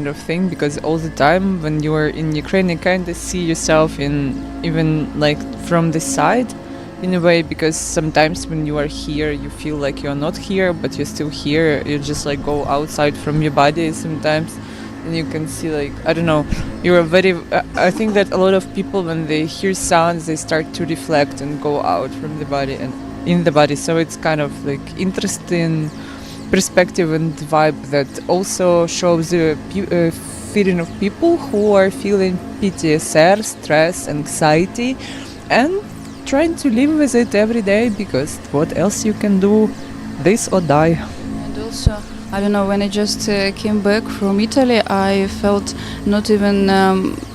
kind of thing, because all the time when you are in Ukraine, you kind of see yourself in even like from the side in a way, because sometimes when you are here, you feel like you're not here, but you're still here. You just like go outside from your body sometimes, and you can see like, I don't know, you're a very I think that a lot of people, when they hear sounds, they start to reflect and go out from the body and in the body. So it's kind of like interesting perspective and vibe that also shows the feeling of people who are feeling PTSR, stress, anxiety, and trying to live with it every day, because what else you can do, this or die. And also, I don't know, when I just came back from Italy, I felt not even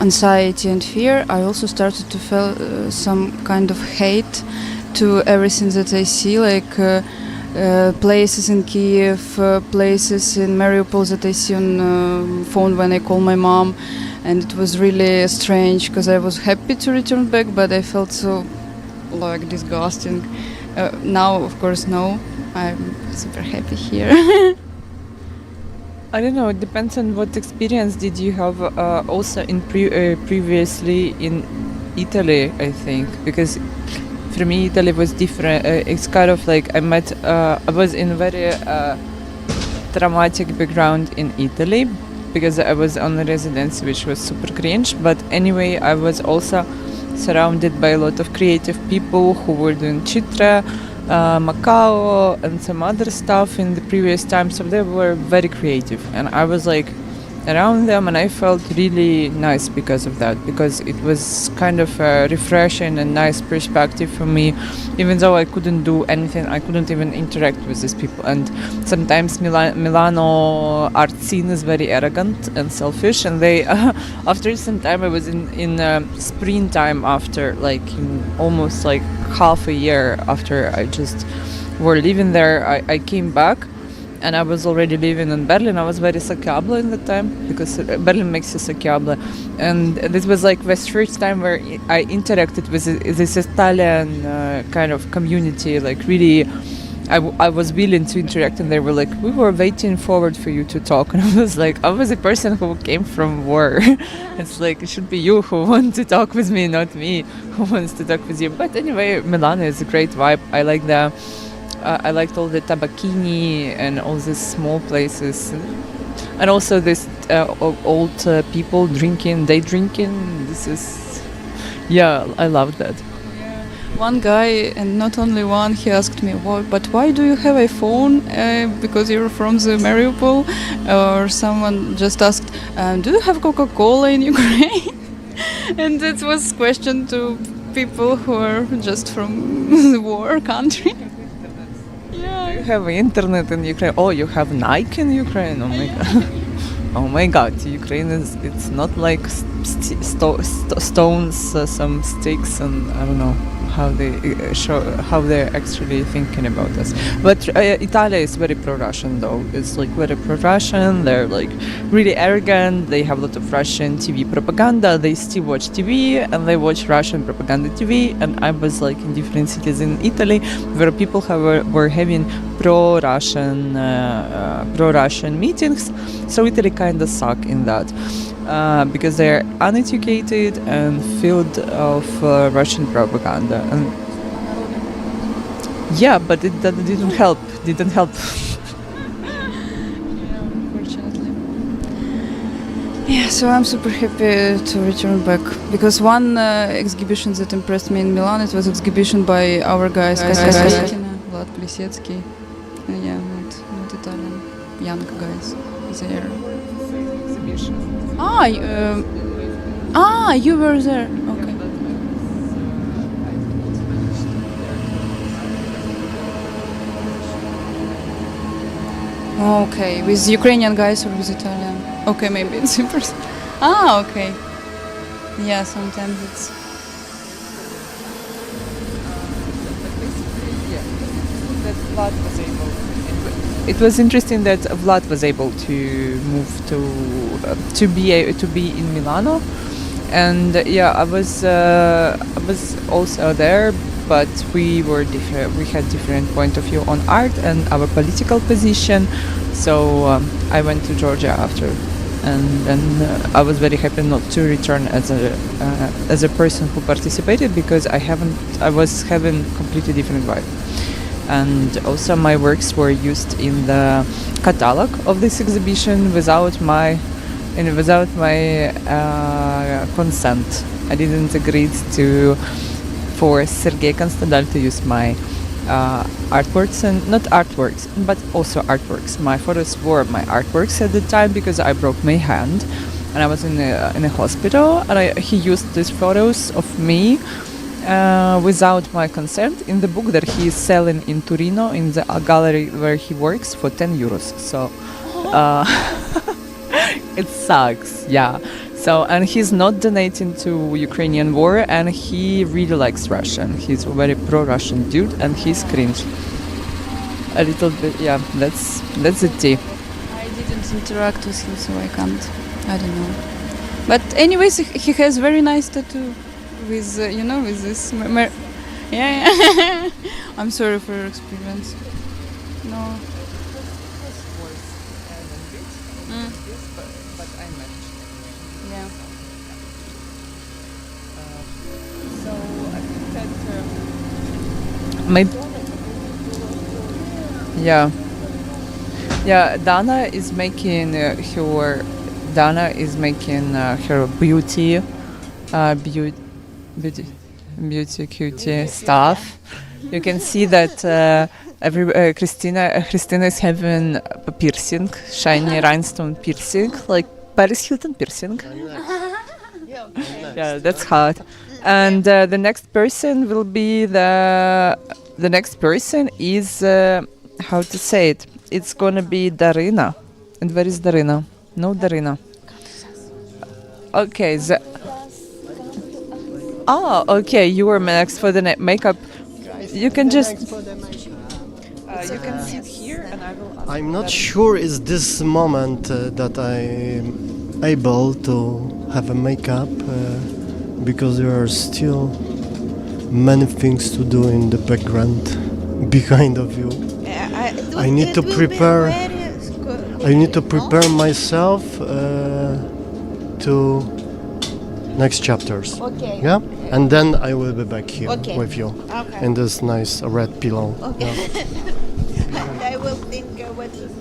anxiety and fear. I also started to feel some kind of hate to everything that I see, like places in Kiev, places in Mariupol that I see on phone when I call my mom. And it was really strange, because I was happy to return back, but I felt so like disgusting. Now, of course, no, I'm super happy here. I don't know, it depends on what experience did you have also in previously in Italy, I think, because for me Italy was different. It's kind of like I was in very traumatic background in Italy, because I was on a residency which was super cringe, but anyway I was also surrounded by a lot of creative people who were doing chitra, Macau and some other stuff in the previous time, so they were very creative, and I was like around them, and I felt really nice because of that, because it was kind of a refreshing and nice perspective for me, even though I couldn't do anything, I couldn't even interact with these people. And sometimes Milano art scene is very arrogant and selfish, and they after some time, I was in springtime, after like almost like half a year after I just were living there, I came back, and I was already living in Berlin. I was very sociable in the time, because Berlin makes you sociable, and this was like the first time where I interacted with this Italian kind of community. Like really, I was willing to interact, and they were like, we were waiting forward for you to talk, and I was like, I was a person who came from war. It's like, it should be you who want to talk with me, not me who wants to talk with you. But anyway, Milano is a great vibe. I liked all the tabacchini and all these small places, and also this old people drinking, day drinking. This is, yeah, I love that. One guy, and not only one, he asked me, but why do you have a phone? Because you're from the Mariupol? Or someone just asked, do you have Coca-Cola in Ukraine? And that was question to people who are just from the war country. You have internet in Ukraine. Oh, you have Nike in Ukraine. Oh my god. Oh my god. Ukraine it's not like stones, some sticks, and I don't know how they how they're actually thinking about us. But Italy is very pro-Russian though. It's like very pro-Russian. They're like really arrogant. They have a lot of Russian TV propaganda. They still watch TV, and they watch Russian propaganda TV. And I was like in different cities in Italy where people were having pro-Russian meetings. So Italy kind of suck in that. Because they're uneducated and filled of Russian propaganda, and yeah, but that didn't help. Unfortunately. Yeah, so I'm super happy to return back, because one exhibition that impressed me in Milan, it was exhibition by our guys, Vlad Plesetsky. Yeah, not Italian, young guys there. You were there. Okay. Okay, with Ukrainian guys or with Italian? Okay, maybe it's in person. Okay. Yeah, sometimes it's. It was interesting that Vlad was able to move to be in Milano, and yeah, I was also there, but we were different. We had different point of view on art and our political position. So I went to Georgia after and then I was very happy not to return as a person who participated, because I was having completely different vibe. And also my works were used in the catalog of this exhibition without my consent. I didn't agree to force Sergei Konstantdal to use my artworks, and not artworks, but also artworks. My photos were my artworks at the time, because I broke my hand and I was in a hospital, and he used these photos of me without my consent in the book that he is selling in Torino in the gallery where he works for 10 euros. So it sucks, yeah. So, and he's not donating to Ukrainian war, and he really likes Russian. He's a very pro-Russian dude, and he's cringe. A little bit, yeah, that's the tea. I didn't interact with him, so I can't. I don't know. But anyways, he has very nice tattoo with, with this. Yeah. I'm sorry for your experience. No. But I managed anyway. Yeah. So I think that maybe. Yeah. Dana is making her beauty cutie stuff. You can see that Christina is having a piercing, shiny rhinestone piercing, like Paris Hilton piercing. Yeah, that's hot. And the next person will be the next person is how to say it? It's gonna be Darina. And where is Darina? No, Darina. Okay. Okay. You were next for the makeup. You can just. You can sit here, and I will. I'm not sure is this moment that I'm able to have a makeup because there are still many things to do in the background behind of you. I need to prepare. I need to prepare myself to next chapters. Okay. Yeah, and then I will be back here with you Okay. in this nice red pillow. Okay. Yeah. I will think what to do.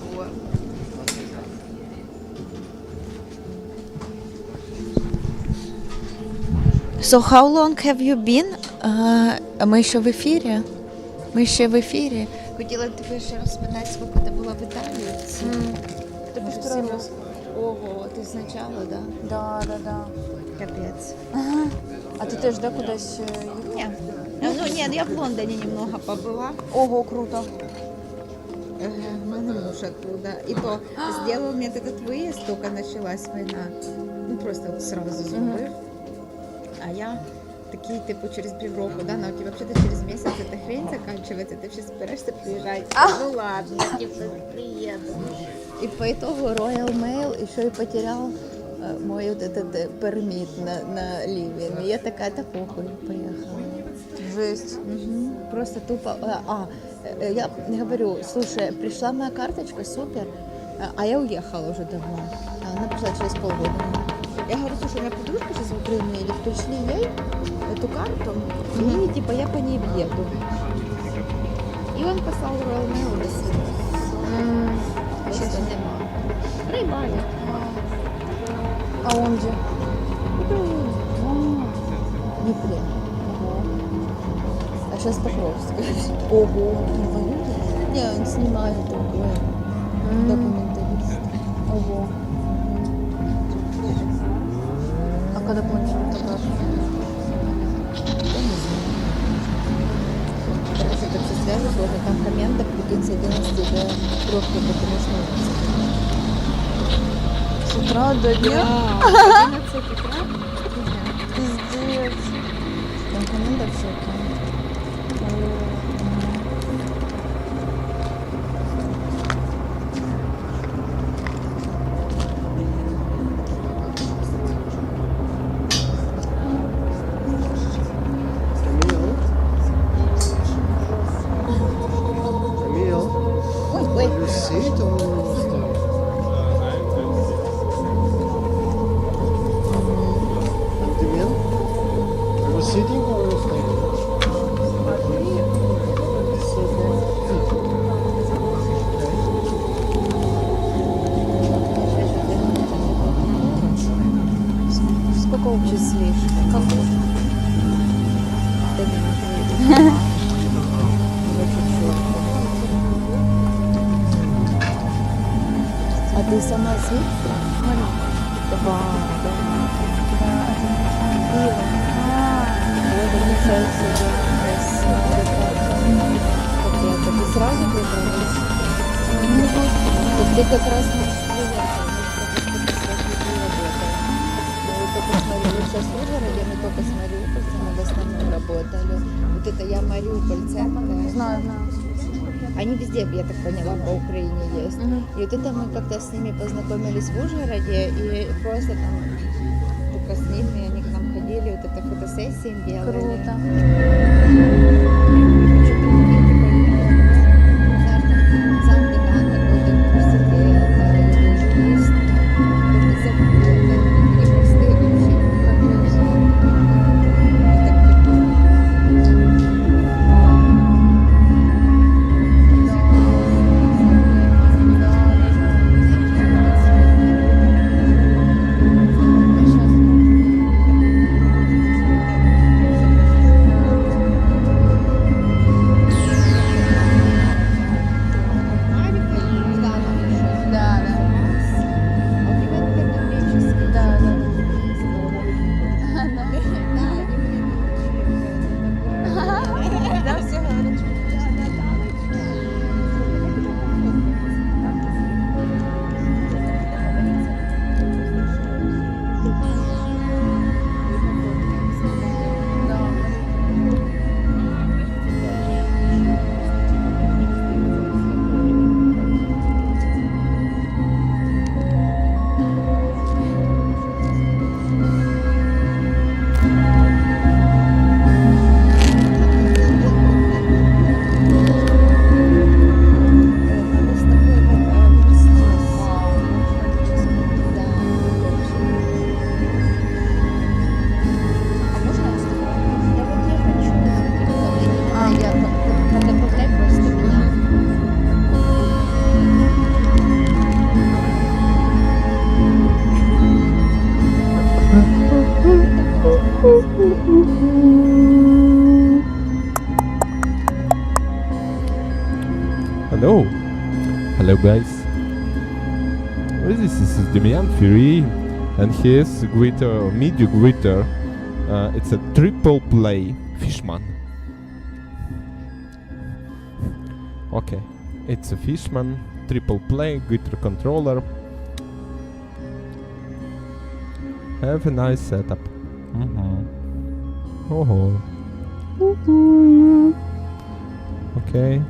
So how long have you been? Ми ще в ефірі. Хотіла тебе ще розпитати, скільки ти була в Італії. Ти Може, 7 раз? Ого, ти спочатку, да? Да. Капець. А ти теж кудись їхала? Ні, я в Лондоні немного побула. Ого, круто. Мене муж оттуда. И то сделал мне этот выезд, только началась война. Ну, просто вот сразу зробив. А я такие, типу, через півроку, да, но вообще-то через месяц эта хрень заканчивается, ты все собираешься приезжать. Ну ладно, типа, приеду. И по итогу Royal Mail еще и потерял мой вот этот пермит на Ливен. И я такая, да похуй, поехала. Жесть. Просто тупо. Я говорю, слушай, пришла моя карточка, супер, а я уехала уже давно. Она пришла через полгода. Я говорю, слушай, у меня подружка сейчас в Украине едет, пришли ей эту карту, и типа я по ней въеду. И он послал Royal Mail до свидания. Просто нема. Рыбали. А он где? Днепре. А сейчас Покровск. Ого, не воюет? Не, он снимает такое. Документалист. Ого. А когда планируют обратно? Потому что это все связано сложно. Там команда прикинь с 11 до 3, потому что С утра до дня? 11 утра. Пиздец. Там команда в шоке. Camille, Ой, you see it or такого Чуть слишком. как Да не, ну, его чуть-чуть. А ты сама звідси? Вау, да. Вот ничего себе. Красиво. Капец, а ты сразу выбралась? Вот ты как раз не мы только смотрели сейчас в Ужгороде, мы только с Мариупольцем, мы в основном работали. Вот это я Мариуполь, центр. знаю. Они везде, я так поняла, по Украине есть. И вот это мы как-то с ними познакомились в Ужгороде, и просто там только с ними, они к нам ходили, вот это фотосессии им делали. Круто. Сам декан какой-то университета, или юрист, какой-то завода, непростые вообще. Так прикольно. Марика, куда она ушла? Да. А у тебя, наверное, греческий. Да. Да, не Да, все говорят. Надо с тобой вместе. Да, очень. А можно я с тобой? Да вот я хочу. Я подобавляй просто меня. Hello. Hello guys. This is Demian Fury and his greeter, media greeter. It's a triple play Fishman. Okay, it's a Fishman, triple play, guitar controller. Have a nice setup. Oh. Okay.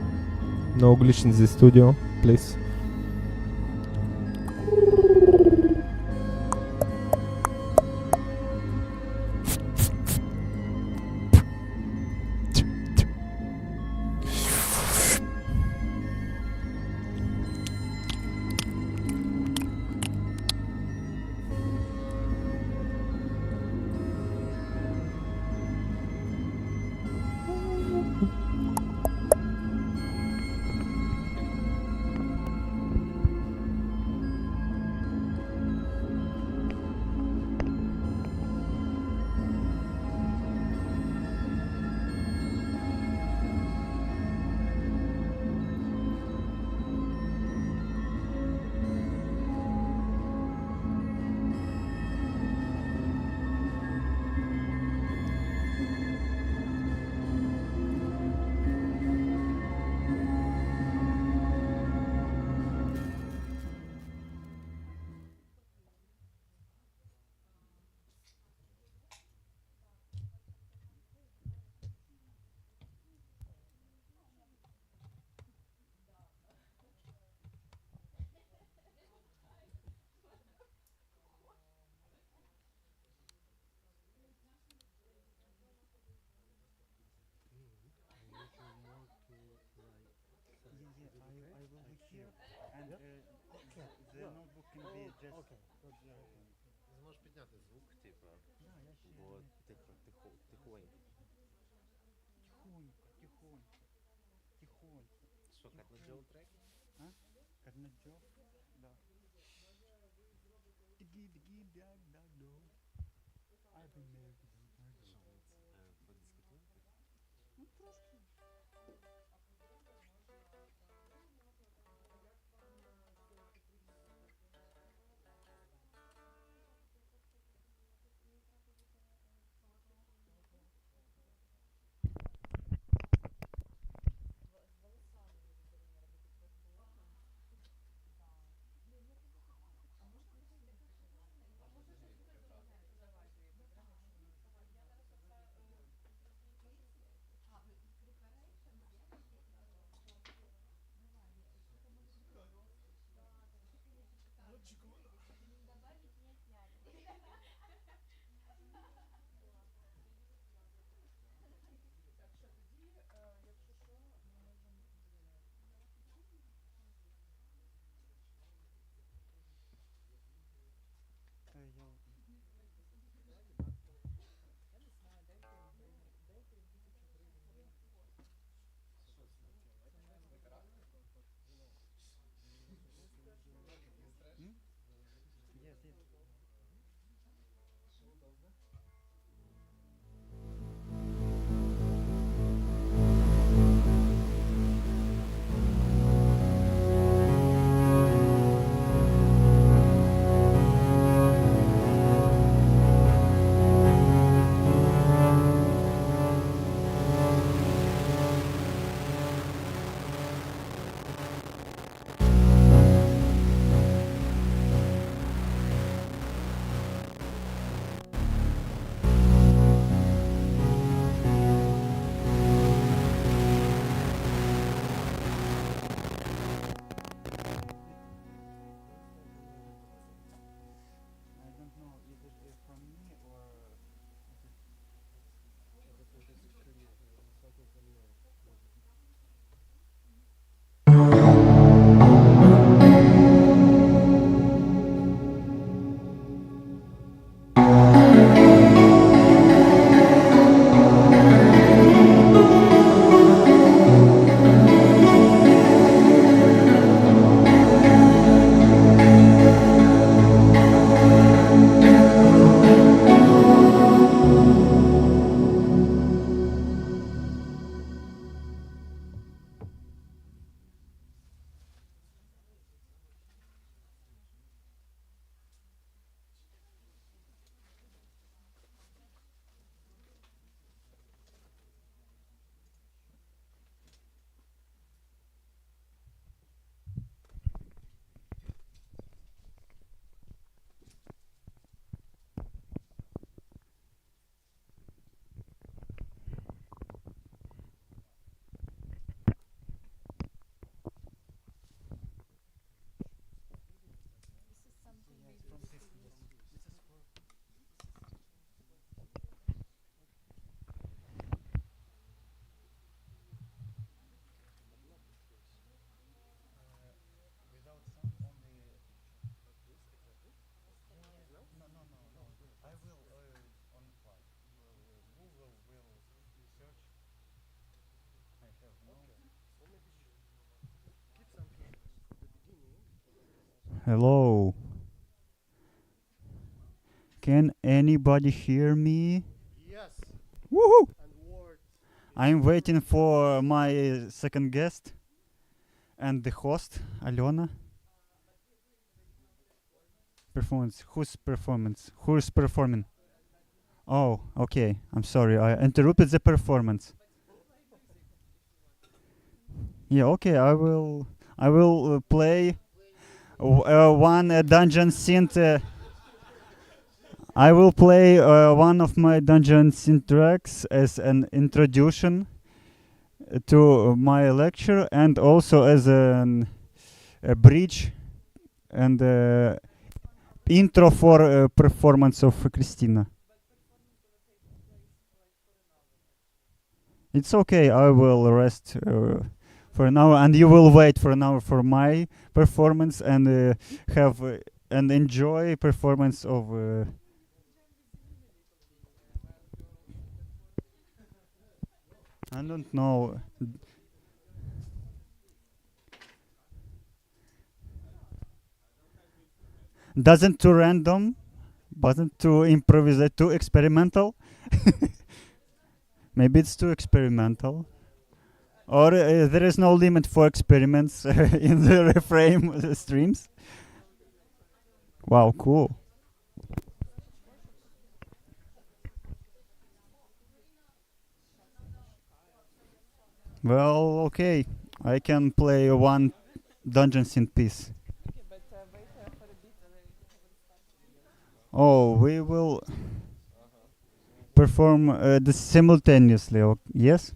No glitch in the studio, please. Зможеш підняти звук, типа, бо тихонько. Тихонько. Що, Катнаджоу трек? Карнаджов, да. Диги-диги-даг-даг-до. I don't know, is it from me or without sound only I will on fly. Google will search. I have no. Hello. Can anybody hear me? Yes. Woohoo! And words. I'm waiting for my second guest and the host, Alena. Performance. Whose performance? Who's performing? Oh, okay. I'm sorry. I interrupted the performance. Yeah, okay. I will play one dungeon synth. I will play one of my dungeon synth tracks as an introduction to my lecture and also as a bridge and intro for performance of Christina. It's okay. I will rest for an hour, and you will wait for an hour for my performance and have and enjoy performance of. I don't know. Doesn't too random Wasn't too improvised, too experimental. Maybe it's too experimental. Or there is no limit for experiments in the reframe streams. Wow, cool. Well, okay. I can play one Dungeons in Peace. Oh, we will perform this simultaneously. Yes?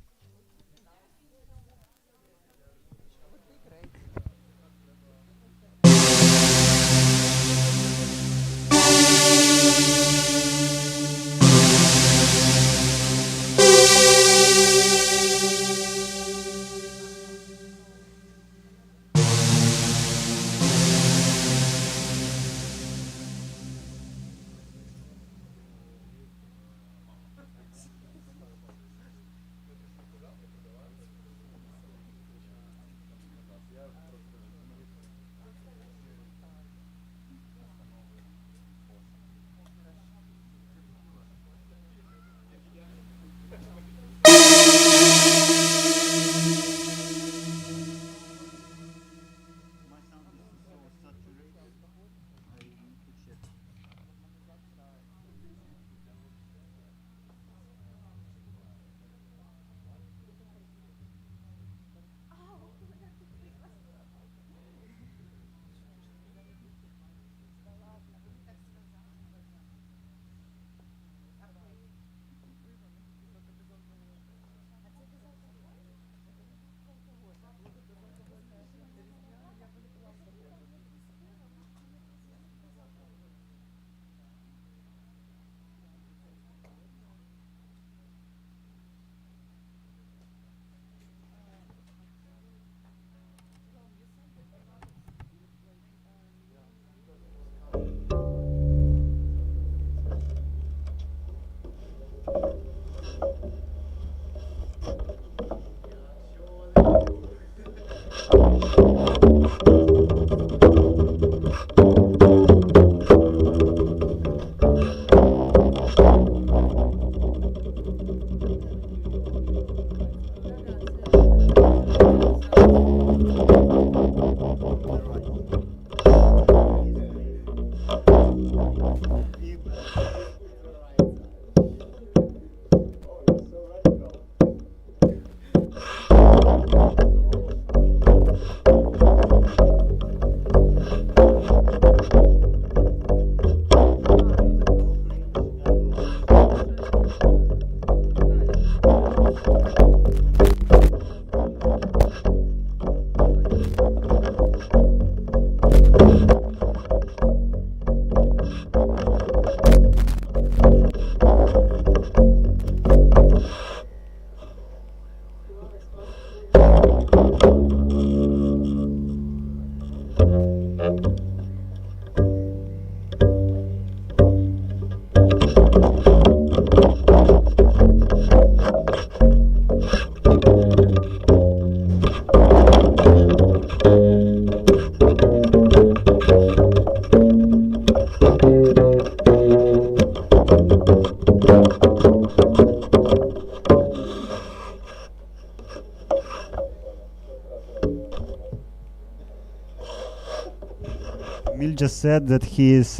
Emil just said that he is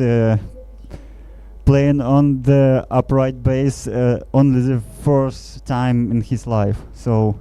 playing on the upright bass only the first time in his life. So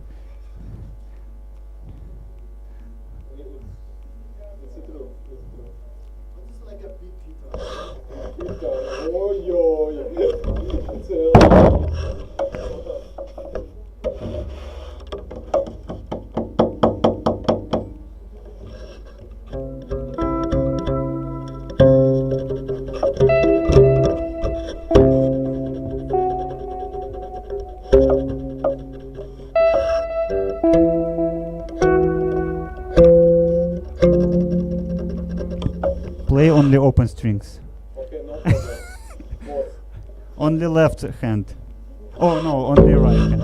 play only open strings. Okay, no problem. Both. Only left hand. Oh no, only right hand.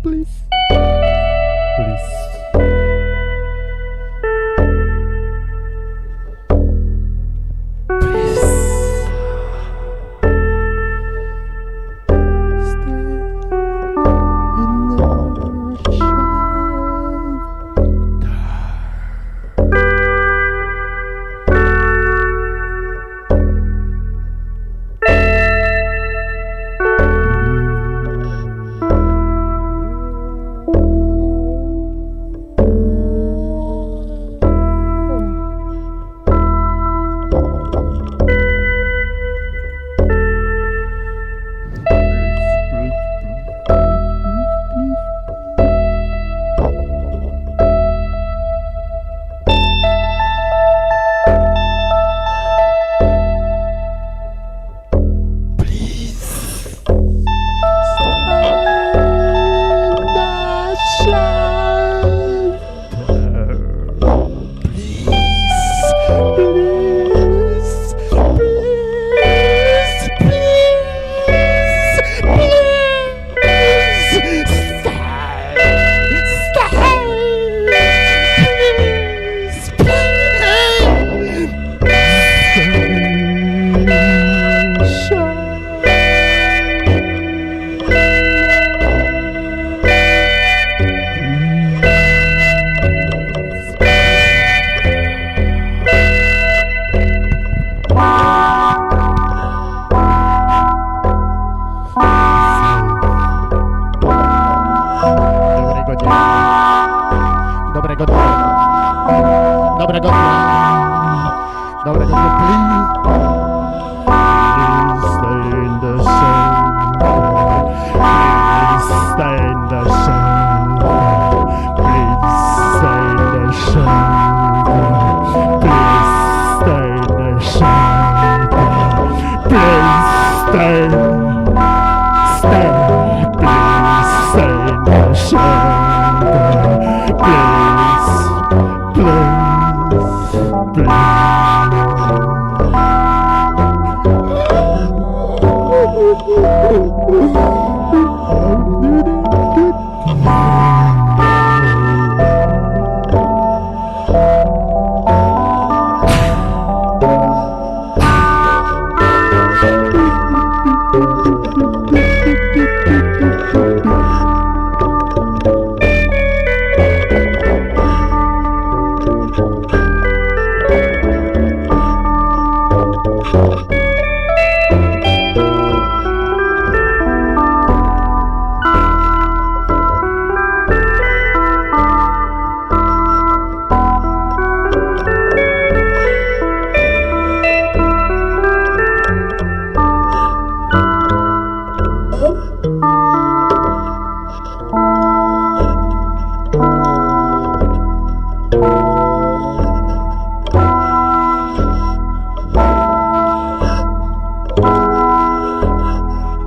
Please. Please. Dobrego dnia. Dobrego dnia. Dobrego dnia. Please stay in the sun. Please stay in the sun. Please stay in the sun. Please stay in the sun. Please stay. Stay. Please stay in the sun. Please,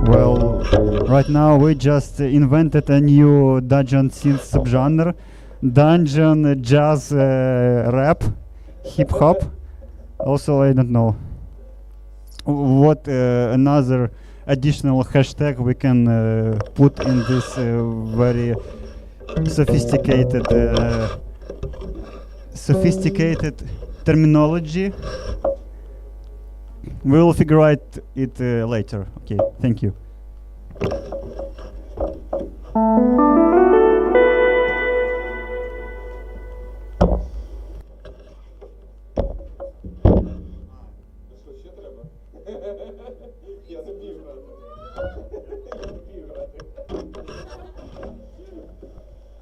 well, right now we just invented a new dungeon synth subgenre, dungeon jazz rap, hip hop. Also, I don't know what another additional hashtag we can put in this very sophisticated terminology. We will figure out it later. Okay, thank you.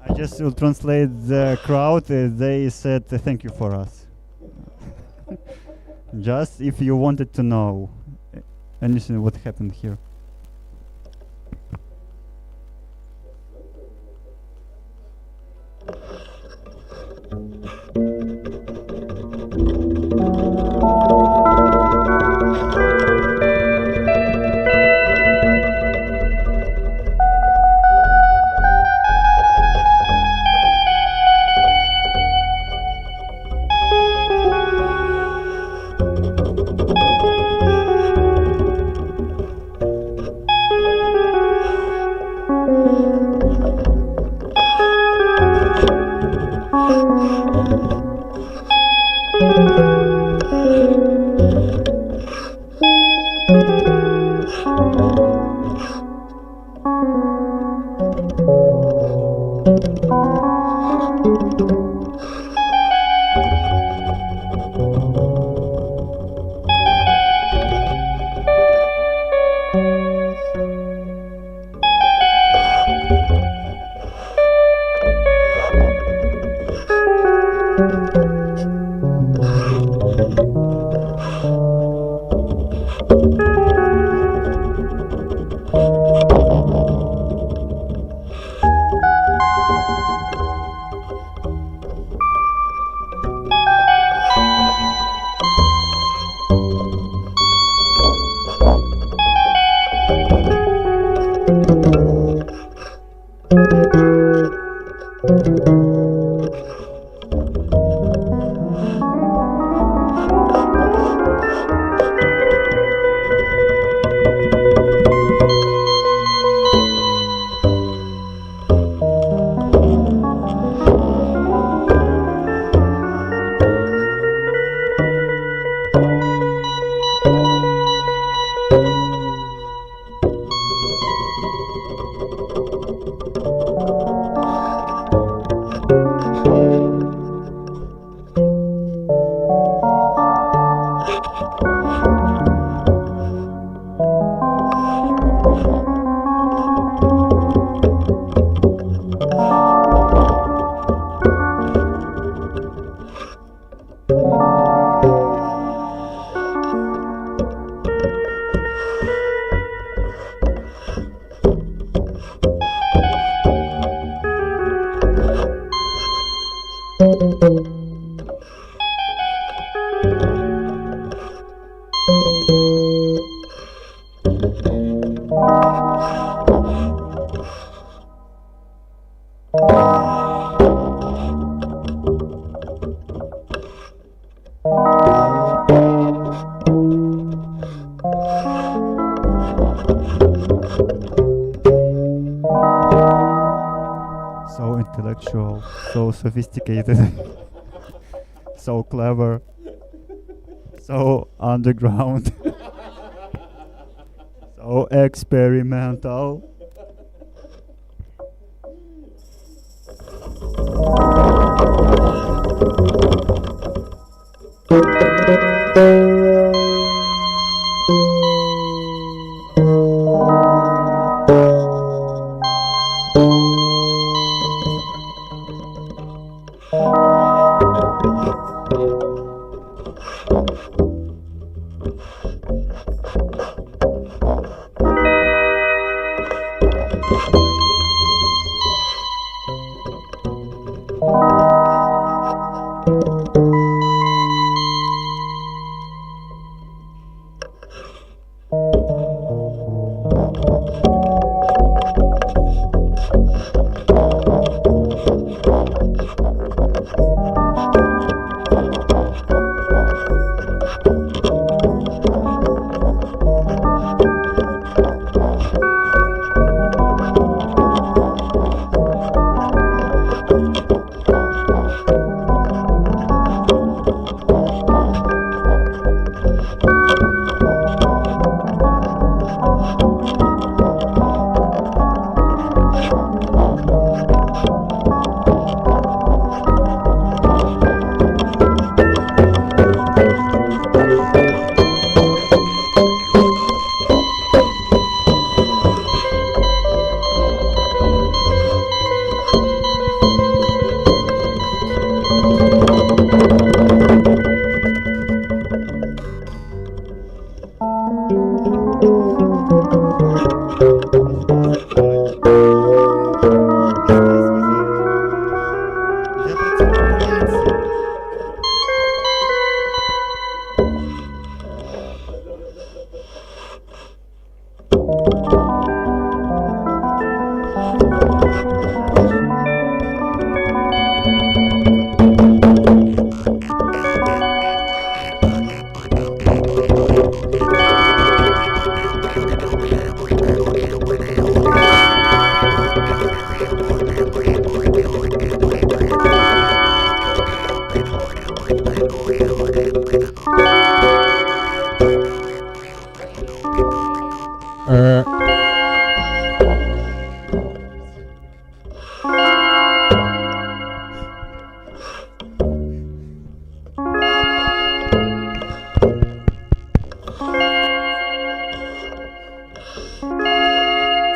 I just will translate the crowd. They said thank you for us. Just if you wanted to know anything what happened here. So intellectual, so sophisticated, so clever, so underground, so experimental.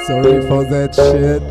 Sorry for that shit.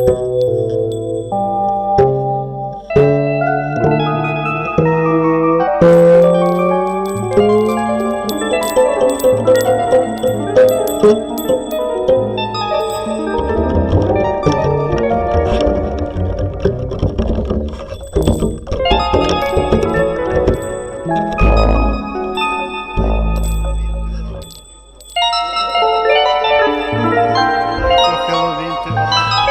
Halloween to Christmas.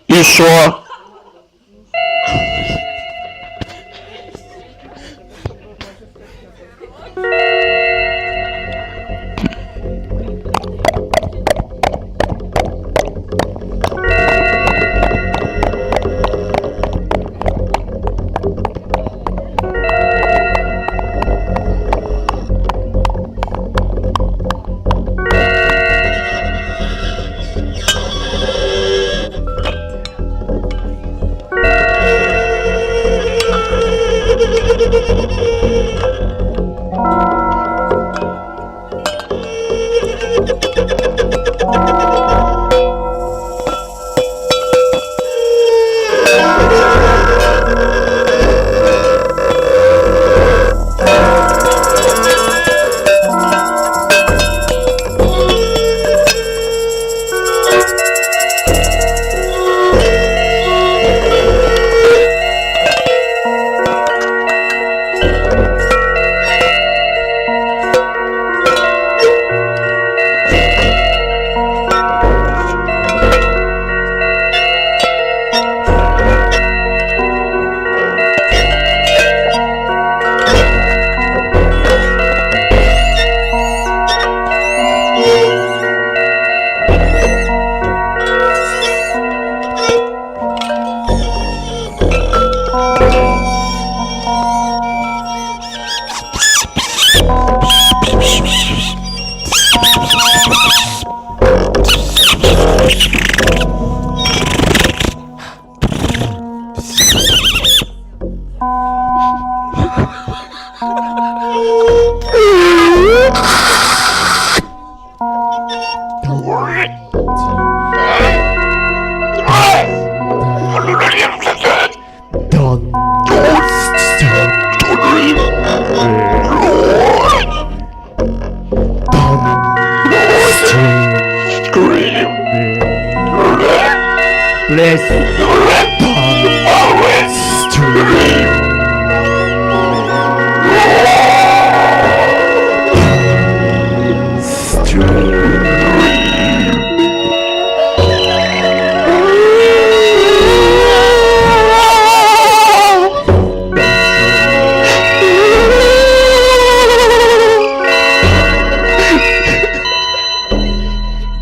І що?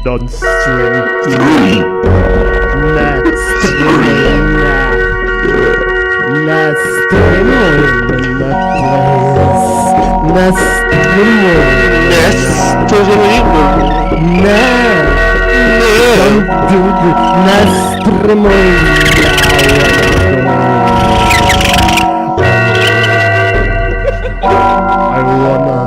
Don't stream. Let's stream. Let's stream in the place. Let's stream. Let's stream. Don't do this. Let's stream. I wanna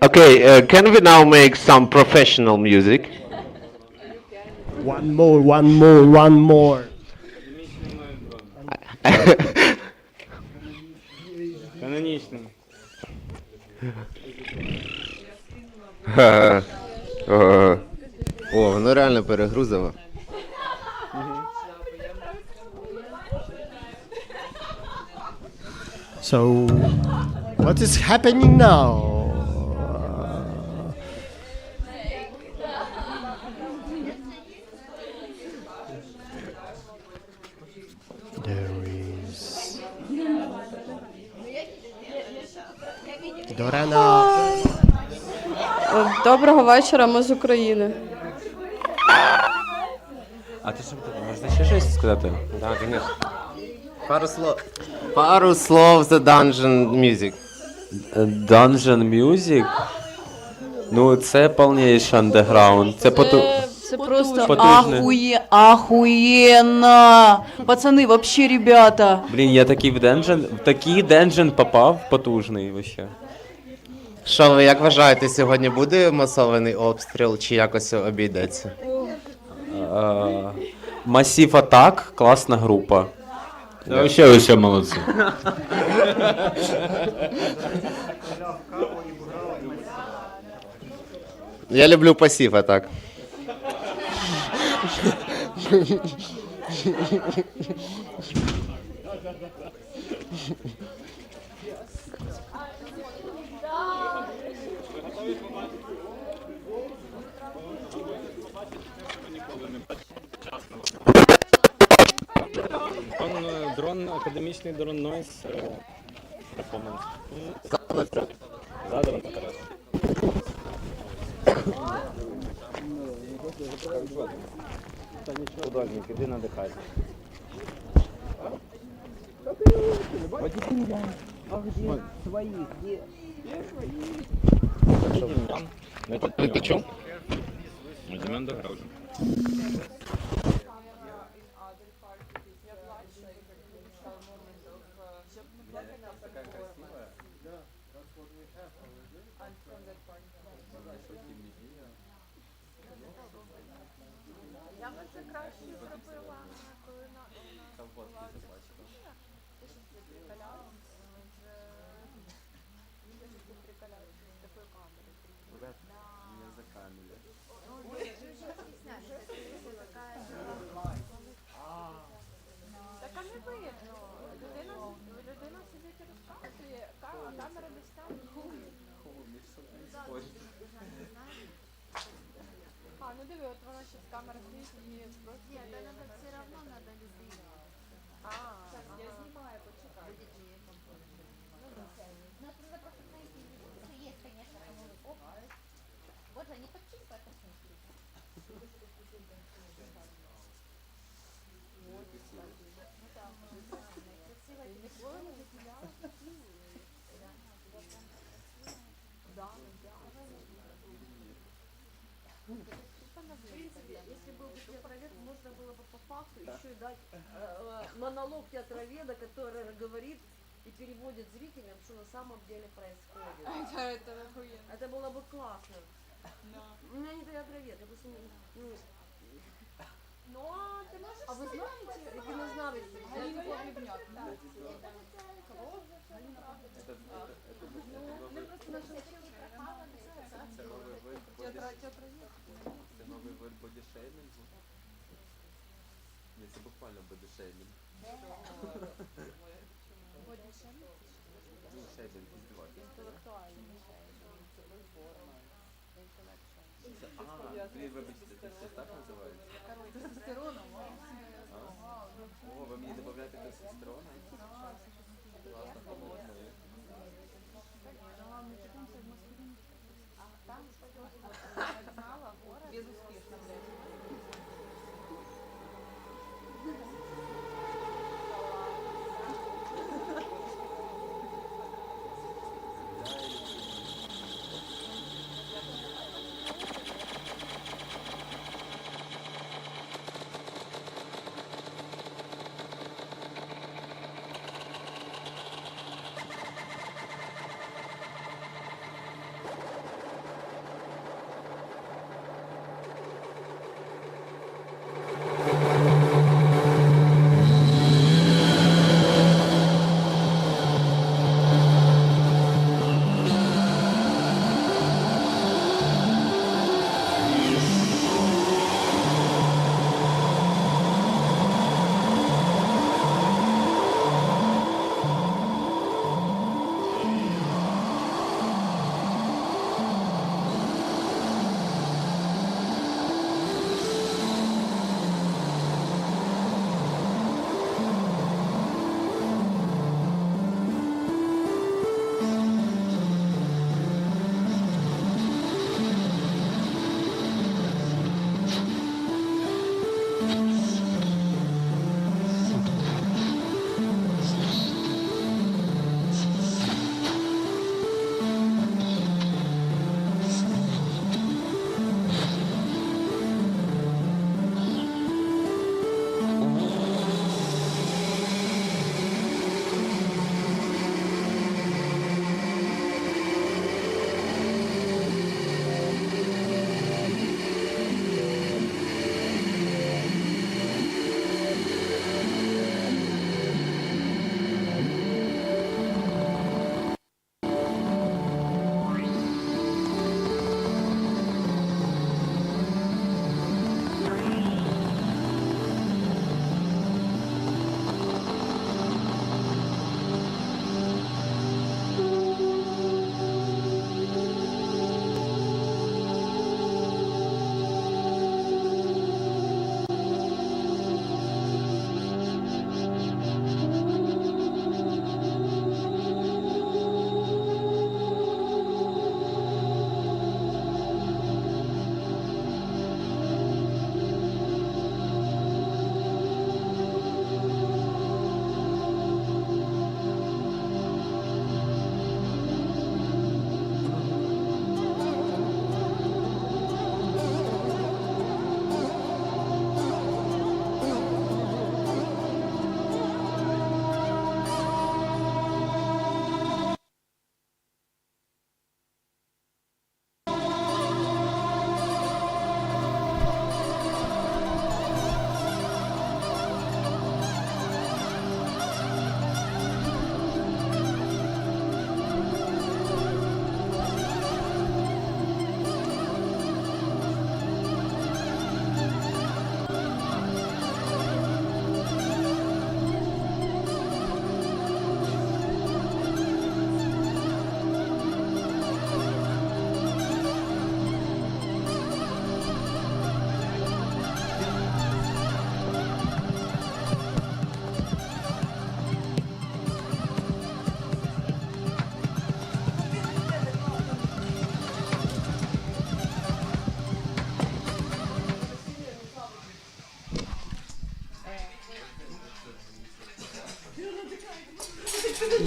Okay, can we now make some professional music? One more, one more, one more. Канонічний. О, воно реально перегрузило. So, what is happening now? There is Dorana. Доброго вечора, ми з України. А ти що можна ще щось сказати? Так, звісно. Пару слов за Dungeon Music. Dungeon Music? Ну, це повніший андеграунд. Це Це просто потужне. ахуєнно! Пацани, вообще, ребята. Блін, я такий в такий денджен попав, потужний вообще. Що ви як вважаєте, сьогодні буде масований обстріл чи якось обійдеться? Масів Атак, класна група. Вообще молодці. Я люблю пасів, а так. Дрон, академічний дрон Noise. Перформанс. Задран якраз. Художник, іди надихай. Ты чё? Димян дограв вже. Я би це краще зробила, коли на так а не видно. Людина сидить і розказує, камера не стане. А, ну диви, от вона ще з камери стоїть і просто... Ні, та нам все равно надо людей. А, я знімаю, почекай. Ну, это надо просто найти. Есть, конечно, вот же, не подчинка, это В принципе, если был бы театровед, можно было бы по факту еще и дать монолог театроведа, который говорит и переводит зрителям, что на самом деле происходит. Это было бы классно. У меня не театровед, я просто не... Ну, ты можешь... А вы знаете, кинознавец Галину Погребняк? Кого? Галина Погребняк. Ну, просто наши учителя пропала театровед. Це новий вид бодішеймінгу? Ні, це буквально бодішеймінг. Бодішеймінг? Ну, шеймінг, здівати. Інтелектуальний шеймінг, це перформанс, Вибачте, це все так називається? Тестостероном? О, ви мені додаєте тестостерона? Класно, по-моєму. Там знала, безуспешно, блядь.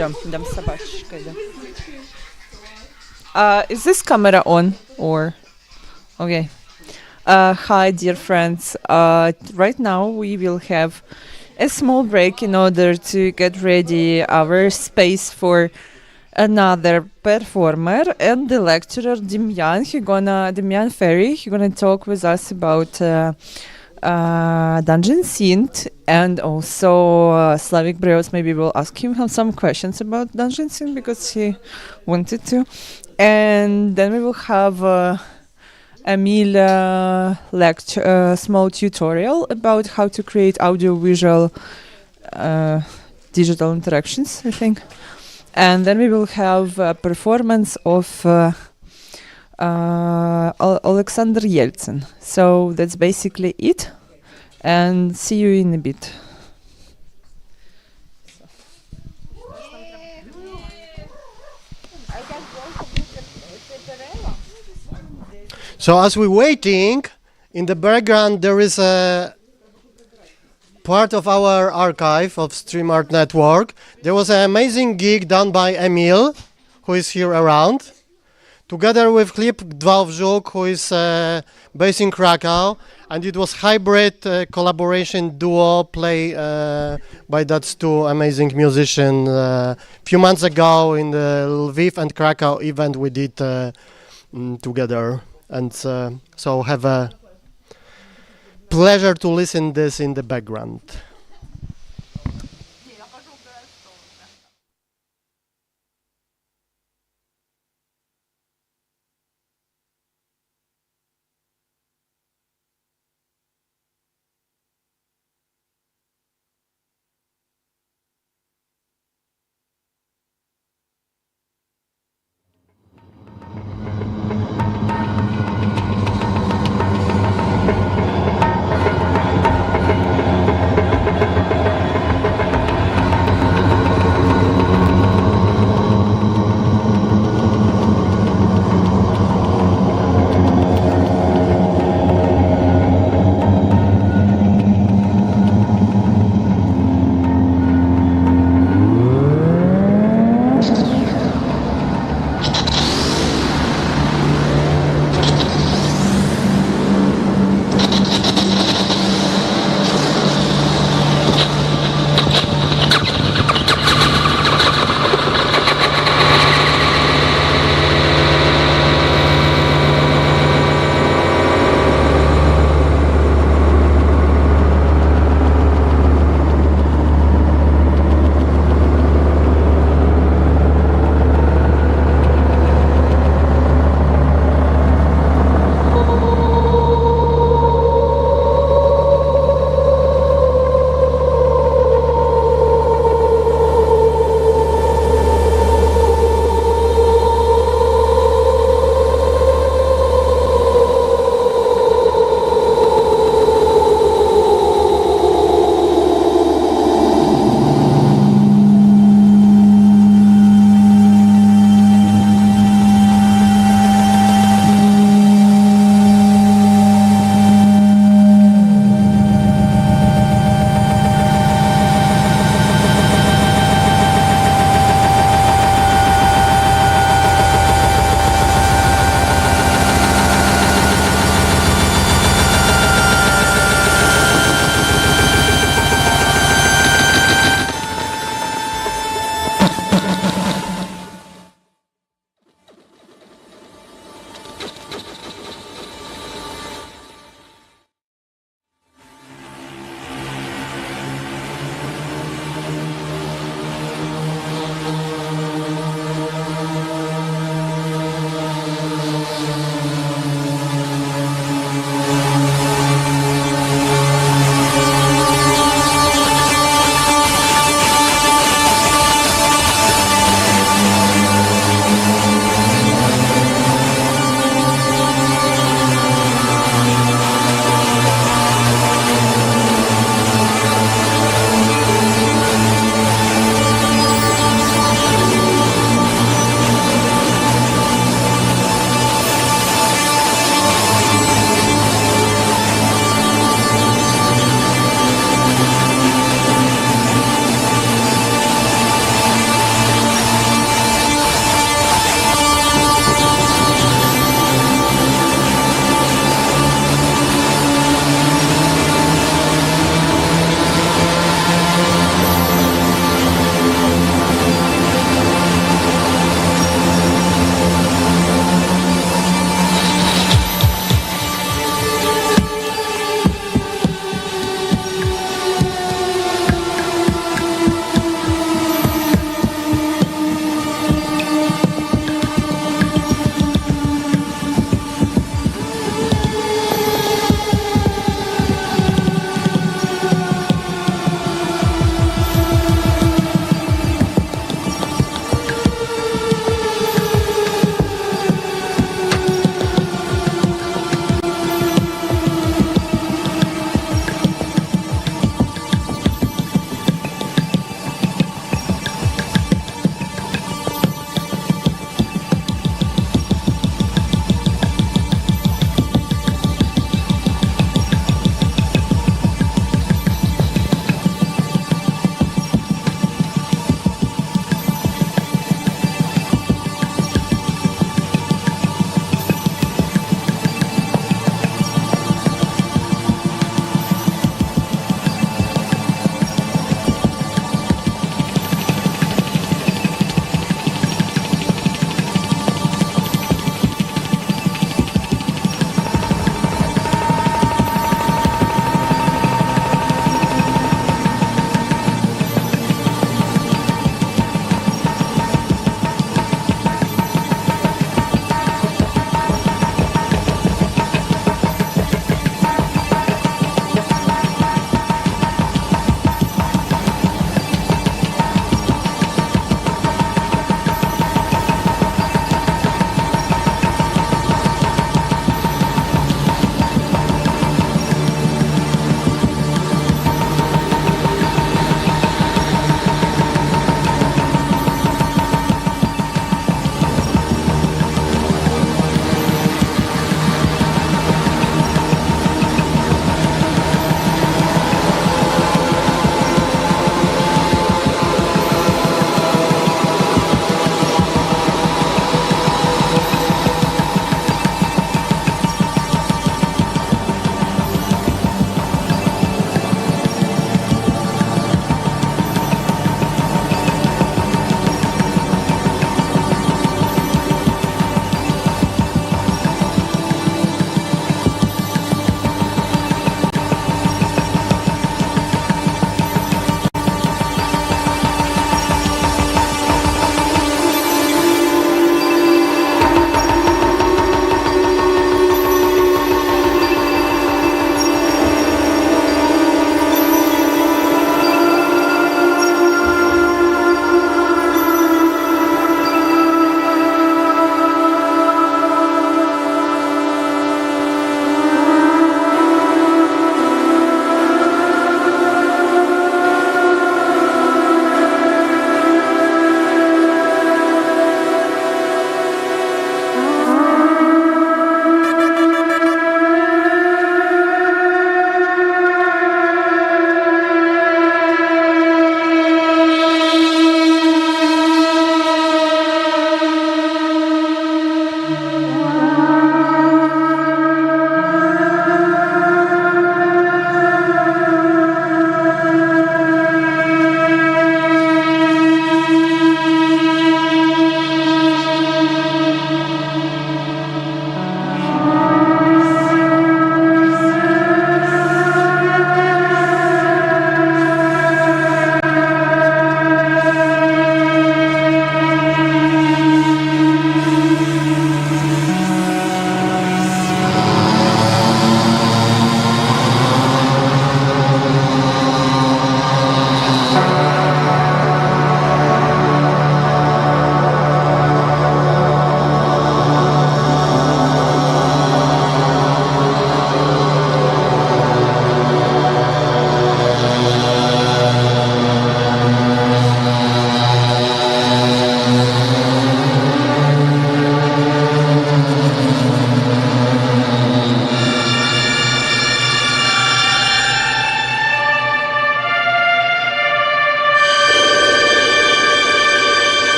Идем с собачкой, Is this camera on or? Okay. Hi, dear friends. Right now we will have a small break in order to get ready our space for another performer and the lecturer Demyan. Demyan Ferry. He gonna talk with us about dungeon synth and also Slavic Breos. Maybe we'll ask him some questions about dungeon synth because he wanted to, and then we will have. Emil lecture, small tutorial about how to create audio-visual digital interactions, I think. And then we will have a performance of Alexander Yeltsin. So that's basically it. And see you in a bit. So as we're waiting, in the background there is a part of our archive of Stream Art Network. There was an amazing gig done by Emil, who is here around, together with Klip Dwalwrzuk, who is based in Krakow, and it was hybrid collaboration duo play by that two amazing musicians. Few months ago in the Lviv and Krakow event we did together. And so have a pleasure to listen this in the background.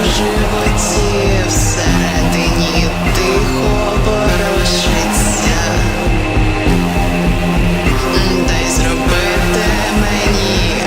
У животі всередині тихо ворушиться. Дай зробити мені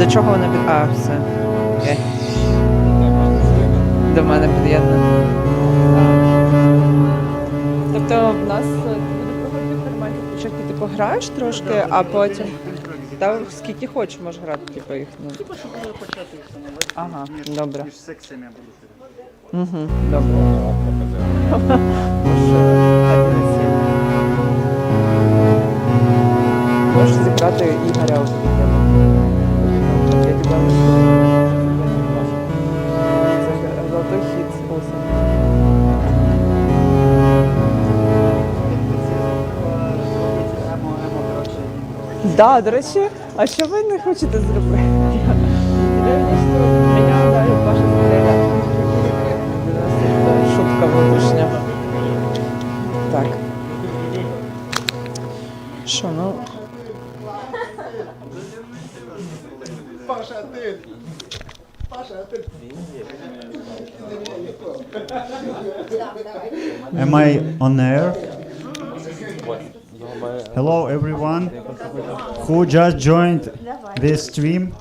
до чого вона від... А, все. Окей. До мене під'єднано. Тобто в нас буде проходити в форматі спочатку ти пограєш трошки, а потім. Та скільки хочеш можеш грати, типу їх. Ну. Типа, щоб почати Ага, добре. між секціями я буду ходити. Угу, добре. Можеш зіграти Ігоря у Я тебе Це золотой хіт. Да, до речі, а що ви не хочете зробити? Мене ударив ваша стріля. Шутка внутрішня. Так. Що, ну... Паша, ти! Паша, ти! Am I on air? Hello everyone who just joined this stream.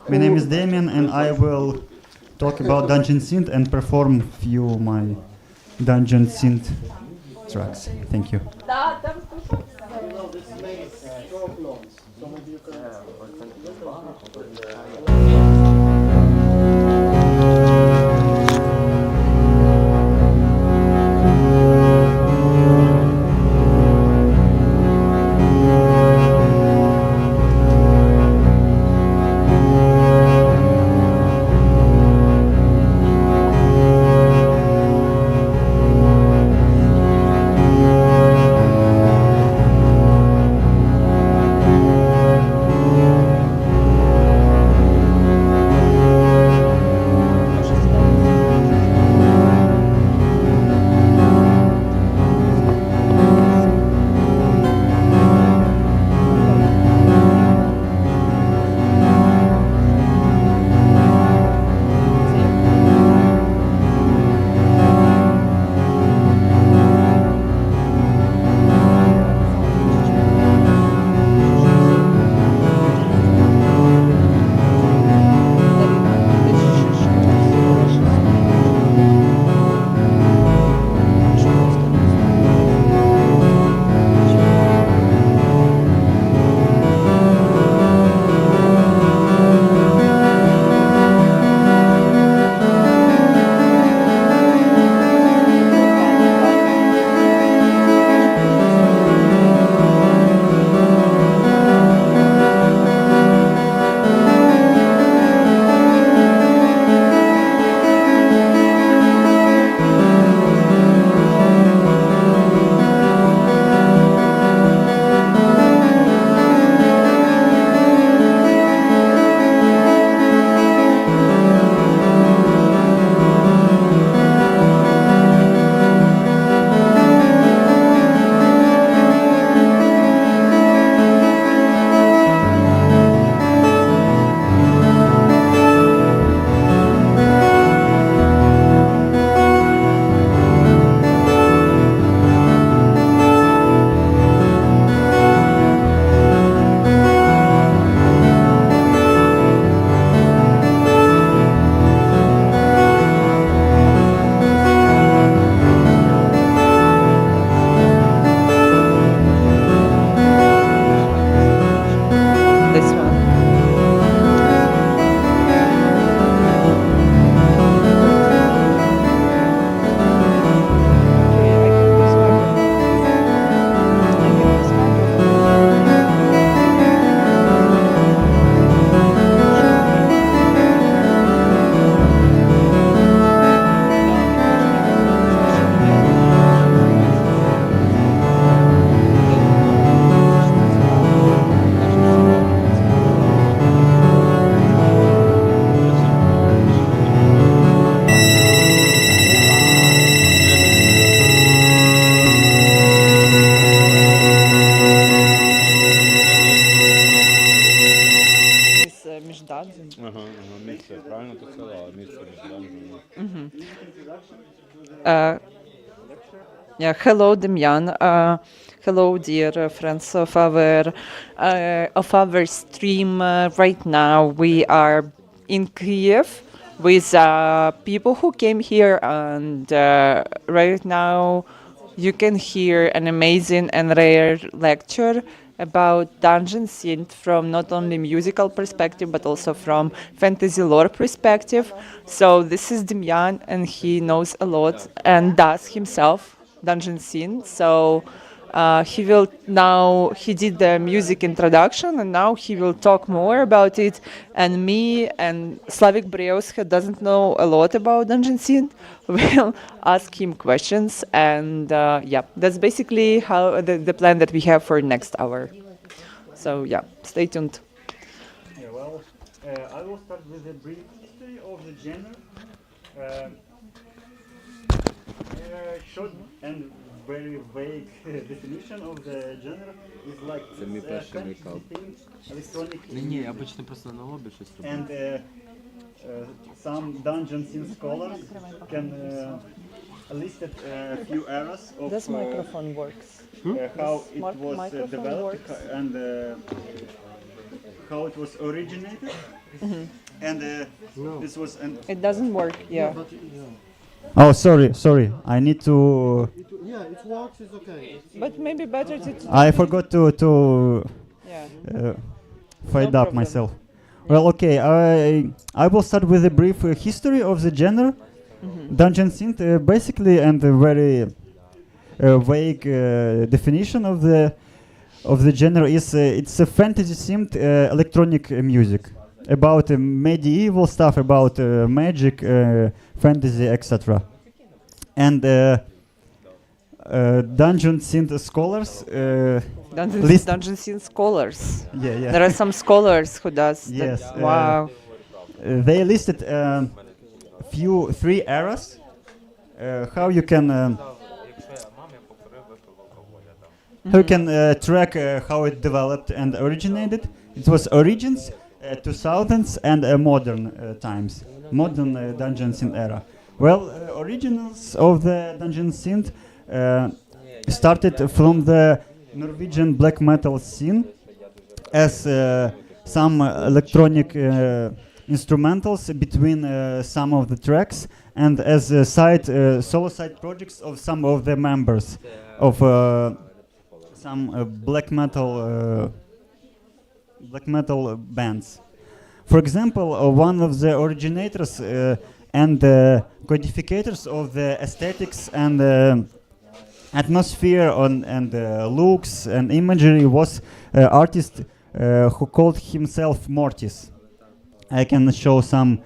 My name is Damien and I will talk about Dungeon Synth and perform few my Dungeon Synth tracks. Thank you. Yeah, hello, Dem'yan. Hello, dear friends of our stream. Right now, we are in Kiev with people who came here, and right now, you can hear an amazing and rare lecture about dungeon synth from not only musical perspective but also from fantasy lore perspective. So this is Demyan, and he knows a lot and does himself dungeon synth. So he did the music introduction, and now he will talk more about it. And me and Slavik Breos, who doesn't know a lot about dungeon synth, will ask him questions. And yeah, that's basically how the plan that we have for next hour. So yeah, stay tuned. Yeah, well, I will start with a brief history of the genre. Short and very vague definition of the genre is like fantasy-themed electronic music. And some dungeon synth scholars can list a few eras of This microphone works. how it was developed and how it was originated. And this was an... It doesn't work, yeah. Oh, sorry. I need to... Yeah, it works, it's okay. But maybe better to... I forgot to Yeah. fade No up problem. myself. Well, okay, I will start with a brief history of the genre. Dungeon synth, basically, and a very vague definition of the genre is it's a fantasy-themed electronic music about medieval stuff, about magic, fantasy, etc. And dungeon synth scholars. Dungeon synth scholars. Yeah. There are some scholars who does. Yes. That. Wow. They listed three eras. How you can track how it developed and originated. It was origins, 2000s, and modern times, modern dungeon synth era. Well, originals of the dungeon synth started from the Norwegian black metal scene as some electronic instrumentals between some of the tracks, and as solo side projects of some of the members of some black metal bands. For example, one of the originators and codificators of the aesthetics and atmosphere and looks and imagery was artist who called himself Mortis. I can show some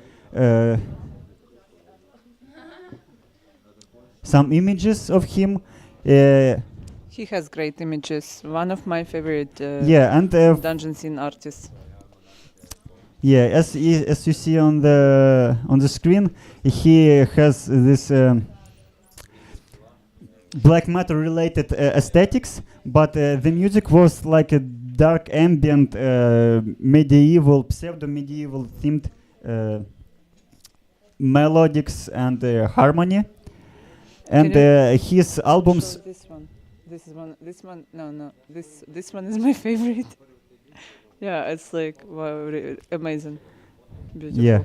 images of him. He has great images. One of my favorite dungeon scene artists. Yeah, as you see on the screen, he has this black metal related aesthetics, but the music was like a dark ambient medieval, pseudo-medieval themed melodics and harmony. And his albums... This one, no, this one is my favorite. Yeah, it's like, wow, amazing. Beautiful. Yeah.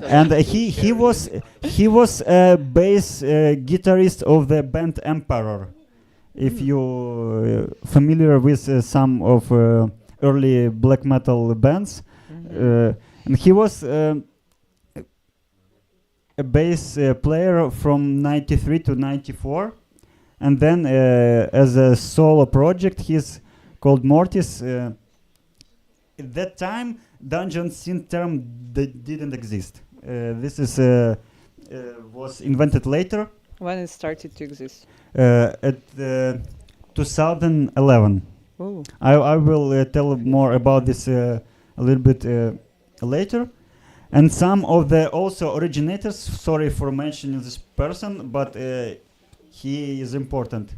And he was a bass guitarist of the band Emperor. If you familiar with some of early black metal bands, and he was a bass player from '93 to '94, and then as a solo project, he's called Mortis. At that time, dungeon synth term didn't exist. This is was invented later. When it started to exist? At 2011. Oh. I will tell more about this a little bit later. And some of the also originators, sorry for mentioning this person, but he is important,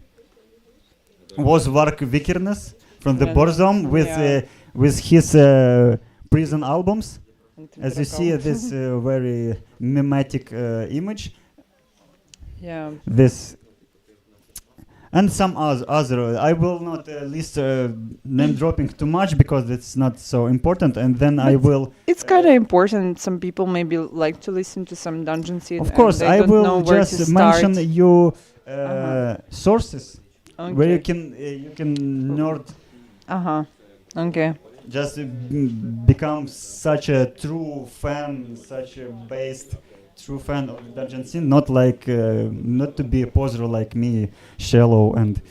was Vark Vikernes from the Borzom with his prison albums. As you see, this very mimetic image. Yeah. This, and some other. I will not list name dropping too much because it's not so important. And then I will. It's kind of important. Some people maybe like to listen to some dungeon scene. Of course, and they I don't know will where to just start. mention you Uh-huh. sources where Okay. you can nerd. Okay. Just become such a true fan, such a based true fan of the dungeon scene, not like not to be a poser like me, shallow and.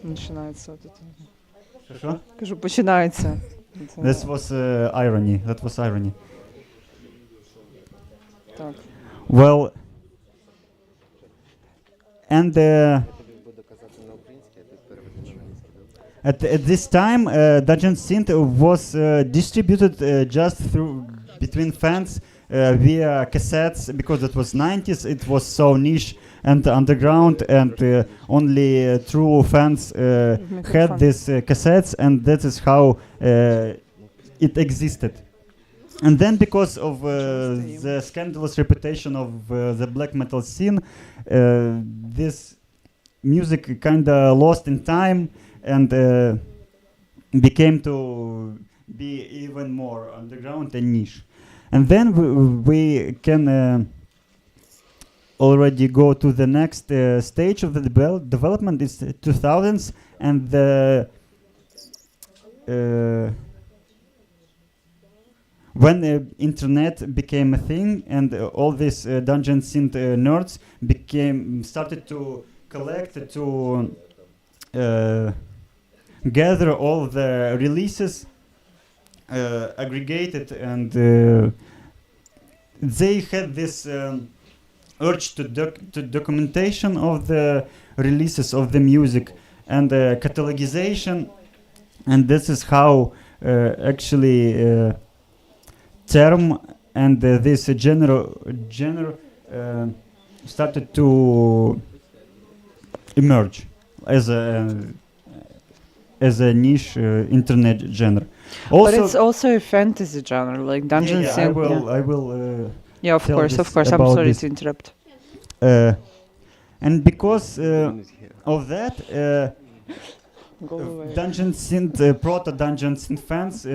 Начинается вот это. Что? Кажу, починається. That was irony. That was irony. Так. Well, and at this time, Dungeon Synth was distributed just through between fans via cassettes because it was 90s. It was so niche and underground, and only true fans had these cassettes, and that is how it existed. And then, because of the scandalous reputation of the black metal scene, this music kind of lost in time and became to be even more underground and niche. And then we can already go to the next stage of the development. It's 2000s, and the when internet became a thing, and all these dungeon synth nerds started to collect, to gather all the releases, aggregated, and they had this urge to documentation of the releases of the music and catalogization, and this is how actually term and this genre started to emerge as a niche internet genre. But it's also a fantasy genre, like dungeon yeah, synth. I will. Yeah, of tell course. this I'm about sorry this. to interrupt. And because of that, Go away. dungeon synth, proto dungeon synth fans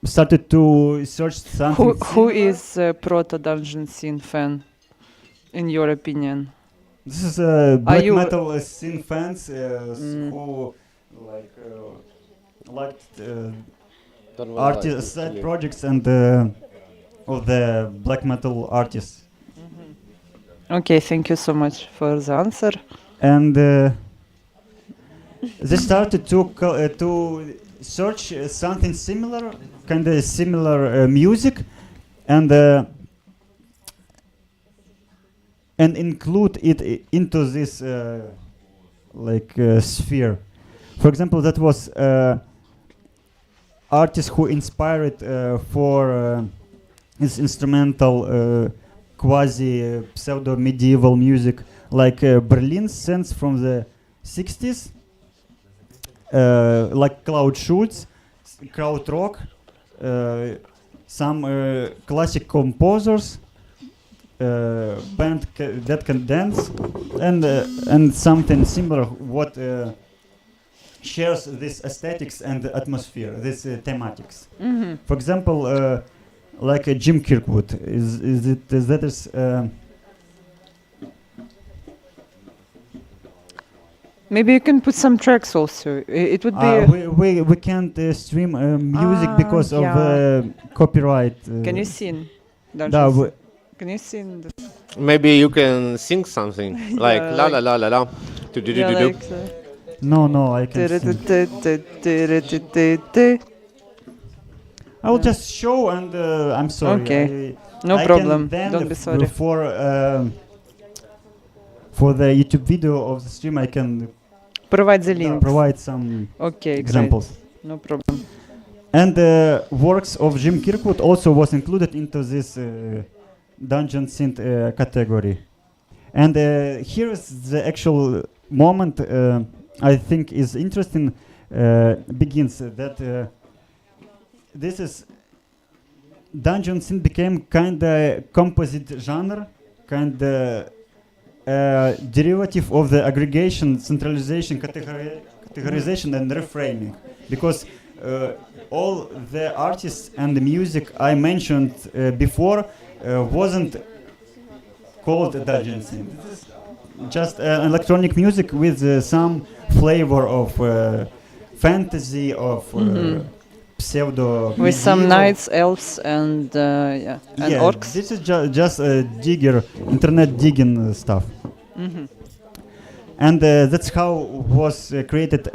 started to search something. Who is proto dungeon scene fan, in your opinion? This is black you- metal scene fans who liked artists, side projects, and of the black metal artists. Okay, thank you so much for the answer. And they started to search something similar, kind of similar music, and include it into this sphere. For example, that was artists who inspired for his instrumental quasi pseudo medieval music, like Berlin synths from the 60s, like Cloud Schultz, Kraut Rock, some classic composers, band that can dance, and something similar what shares this aesthetics and atmosphere, this thematics. Mhm. For example, like Jim Kirkwood, that is. Maybe you can put some tracks also. It would be. We can't stream music because of copyright. Can you sing? Да, Can you sing? Maybe you can sing something like Yeah, la la la la la. Do do do Yeah, do do. like No, I can sing. I will just show, and I'm sorry. Okay. No I problem. Can then Don't be sorry. For the YouTube video of the stream, I can Provide the link. provide some Okay, examples. great. No problem. And the works of Jim Kirkwood also was included into this dungeon synth category. And here is the actual moment I think is interesting. Begins that this is dungeon synth became kind of composite genre, kind of derivative of the aggregation, centralization, categorization, and reframing, because all the artists and the music I mentioned before wasn't called dungeon synth. This is just electronic music with some flavor of fantasy, of pseudo With some medieval. knights, elves, and orcs. This is just digger, internet digging stuff. And that's how was created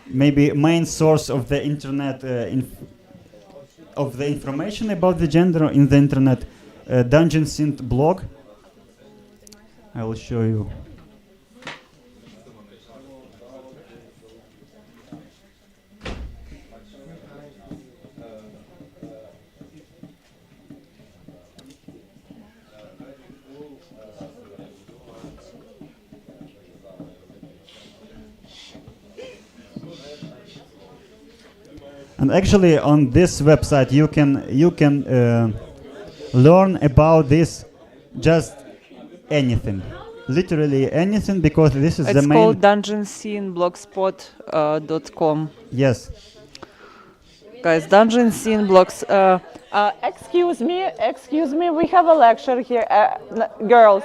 maybe main source of the internet of the information about the gender in the internet, Dungeon Synth blog. I will show you. And actually, on this website, you can learn about this just anything, literally anything, because this is the It's main. called Dungeon Scene blogspot.com. Yes. Guys, Dungeon Scene blogs. Excuse me, we have a lecture here. Girls.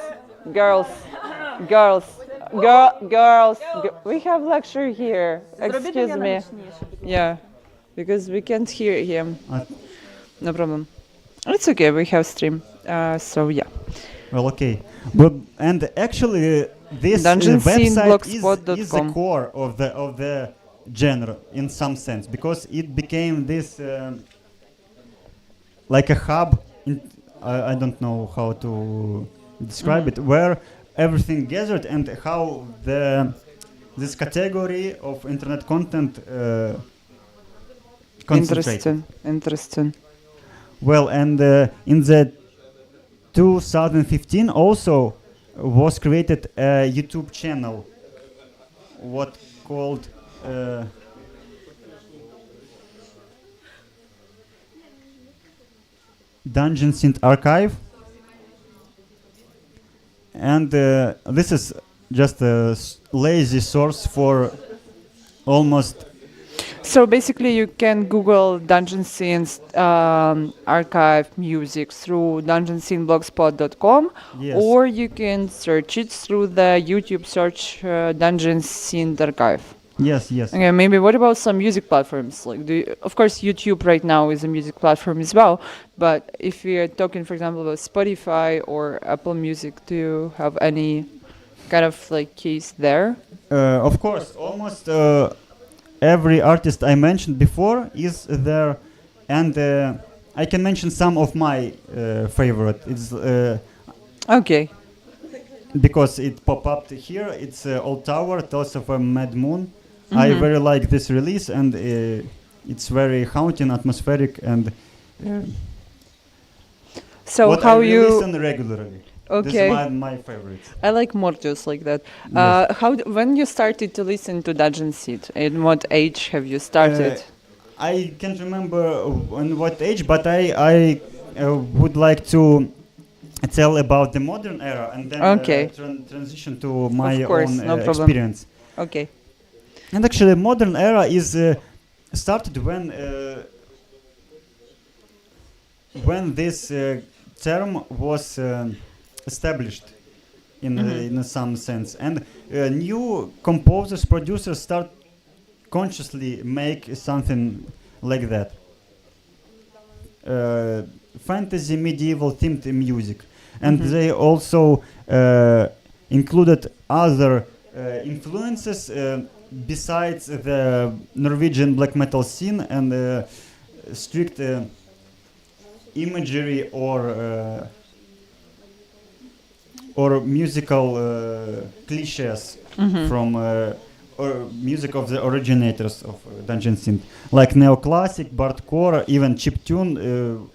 We have lecture here. Excuse me. Yeah, because we can't hear him. No problem. It's okay, we have stream. So yeah. Well, okay. But and actually, this website is the core of the genre in some sense, because it became this like a hub. I don't know how to describe it, where everything gathered, and how this category of internet content concentrated. Interesting. Well, and in the 2015 also was created a YouTube channel, what called Dungeon Synth Archive, and this is just a lazy source for almost. So basically, you can Google Dungeon Scenes archive music through dungeonsceneblogspot.com, Yes. or you can search it through the YouTube search Dungeon Scene archive. Yes. Okay, maybe what about some music platforms? Like, of course, YouTube right now is a music platform as well. But if we are talking, for example, about Spotify or Apple Music, do you have any kind of like case there? Of course, almost every artist I mentioned before is there, and I can mention some of my favorite. It's okay, because it popped up here. It's Old Tower, Thoughts of a Mad Moon. I very like this release, and it's very haunting, atmospheric, and so what how I you listen regularly. Okay. This is my favorite. I like more just like that. Yes. When you started to listen to Dungeon Seed? In what age have you started? I can't remember on what age, but I would like to tell about the modern era, and then transition to my own experience. Okay. And actually, modern era is started when this term was established in some sense, and new composers, producers start consciously make something like that. Fantasy, medieval themed music, and they also included other influences besides the Norwegian black metal scene and strict imagery or musical cliches from or music of the originators of Dungeon Synth, like neoclassic, bardcore, even chiptune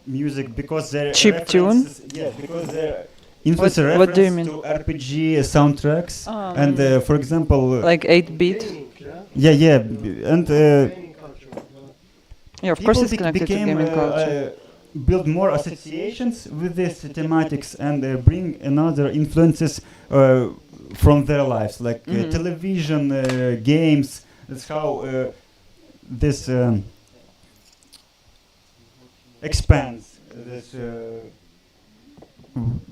music, because they're Chiptune? Yes, because they're influence What do you reference mean? to RPG soundtracks, and for example, Like 8-bit? and Yeah, of course people it's connected to became gaming culture. build more associations with these thematics and bring another influences from their lives, like television, games. That's how this expands this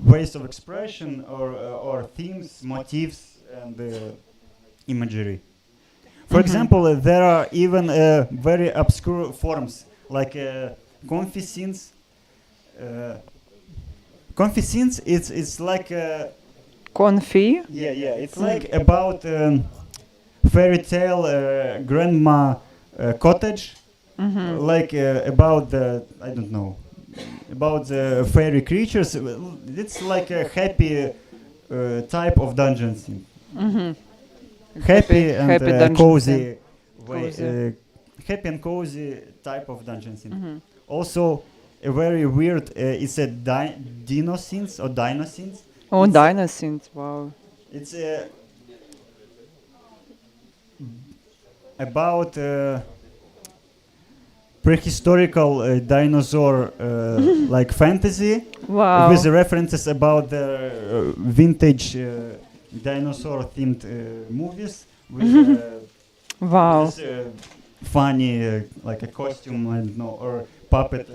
ways of expression or themes, motifs, and imagery. For example, there are even very obscure forms like comfy scenes. Comfy scenes, it's like Confi? yeah, it's like about fairy tale grandma cottage, like about the I don't know about the fairy creatures. It's like a happy type of dungeon scene. Happy and happy dungeon cozy, scene. Cozy. happy and cozy type of dungeon scene. Also, a very weird. It's a dino scenes or dino scenes. Oh, It's dino scenes! Wow. It's about prehistorical dinosaur like fantasy Wow. with the references about the vintage dinosaur themed movies with Wow. this, funny like a costume, I don't know, or puppet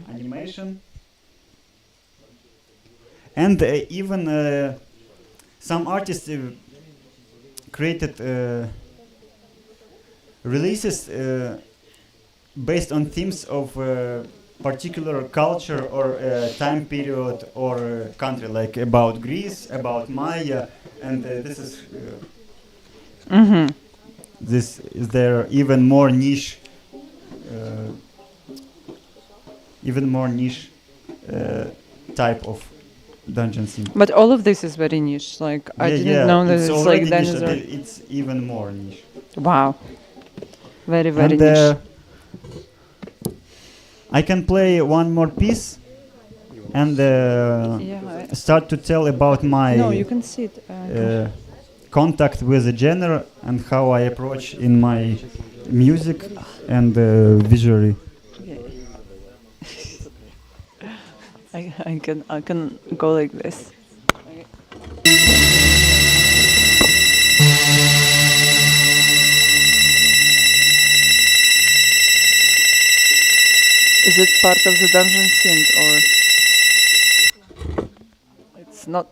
animation. And even some artists created releases based on themes of particular culture or time period or country, like about Greece, about Maya, and this is this is there even more niche, type of dungeon scene. But all of this is very niche. Like I didn't know that it's like niche, dinosaur. it's even more niche. Wow. Very very And niche. I can play one more piece and Yeah. start to tell about my No, you can sit. contact with the genre and how I approach in my music and visually. I can go like this. Is it part of the dungeon scene or it's not?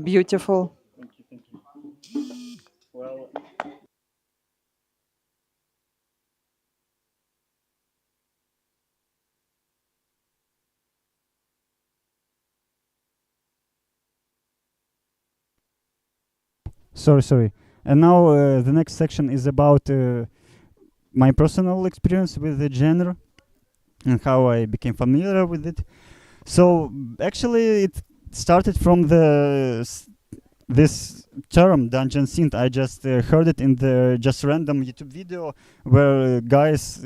Beautiful. Well, Sorry. And now the next section is about my personal experience with the genre and how I became familiar with it. So actually, it started from this term dungeon synth. I just heard it in the just random YouTube video where guys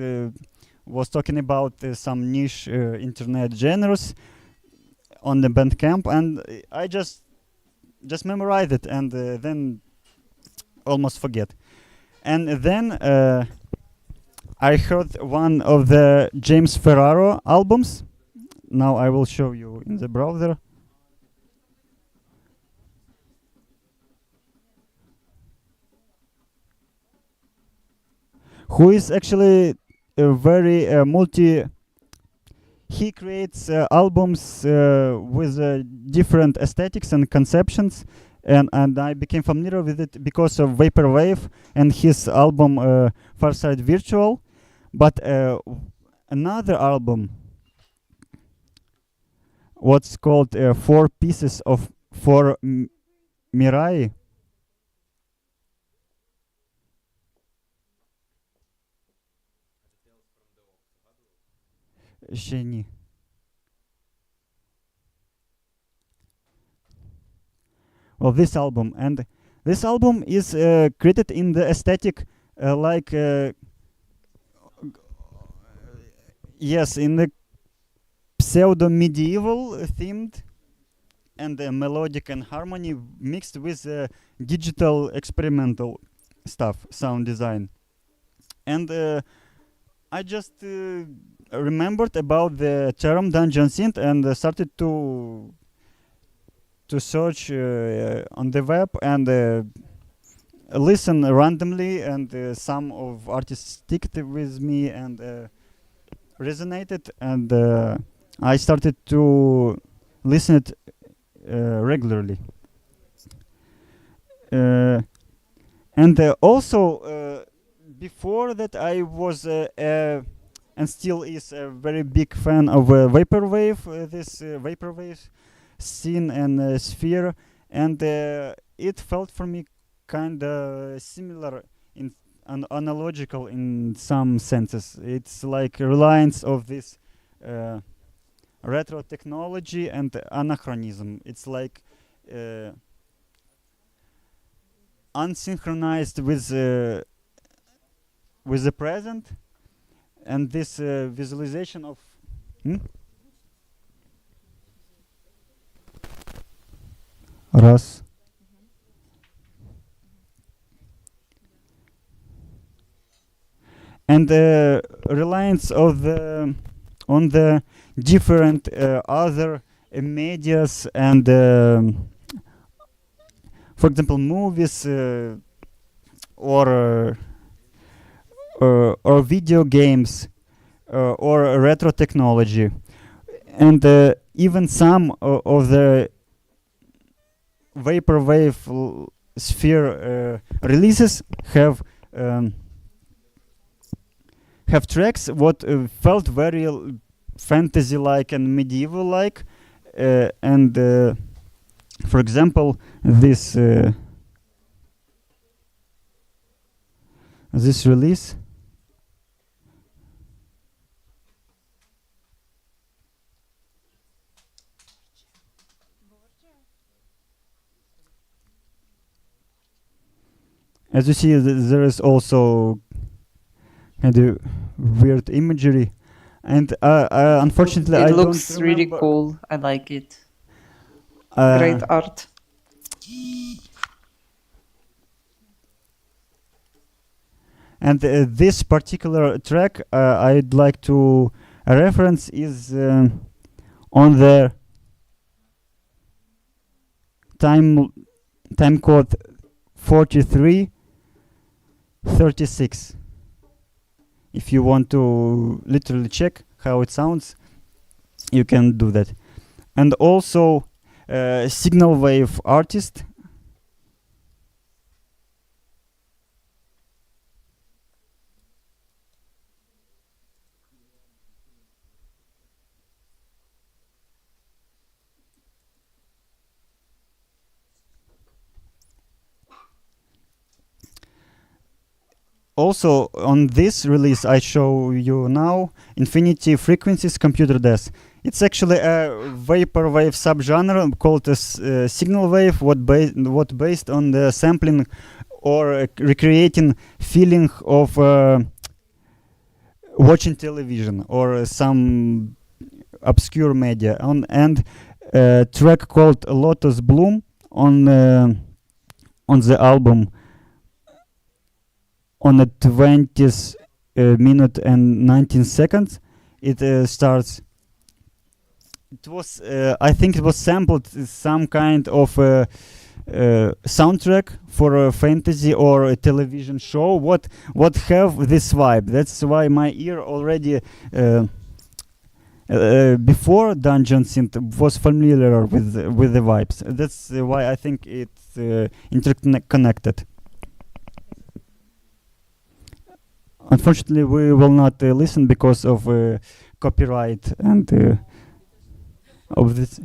was talking about some niche internet genres on the Bandcamp, and I just memorized it and then almost forget. And then I heard one of the James Ferraro albums. Now I will show you in the browser. Who is actually a very multi. He creates albums with different aesthetics and conceptions, and I became familiar with it because of Vaporwave and his album Farside Virtual. But another album, what's called Four Pieces of Four Mirai. Ще ні. Well, this album is created in the aesthetic like yes, in the pseudo medieval themed and melodic and harmony mixed with digital experimental stuff, sound design. And I just remembered about the term dungeon synth and started to search on the web and listen randomly, and some of artists sticked with me and resonated, and I started to listen it regularly. And also before that I was and still is a very big fan of vaporwave, this vaporwave scene and sphere, and it felt for me kind of similar in analogical in some senses. It's like a reliance of this retro technology and anachronism. It's like unsynchronized with the present, and this visualization of Раз. And reliance of the on the different other medias and for example movies or video games or retro technology, and even some of the vaporwave sphere releases have tracks what felt very fantasy-like and medieval-like, and for example this release. As you see, there is also kind of weird imagery, and unfortunately, It I looks don't really remember. cool. I like it. Great art. And this particular track I'd like to reference is on the time code 4336. If you want to literally check how it sounds, you can do that. And also signal wave artist. also on this release I show you now, Infinity Frequencies Computer Death. It's actually a vaporwave subgenre called a signal wave, what based on the sampling or recreating feeling of watching television or some obscure media. And track called Lotus Bloom on the album on the 20th minute and 19 seconds. It starts. It was, I think, it was sampled some kind of soundtrack for a fantasy or a television show. What have this vibe? That's why my ear already before Dungeon Synth was familiar with the vibes. That's why I think it's interconnected. Unfortunately, we will not listen because of copyright and of this.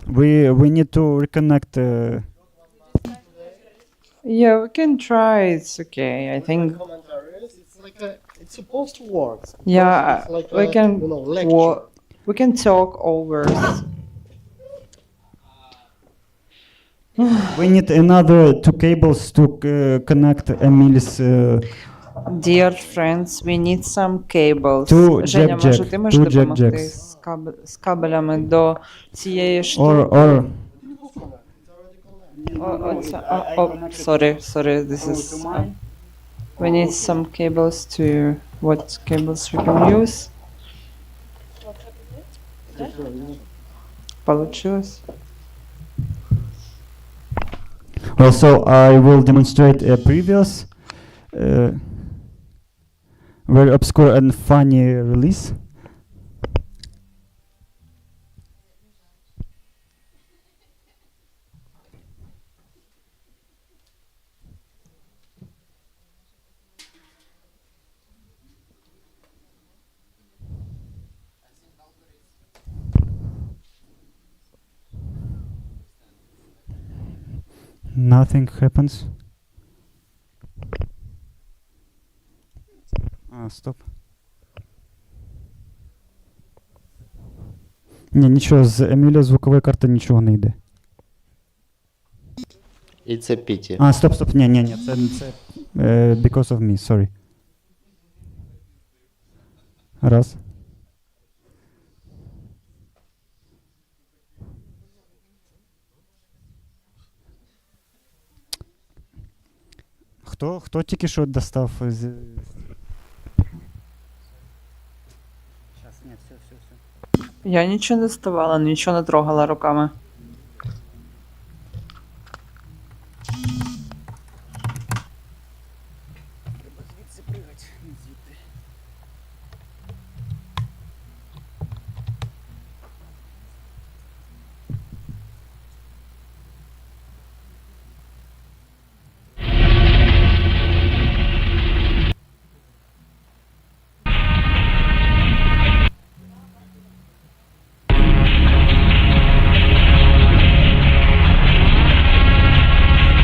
We need to reconnect. Yeah, we can try. It's okay. I think. It's supposed to work. Yeah, It's like we a, can. lecture. We can talk over. We need another two cables to connect Emily's. Dear friends, we need some cables. Two Женя, jack може, jack, ти можеш two jack допомогти jacks. з кабелями до цієї штуки? Or Sorry, this is... we need some cables to... What cables we can use? Получилось? Also, I will demonstrate a previous very obscure and funny release. Nothing happens. Стоп. Ні, нічого, з Емілія звукової карти нічого не йде. І це піті. Стоп, ні, це because of me, sorry. Раз. Хто тільки що достав з... Ні, все. Я нічого не доставала, нічого не трогала руками. Треба звідси пригати, звідти.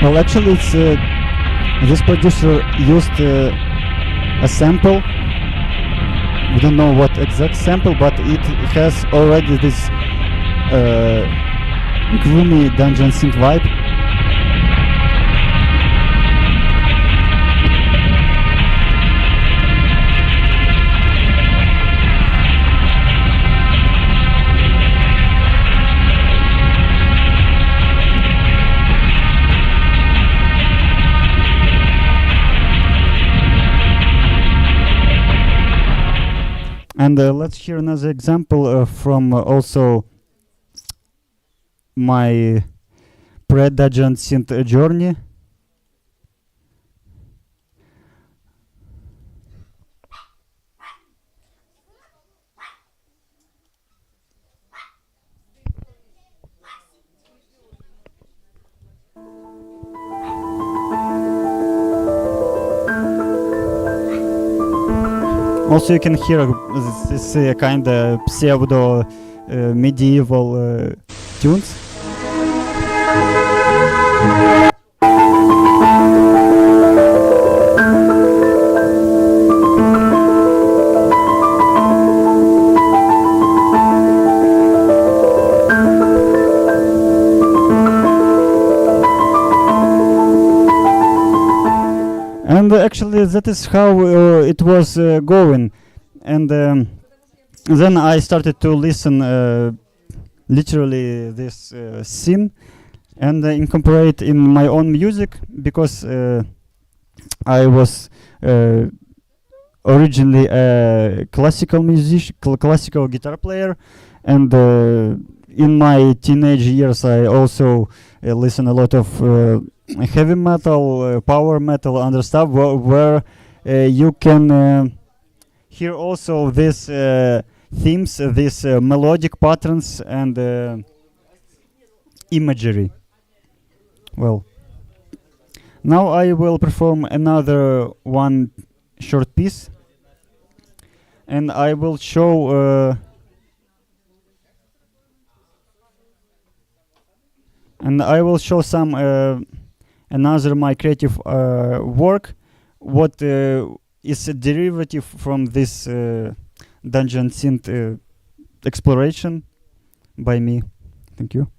Well, actually, it's this producer used a sample. We don't know what exact sample, but it has already this gloomy dungeon synth vibe. And let's hear another example from also my pre-dungeon synth journey. Also, you can hear this kind of pseudo medieval tunes. And actually, that is how it was going. And then I started to listen literally this scene and incorporate in my own music, because I was originally a classical musician, classical guitar player, and in my teenage years I also listen a lot of heavy metal, power metal, and other stuff where you can hear also these themes, these melodic patterns and imagery. Well, now I will perform another one short piece, and I will show some another my creative work, what is a derivative from this dungeon synth exploration by me. Thank you.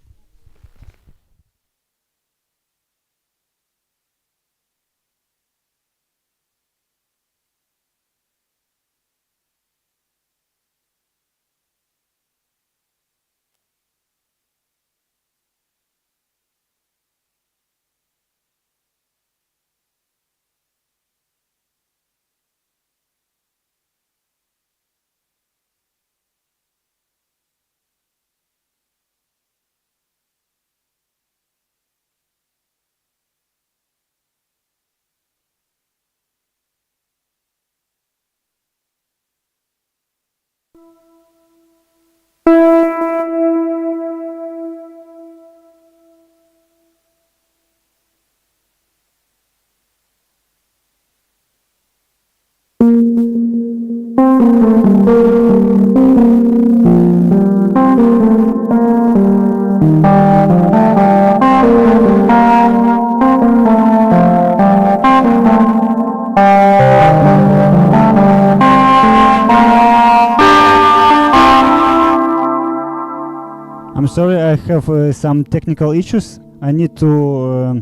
I'm sorry, I have some technical issues. I need to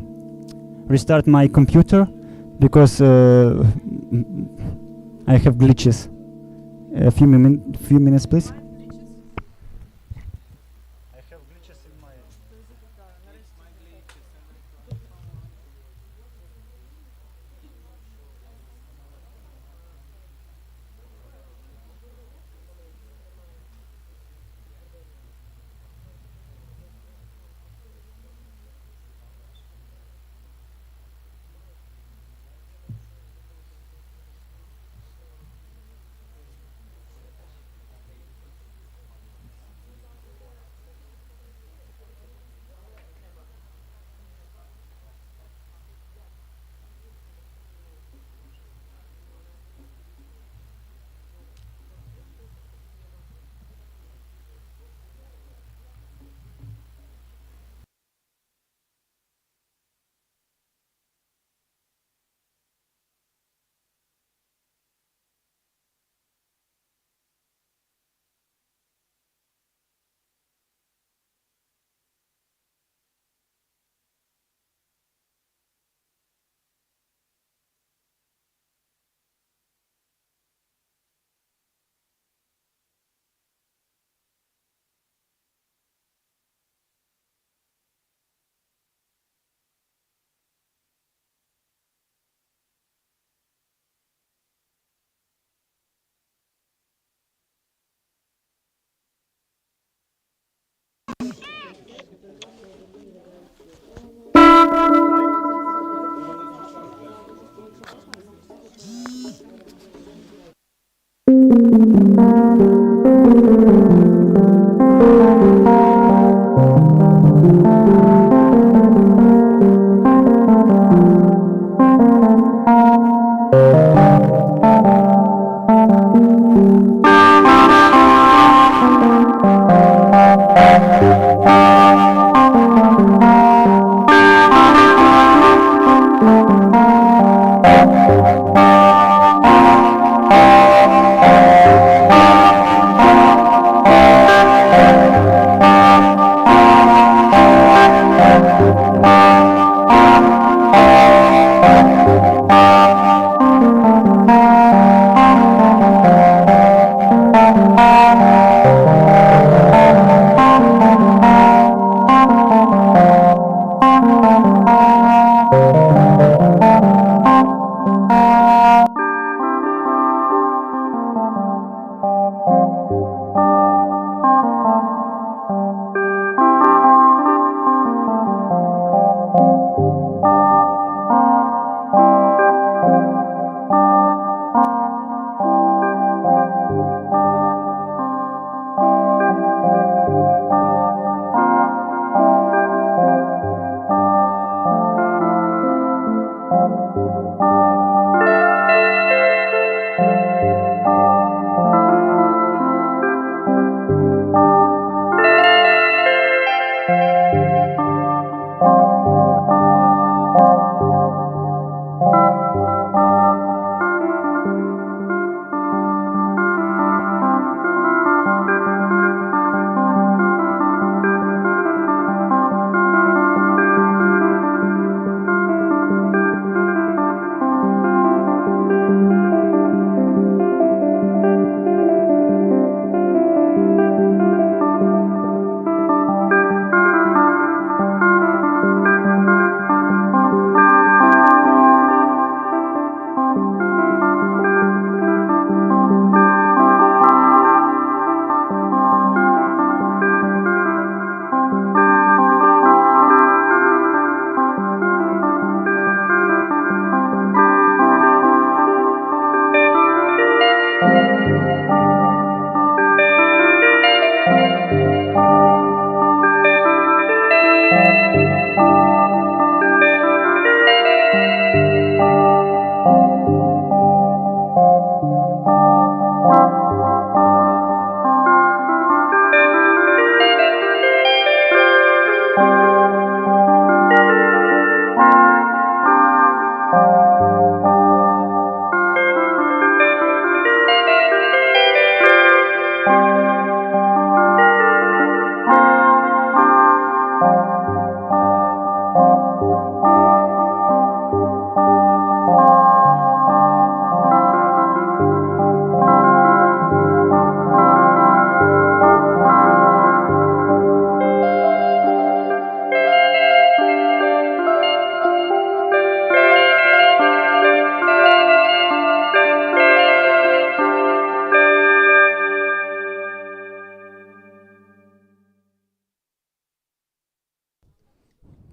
restart my computer because I have glitches. A few minutes, please.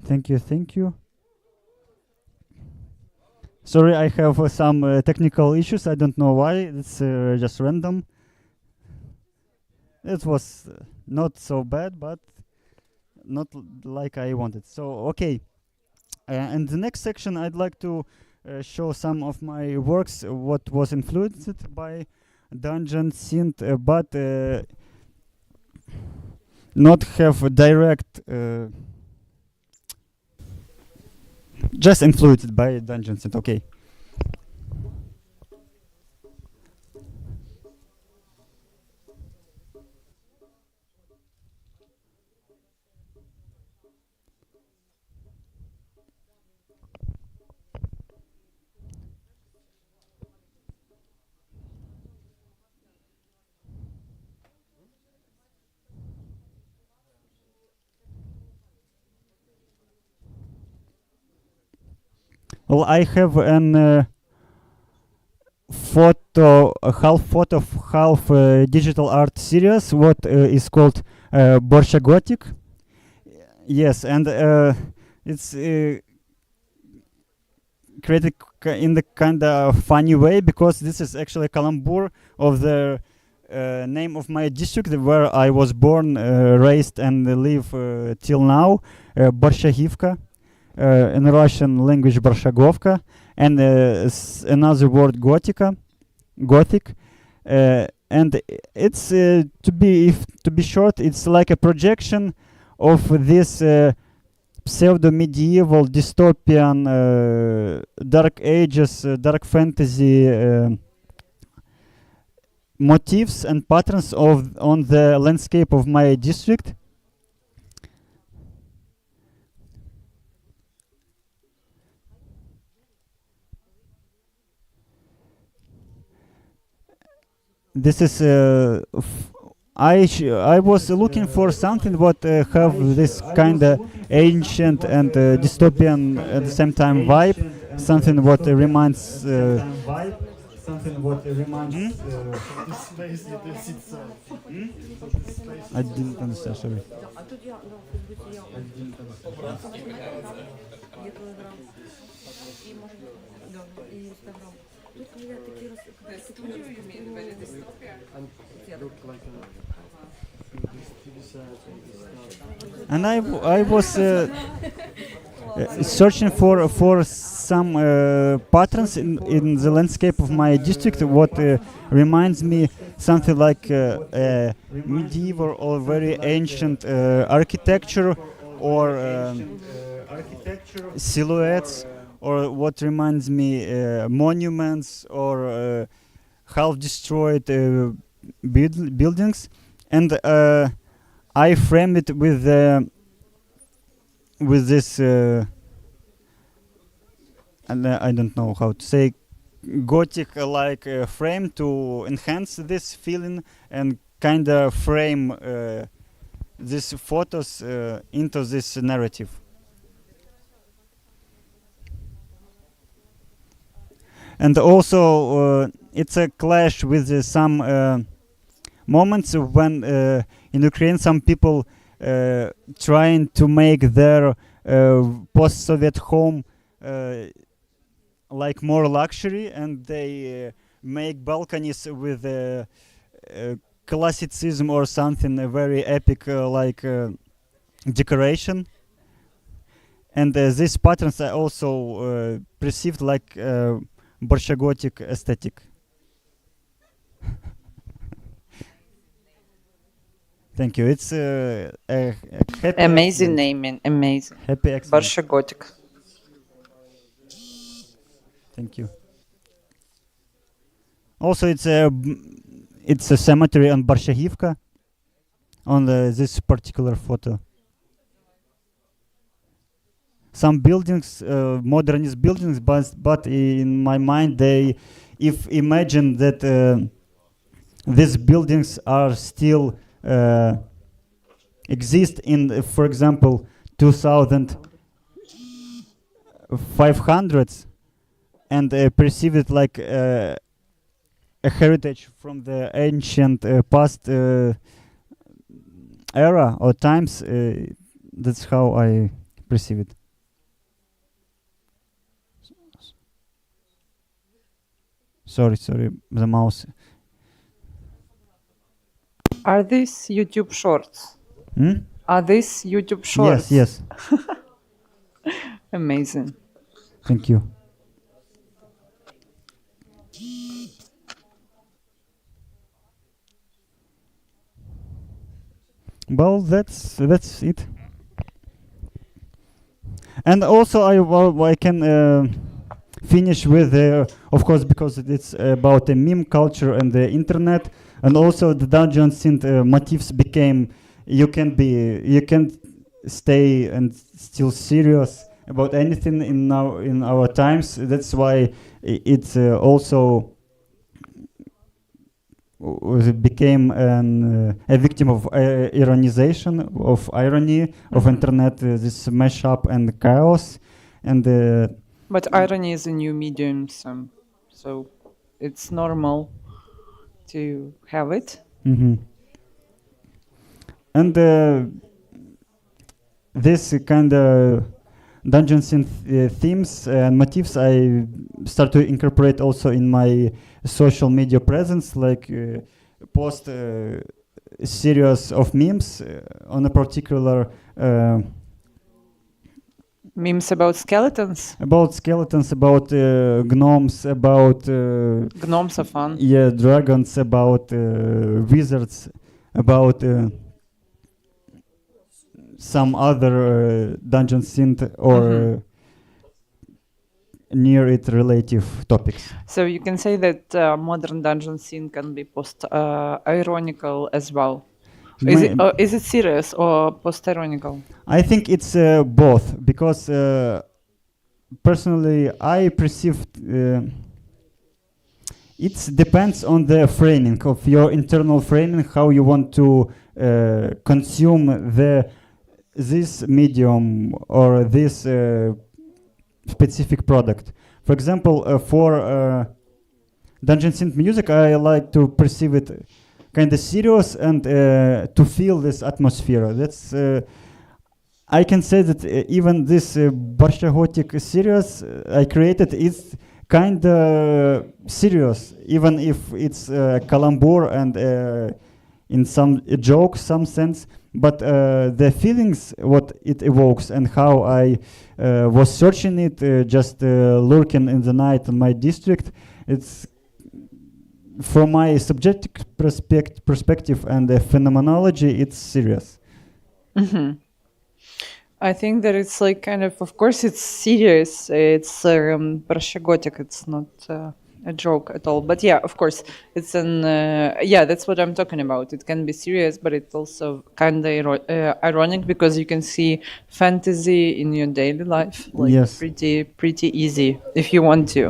Thank you, thank you. Sorry, I have some technical issues. I don't know why. It's just random. It was not so bad, but not like I wanted. So, okay. In the next section, I'd like to show some of my works, what was influenced by Dungeon Synth, but not have a direct, just influenced by Dungeon Synth. Okay. Well, I have an half photo, half digital art series. What is called Borsha Gothic. Yes, and it's created in the kind of funny way, because this is actually a calembour of the name of my district where I was born, raised, and live till now, Borshahivka. In Russian language Borshagovka, and another word Gothic, and it's to be short, it's like a projection of this pseudo-medieval dystopian dark ages, dark fantasy motifs and patterns on the landscape of my district. This is I was looking for something what have this kind of ancient and dystopian at the same time vibe, something what reminds something what reminds The space it is itself. I didn't understand, sorry. And look like And I was searching for some patterns in the landscape of my district, what reminds me something like medieval or very ancient architecture, or silhouettes, or what reminds me monuments, or half destroyed buildings, and I frame it with this and I don't know how to say, gothic like frame to enhance this feeling and kind of frame these photos into this narrative. And also it's a clash with some moments when in Ukraine some people trying to make their post-Soviet home like more luxury, and they make balconies with classicism or something very epic like decoration. And these patterns are also perceived like Bolshegotic aesthetic. Thank you. It's a happy Amazing accident. naming, amazing. Happy accident. Bolshegotic. Thank you. Also, it's a cemetery on Borshagivka on this particular photo. Some buildings, modernist buildings, but in my mind, if imagine that these buildings are still exist in, for example, 2500s, and perceive it like a heritage from the ancient past era or times. That's how I perceive it. Sorry, the mouse. Are these YouTube shorts? Hmm? Are these YouTube shorts? Yes. Amazing. Thank you. Well, that's it. And also, I can finish with, of course, because it's about the meme culture and the internet, and also the dungeon synth motifs became. You can stay and still serious about anything in our times. That's why it's also became a victim of ironization, of irony, of internet, this mashup and chaos, and. But irony is a new medium, so it's normal to have it. Mm-hmm. And this kind of dungeon synth themes and motifs I start to incorporate also in my social media presence, like post a series of memes on a particular memes about skeletons. About gnomes, about gnomes are fun. Yeah, dragons, about wizards, about some other dungeon synth or near it relative topics. So you can say that modern dungeon scene can be ironical as well. Is it serious or post-ironical? I think it's both, because personally I perceived it depends on the framing of your internal framing, how you want to consume this medium or this specific product. For example, for dungeon synth music, I like to perceive it kind of serious and to feel this atmosphere. That's I can say that even this Bolshegotic series I created is kind of serious, even if it's calembour and in some joke, some sense. But the feelings, what it evokes, and how I was searching it, just lurking in the night in my district, it's from my subjective perspective and the phenomenology, it's serious. I think that it's like kind of course, it's serious. It's Prashagotic. It's not a joke at all. But yeah, of course, it's yeah, that's what I'm talking about. It can be serious, but it's also kind of ironic because you can see fantasy in your daily life, like Yes. pretty easy if you want to.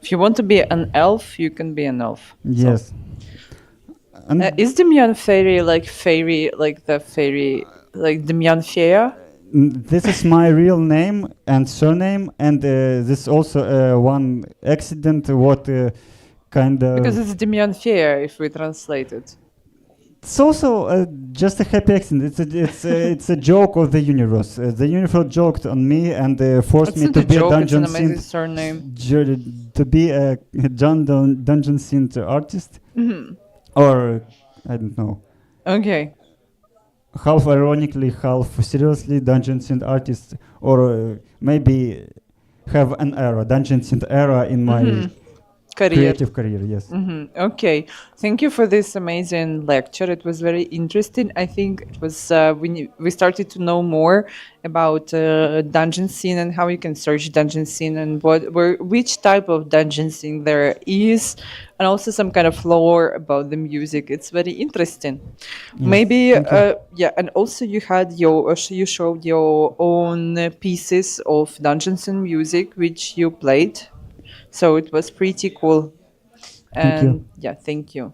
If you want to be an elf, you can be an elf. Yes. And Is Demyan fairy like the fairy like Demyan Fea? this is my real name and surname, and this also one accident what kind of... Because it's Demyan Fea if we translate it. It's also just a happy accident. It's a joke of the universe. The universe joked on me and forced It's me not to a be joke, a it's an dungeon amazing synth surname. to be a dungeon synth artist, or I don't know, Okay. half ironically, half seriously dungeon synth artist, or maybe have an era, dungeon synth era in my creative career. Yes. Okay, thank you for this amazing lecture. It was very interesting. I think it was we started to know more about dungeon scene and how you can search dungeon scene and which type of dungeon scene there is, and also some kind of lore about the music. It's very interesting. Yes, Maybe thank you. yeah, and also you had you showed your own pieces of dungeon scene music which you played. So it was pretty cool. Thank you. And yeah, thank you.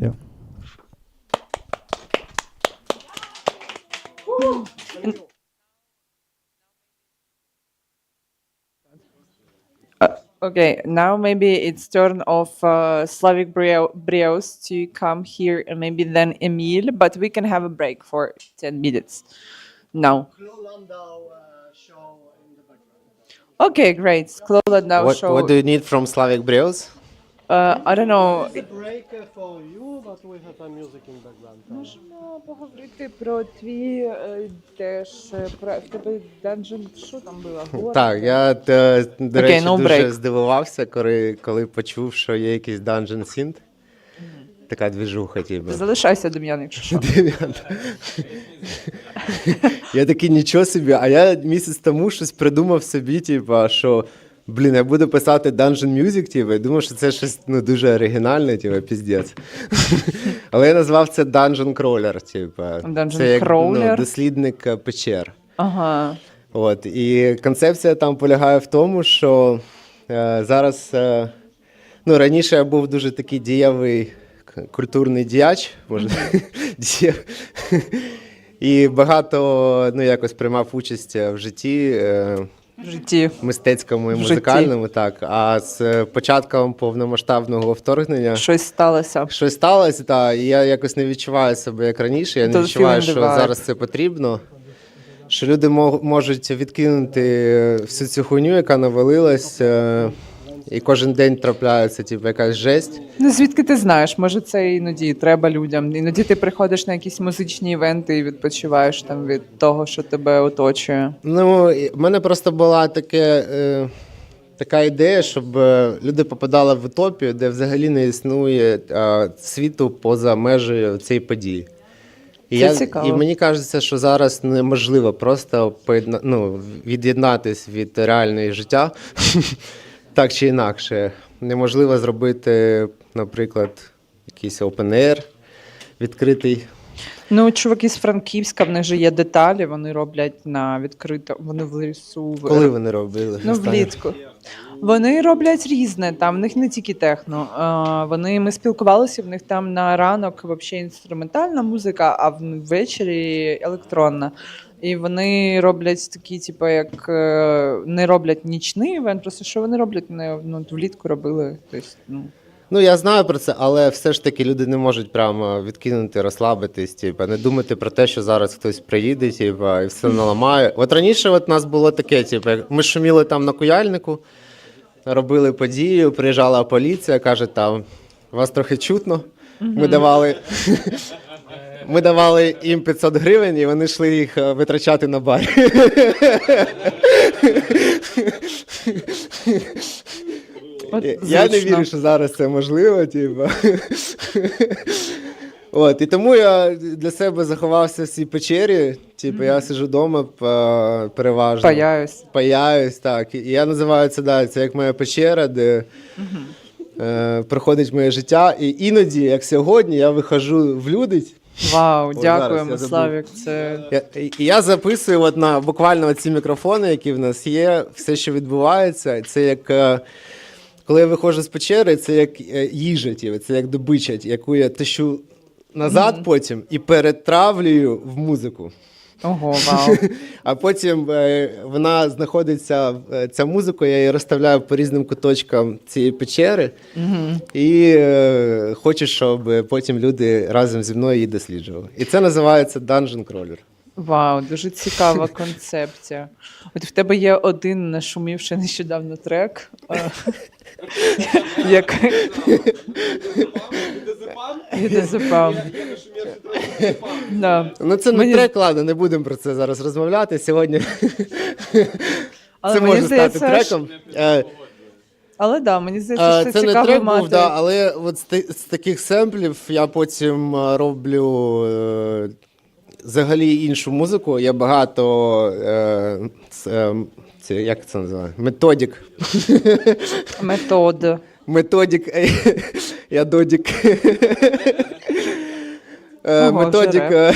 Yeah. Okay, now maybe it's turn of Slavic Brios to come here and maybe then Emil, but we can have a break for 10 minutes now. Okay, great. Clola now show. What do you need from Slavic Brios? I don't know. It's a break for you, but we have a music in background. Можемо поговорити про твій теж про в тебе dungeon, що там було? Так, я до речі no дуже break. здивувався, коли почув, що є якийсь Dungeon Synth. Така двіжуха, типу. Залишайся, Дем'ян, якщо що. Дем'ян. Я такий, нічого собі, а я місяць тому щось придумав собі, типу, що, блін, я буду писати Dungeon Music, типу, і думав, що це щось дуже оригінальне, типу, піздець. Але я назвав це Dungeon Crawler, типу. Dungeon Це як Crawler? дослідник печер. Ага. От, і концепція там полягає в тому, що зараз, раніше я був дуже такий дієвий культурний діяч, можна, і багато, якось приймав участь в житті, мистецькому і музикальному, так. А з початком повномасштабного вторгнення щось сталося. Щось сталося, так, і я якось не відчуваю себе як раніше, я не відчуваю, що зараз це потрібно. Що люди можуть відкинути всю цю хуйню, яка навалилась, і кожен день трапляється якась жесть. Ну звідки ти знаєш? Може це іноді треба людям. Іноді ти приходиш на якісь музичні івенти і відпочиваєш там від того, що тебе оточує. Ну, в мене просто була така ідея, щоб люди попадали в утопію, де взагалі не існує світу поза межею цієї події. І мені кажеться, що зараз неможливо просто від'єднатись від реального життя, так чи інакше. Неможливо зробити, наприклад, якийсь open-air відкритий. Ну, чуваки з Франківська, в них же є деталі, вони роблять на відкрито, вони в лісу. Коли вони робили? Ну, влітку. Вони роблять різне, там в них не тільки техно. Ми спілкувалися, в них там на ранок взагалі інструментальна музика, а ввечері електронна. І вони роблять такі, типу, як не роблять нічний івент, просто що вони роблять, влітку робили. Тобто, Ну, я знаю про це, але все ж таки люди не можуть прямо відкинути, розслабитись, не думати про те, що зараз хтось приїде, і все наламає. От раніше у нас було таке, ми шуміли там на Куяльнику, робили подію, приїжджала поліція, каже, там, вас трохи чутно, Ми давали, ми давали їм 500 гривень, і вони йшли їх витрачати на барі. Я не вірю, що зараз це можливо, типу. От, і тому я для себе заховався в цій печері, типу, я сиджу вдома переважно. Паяюсь, так. І я називаю це, да, це як моя печера, де проходить моє життя. І іноді, як сьогодні, я виходжу в люди. Вау, дякуємо, Славік. Я записую от на буквально ці мікрофони, які в нас є, все, що відбувається. Це як, коли я виходжу з печери, це як їжа, це як добича, яку я тащу назад потім і перетравлюю в музику. Ого, вау. А потім вона знаходиться, ця музика, я її розставляю по різним куточкам цієї печери. І хочу, щоб потім люди разом зі мною її досліджували. І це називається Dungeon Crawler. Вау, дуже цікава концепція. От в тебе є один нашумівший нещодавно трек. Відезапам. Ну це не трек, ладно, не будемо про це зараз розмовляти. Сьогодні це може стати треком. Але да, мені здається, що це цікаво не трек мати. був, да, але от з таких семплів я потім роблю взагалі іншу музику. Я багато, як це називає? Методик. Методик, я додік. Методик,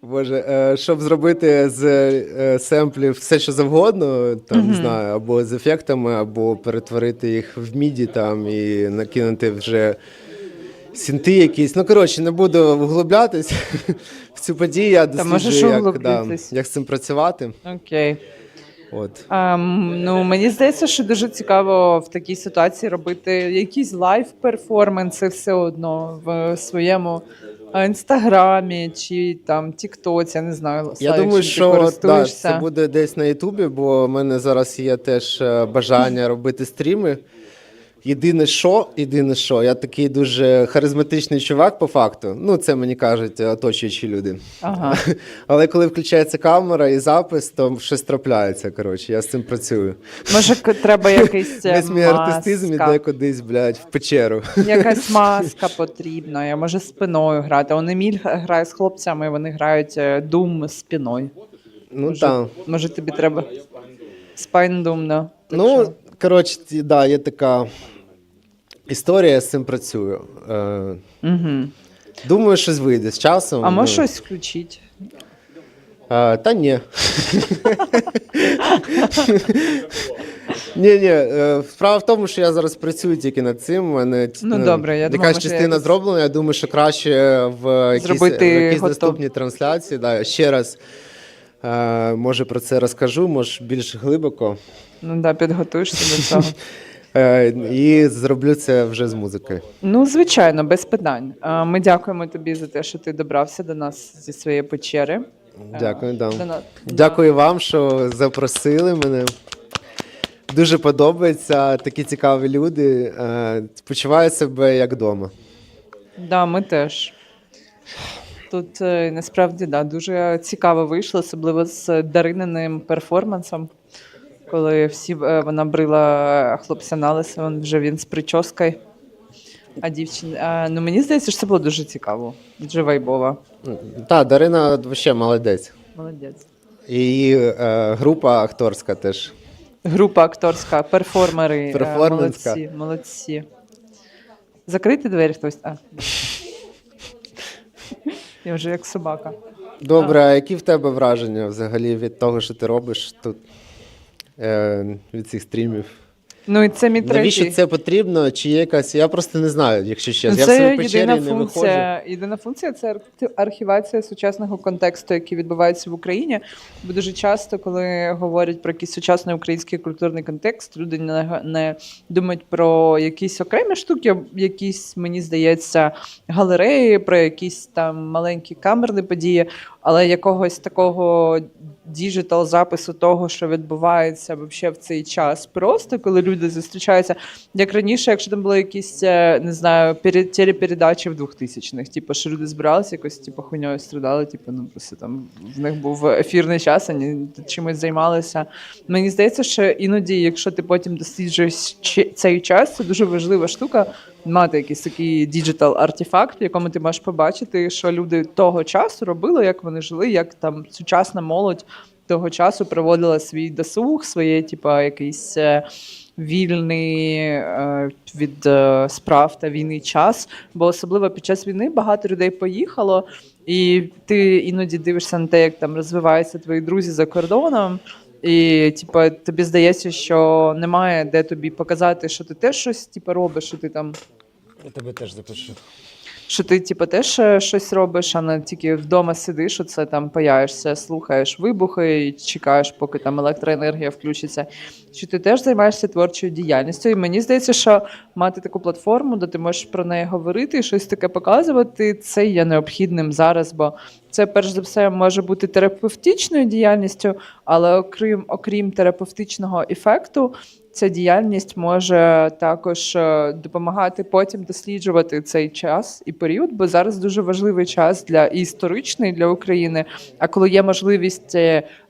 Боже, щоб зробити з семплів все, що завгодно, там, не знаю, або з ефектами, або перетворити їх в міді там і накинути вже синти якісь. Ну, коротше, не буду вглублятись в цю подію, я досліджую, як з цим працювати. Окей. От. Ну, мені здається, що дуже цікаво в такій ситуації робити якісь лайв-перформанси все одно в своєму Інстаграмі чи там Тіктоці, я не знаю. Я думаю, що це буде десь на Ютубі, бо в мене зараз є теж бажання робити стріми. Єдине що, я такий дуже харизматичний чувак по факту. Ну, це мені кажуть оточуючі люди. Ага. Але коли включається камера і запис, то щось трапляється, коротше, я з цим працюю. Може, треба якийсь весь мій артистизм іде кудись, блядь, в печеру. Якась маска потрібна, я може спиною грати. Он Еміль грає з хлопцями, вони грають Doom спиною. Ну, так. Може, тобі треба Spine Doom, да? Ну, коротше, да, є така історія, я з цим працюю. Думаю, щось вийде з часом. А може щось включити? Та ні. Ні, справа в тому, що я зараз працюю тільки над цим. Добре, я думаю, якась частина зроблена, я думаю, що краще в якійсь наступній трансляції. Да, ще раз, може, про це розкажу, може, більш глибоко. Ну так, підготуєшся до цього. І зроблю це вже з музикою. Ну, звичайно, без питань. Ми дякуємо тобі за те, що ти добрався до нас зі своєї печери. Дякую, да. Дякую вам, що запросили мене. Дуже подобається, такі цікаві люди. Почуваю себе як вдома. Да, ми теж. Тут насправді дуже цікаво вийшло, особливо з Дарининим перформансом. Коли вона брила хлопця на лисо, він з прическою, а дівчина... Ну, мені здається, що це було дуже цікаво, дуже вайбово. Так, Дарина взагалі молодець. Молодець. І її група акторська теж. Група акторська, перформери, молодці. Закрити двері хтось? Я вже як собака. Добре, а які в тебе враження взагалі від того, що ти робиш тут? Від цих стрімів. Ну і це мій третій. Навіщо це потрібно? Чи є якась? Я просто не знаю, якщо чесно. Це я в своїй печері не виходжу. Єдина функція – це архівація сучасного контексту, який відбувається в Україні. Бо дуже часто, коли говорять про якийсь сучасний український культурний контекст, люди не думають про якісь окремі штуки, якісь, мені здається, галереї, про якісь там маленькі камерні події, але якогось такого діджитал запису того, що відбувається вообще в цей час. Просто коли люди зустрічаються, як раніше, якщо там були якісь, не знаю, телепередачі в 2000-х, типу, що люди збиралися якось, типу, хуйньою страдали, типу, ну просто там в них був ефірний час, вони чимось займалися. Мені здається, що іноді, якщо ти потім досліджуєш цей час, це дуже важлива штука мати якийсь такий діджитал-артефакт, в якому ти можеш побачити, що люди того часу робили, як вони жили, як там сучасна молодь того часу проводила свій досуг, своє, типа, якийсь вільний від справ та війни час. Бо особливо під час війни багато людей поїхало, і ти іноді дивишся на те, як там розвиваються твої друзі за кордоном, і типа тобі здається, що немає де тобі показати, що ти теж щось типа робиш, що ти там. Я тебе теж запишу. Що ти типу, теж щось робиш, а не тільки вдома сидиш, оце там паяєшся, слухаєш вибухи і чекаєш, поки там електроенергія включиться. Що ти теж займаєшся творчою діяльністю. І мені здається, що мати таку платформу, де ти можеш про неї говорити і щось таке показувати, це є необхідним зараз, бо це, перш за все, може бути терапевтичною діяльністю, але окрім терапевтичного ефекту, ця діяльність може також допомагати потім досліджувати цей час і період, бо зараз дуже важливий час для і історичний для України. А коли є можливість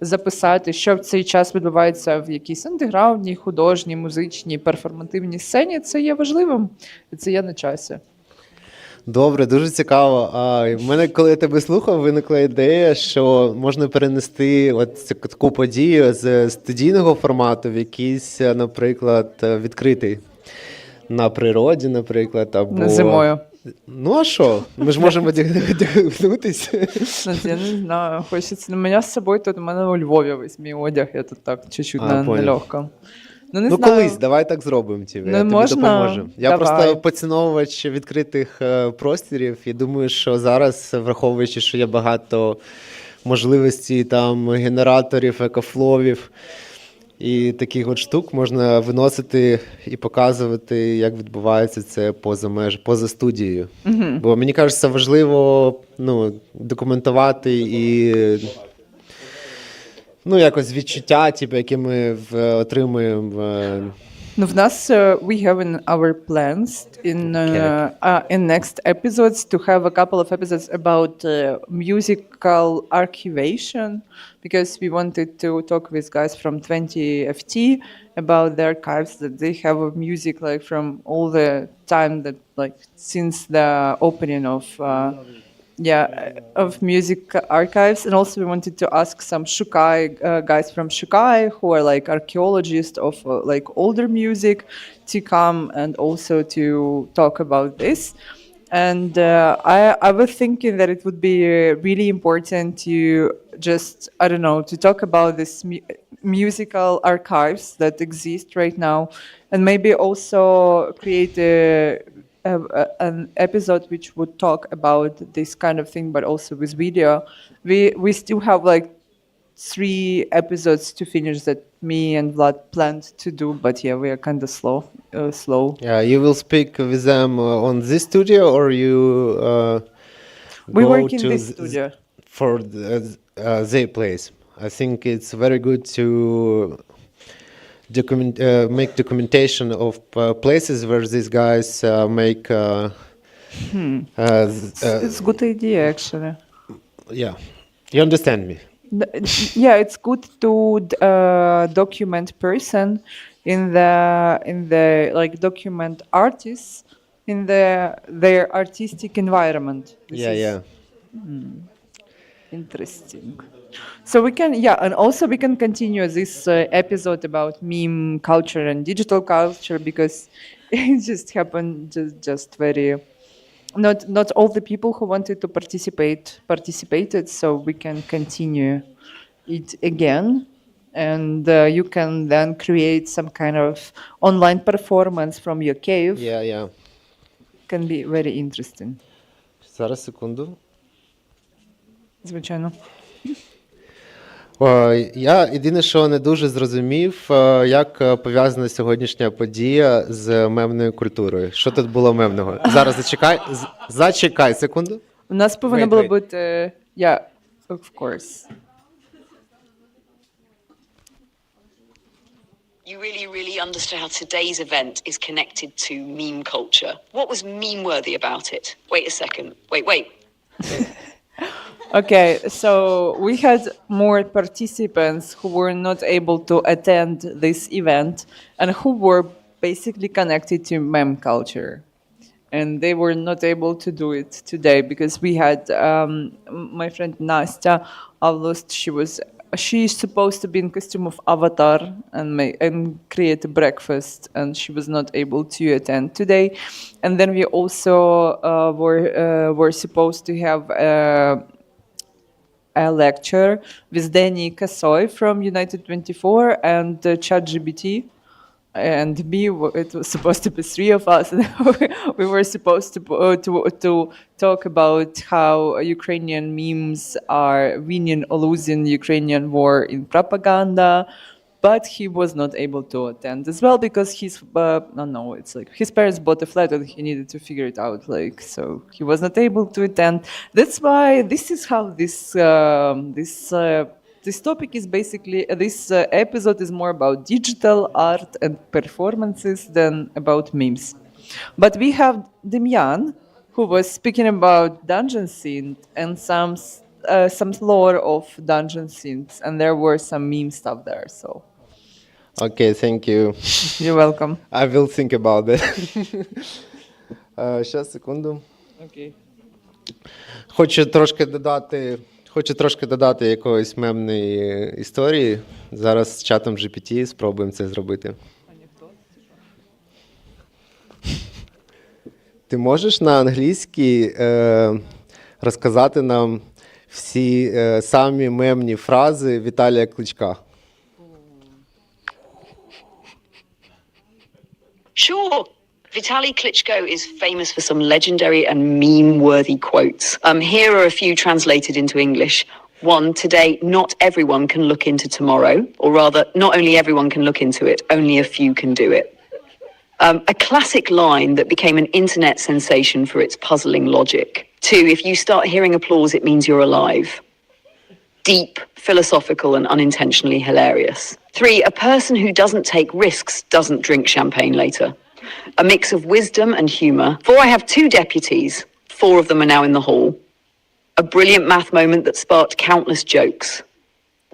записати, що в цей час відбувається в якійсь андеграундній, художній, музичній, перформативній сцені, це є важливим, і це є на часі. Добре, дуже цікаво. В мене, коли я тебе слухав, виникла ідея, що можна перенести от таку подію з студійного формату в якийсь, наприклад, відкритий. На природі, наприклад, або... Зимою. Ну а що? Ми ж можемо одягнутися. Я не знаю, хочеться. У мене з собою тут, у мене у Львові весь мій одяг, я тут так чуть-чуть на легкому. Ну, знаю. Колись, давай так зробимо. Я тобі допоможу. Я просто поціновувач відкритих просторів і думаю, що зараз, враховуючи, що є багато можливостей, там, генераторів, екофловів і таких от штук, можна виносити і показувати, як відбувається це поза студією. Угу. Бо мені кажеться, важливо документувати і якось відчуття, які ми отримуємо. Ну, в нас we have in our plans in next episodes to have a couple of episodes about musical archivation, because we wanted to talk with guys from 20FT about the archives that they have of music, like from all the time that, like, since the opening of of music archives. And also we wanted to ask some Shukai guys from Shukai who are like archaeologists of like older music to come and also to talk about this. And I was thinking that it would be really important to just, I don't know, to talk about this musical archives that exist right now, and maybe also create an episode which would talk about this kind of thing, but also with video. We still have like 3 episodes to finish that me and Vlad planned to do, but yeah, we are kind of slow. Yeah, you will speak with them on this studio, or you we go work in to this studio for their place. I think it's very good to make documentation of places where these guys make. It's a good idea, actually. Yeah, you understand me. Yeah, it's good to document person in the like document artists in their artistic environment. Yeah. Interesting. So we can, and also we can continue this episode about meme culture and digital culture, because it just happened just very. Not all the people who wanted to participated, so we can continue it again, and you can then create some kind of online performance from your cave. Yeah. Can be very interesting. Зараз, секунду. Звичайно. Я єдине, що не дуже зрозумів, як пов'язана сьогоднішня подія з мемною культурою. Що тут було мемного? Зараз зачекай секунду. У нас повинно було бути, of course. You really understood how today's event is connected to meme culture. What was meme-worthy about it? Wait a second. Wait. Okay, so we had more participants who were not able to attend this event and who were basically connected to meme culture. And they were not able to do it today because we had my friend Nastya Avlust. She's supposed to be in costume of Avatar and create a breakfast, and she was not able to attend today. And then we also were supposed to have a lecture with Danny Kasoy from United 24 and ChatGPT. And me, it was supposed to be three of us, and we were supposed to talk about how Ukrainian memes are winning or losing Ukrainian war in propaganda. But he was not able to attend as well because his parents bought a flat and he needed to figure it out. So he was not able to attend. That's why this is how this topic is basically, this episode is more about digital art and performances than about memes. But we have Demyan, who was speaking about dungeon synth and some lore of dungeon synths, and there were some meme stuff there. So. Okay, thank you. You're welcome. I will think about it. Щас, секунду. Okay. Хочу трошки додати якоїсь мемної історії. Зараз з чатом GPT спробуємо це зробити. Ти можеш на англійській розказати нам всі самі мемні фрази Віталія Кличка? Sure. Vitaly Klitschko is famous for some legendary and meme-worthy quotes. Here are a few translated into English. One, today, not everyone can look into tomorrow. Or rather, not only everyone can look into it, only a few can do it. A classic line that became an internet sensation for its puzzling logic. Two, if you start hearing applause, it means you're alive. Deep, philosophical, and unintentionally hilarious. Three, a person who doesn't take risks doesn't drink champagne later. A mix of wisdom and humour. Four, I have two deputies. Four of them are now in the hall. A brilliant math moment that sparked countless jokes.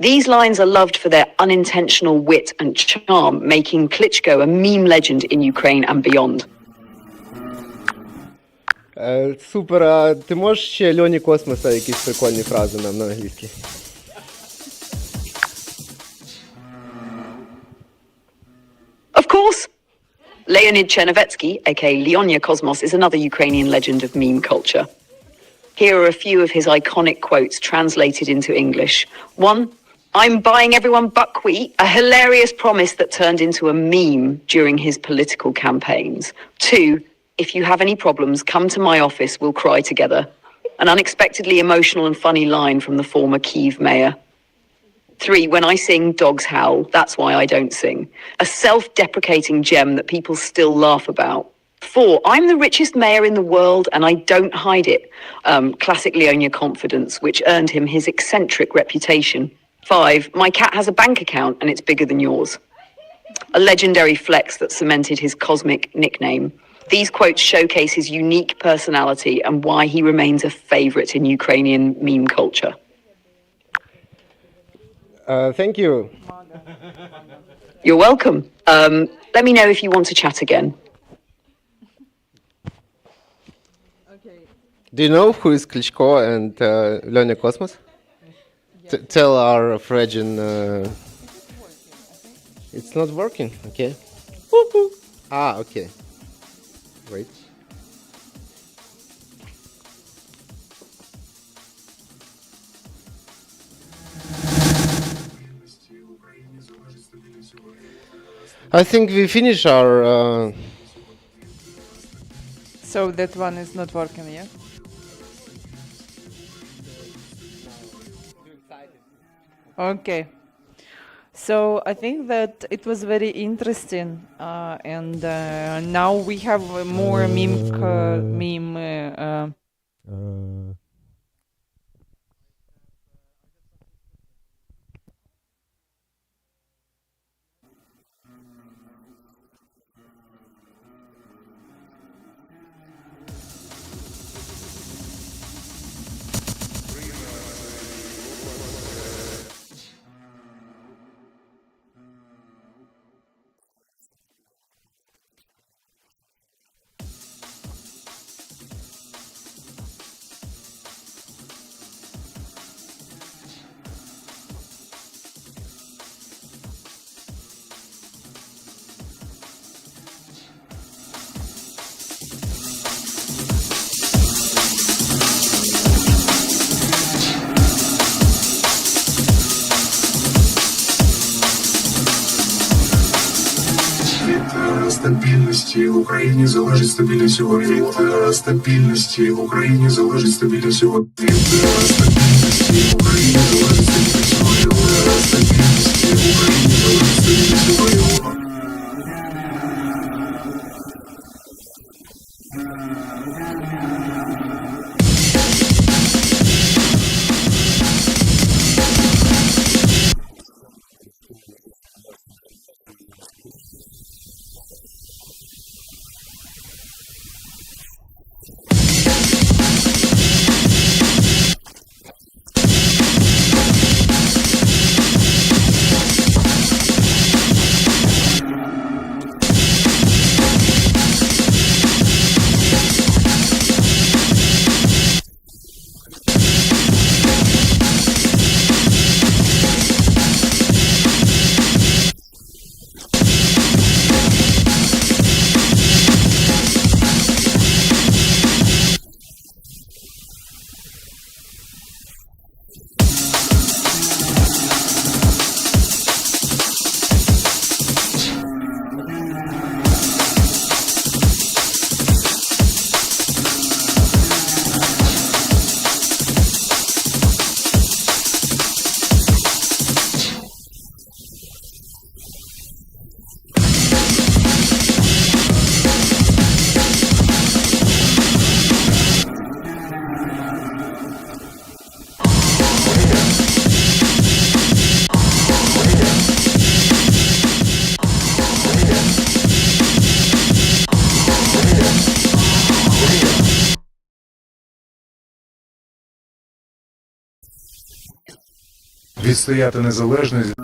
These lines are loved for their unintentional wit and charm, making Klitschko a meme legend in Ukraine and beyond. Супер. А ти можеш ще Льоні Космоса якісь прикольні фрази нам на англійській? Of course. Leonid Chernovetsky, aka Leonia Kosmos, is another Ukrainian legend of meme culture. Here are a few of his iconic quotes translated into English. One, I'm buying everyone buckwheat, a hilarious promise that turned into a meme during his political campaigns. Two, if you have any problems, come to my office, we'll cry together. An unexpectedly emotional and funny line from the former Kyiv mayor. Three, when I sing, dogs howl, that's why I don't sing. A self-deprecating gem that people still laugh about. Four, I'm the richest mayor in the world and I don't hide it. Classic Leonia confidence, which earned him his eccentric reputation. Five, my cat has a bank account and it's bigger than yours. A legendary flex that cemented his cosmic nickname. These quotes showcase his unique personality and why he remains a favorite in Ukrainian meme culture. Thank you. You're welcome. Let me know if you want to chat again. Do you know who is Klitschko and Lyonya Kosmos? Tell our Fregin. It's not working. Okay. Okay. Wait. I think we finish our. So that one is not working, yeah? Okay. So I think that it was very interesting, and now we have more meme. стабільності в Україні залежить стабільність сьогодні від стабільності в Україні залежить стабільність сьогодні від стабільності в Україні залежить стабільність сьогодні від стабільності в Україні залежить стабільність сьогодні. Відстояти незалежність.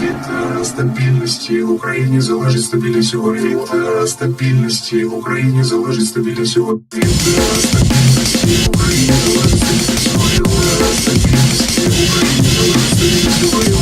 Від стабільності в Україні залежить стабільність сьогодні від стабільності в Україні залежить стабільність сьогодні від стабільності в Україні залежить стабільність сьогодні від стабільності в Україні залежить стабільність сьогодні.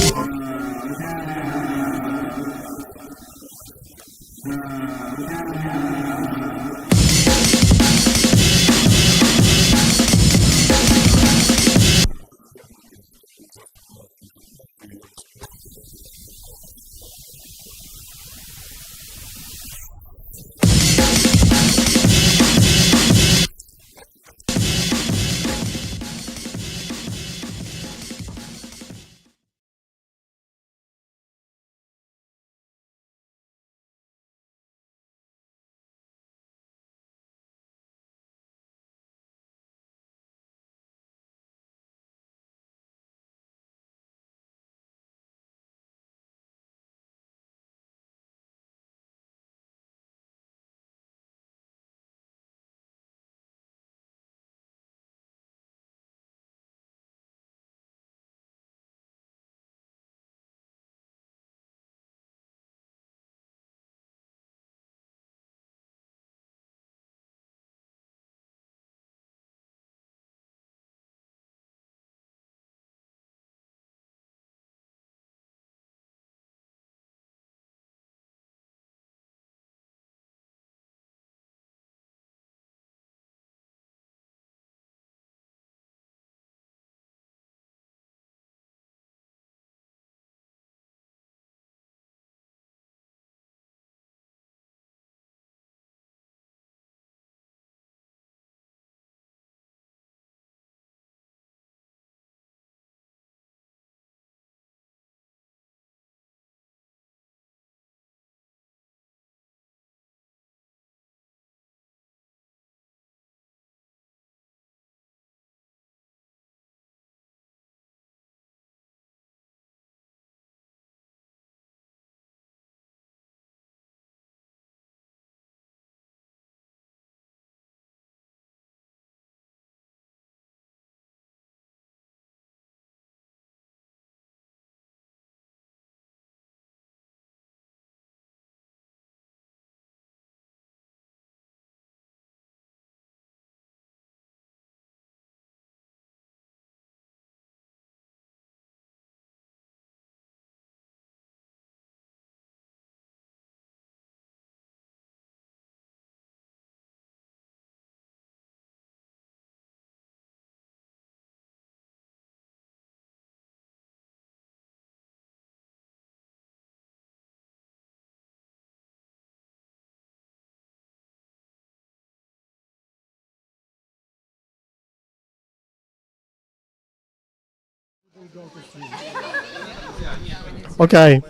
Okay,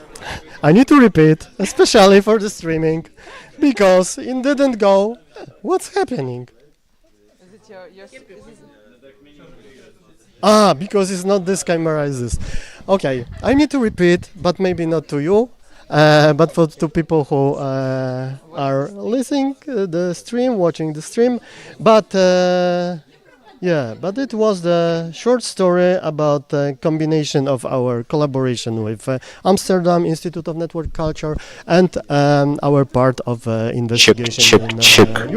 I need to repeat, especially for the streaming, because it didn't go. What's happening? Is it your Because it's not this camera, is this. Okay, I need to repeat, but maybe not to you, but for to people who are listening the stream, watching the stream. But but it was the short story about the combination of our collaboration with Amsterdam Institute of Network Culture and our part of investigation in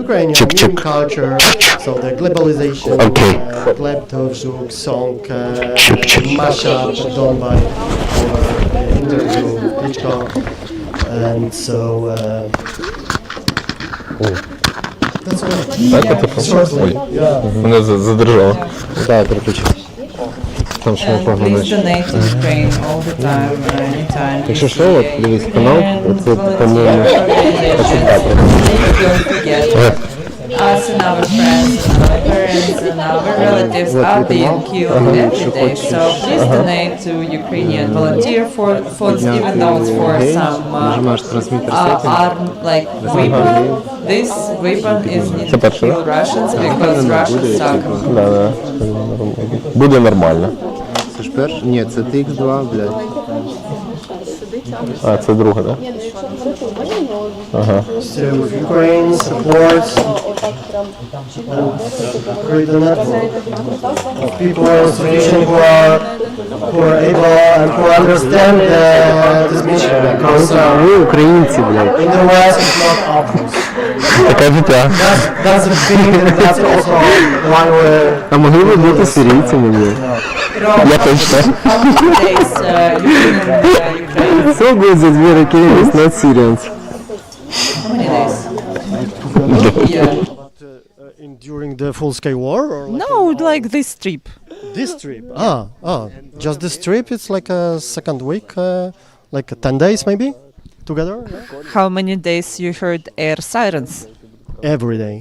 Ukrainian meme culture, so the globalization, kleptozuk song mashup done by our interview Pichko, and so that's all. Так, это Shortly. Мене задержало. Да, переключи. Там що можна Please бачити. donate to Ukraine all the time, anytime. Якщо що, от дивись канал, оце по-моєму. Don't forget us and our friends and our parents and our relatives are being killed every day. So please donate to Ukrainian volunteer funds, even though it's for some arm like weapon. This weapon is needed to kill Russians because Russia suck. Да. Буде нормально. Це ж перш? Ні, це TX2, блядь. А, це друга, так? Ага. So Ukraine supports create the network of people who are able and who understand this mission because Ви українці, блядь. in the West it's not obvious. Таке життя. That's the thing, that's also why we're... А могли ви бути сирійцями, блядь? Я точно. So good that we are killing is not Syrians. How many days? During the full-scale war? Or like No, like this trip. This trip? Just this trip, it's like a second week, like 10 days maybe, together? Yeah? How many days you heard air sirens? Every day,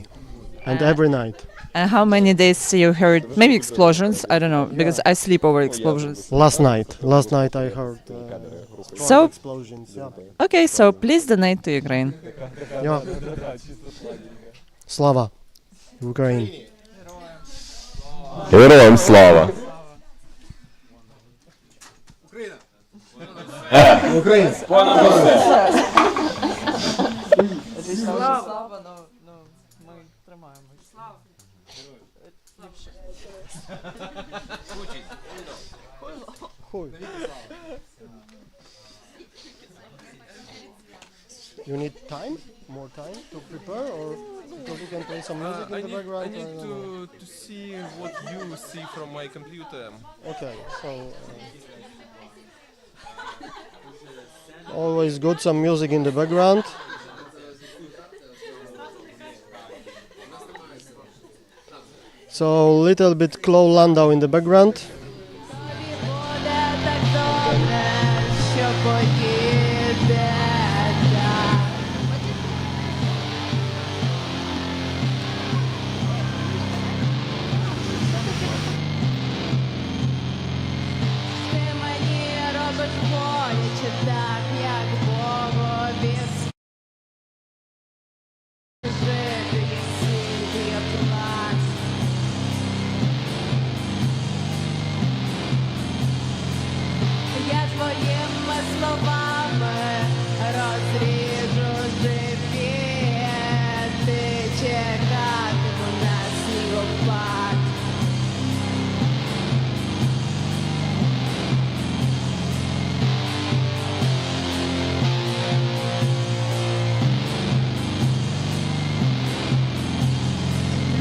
and every night. And how many days you heard maybe explosions? I don't know, because I sleep over explosions. Last night I heard So, explosions. okay, so please donate to Ukraine. Yeah. Slava, Ukraine. Героям слава. Україна. Слава, ну ми тримаємось. Слава. You need time? More time to prepare, or because you can play some music in the background? I need to see what you see from my computer. Okay, so always good some music in the background. So little bit Chloe Landau in the background. Я твоїми словами розріжу живіти, чекатиму на снігопад.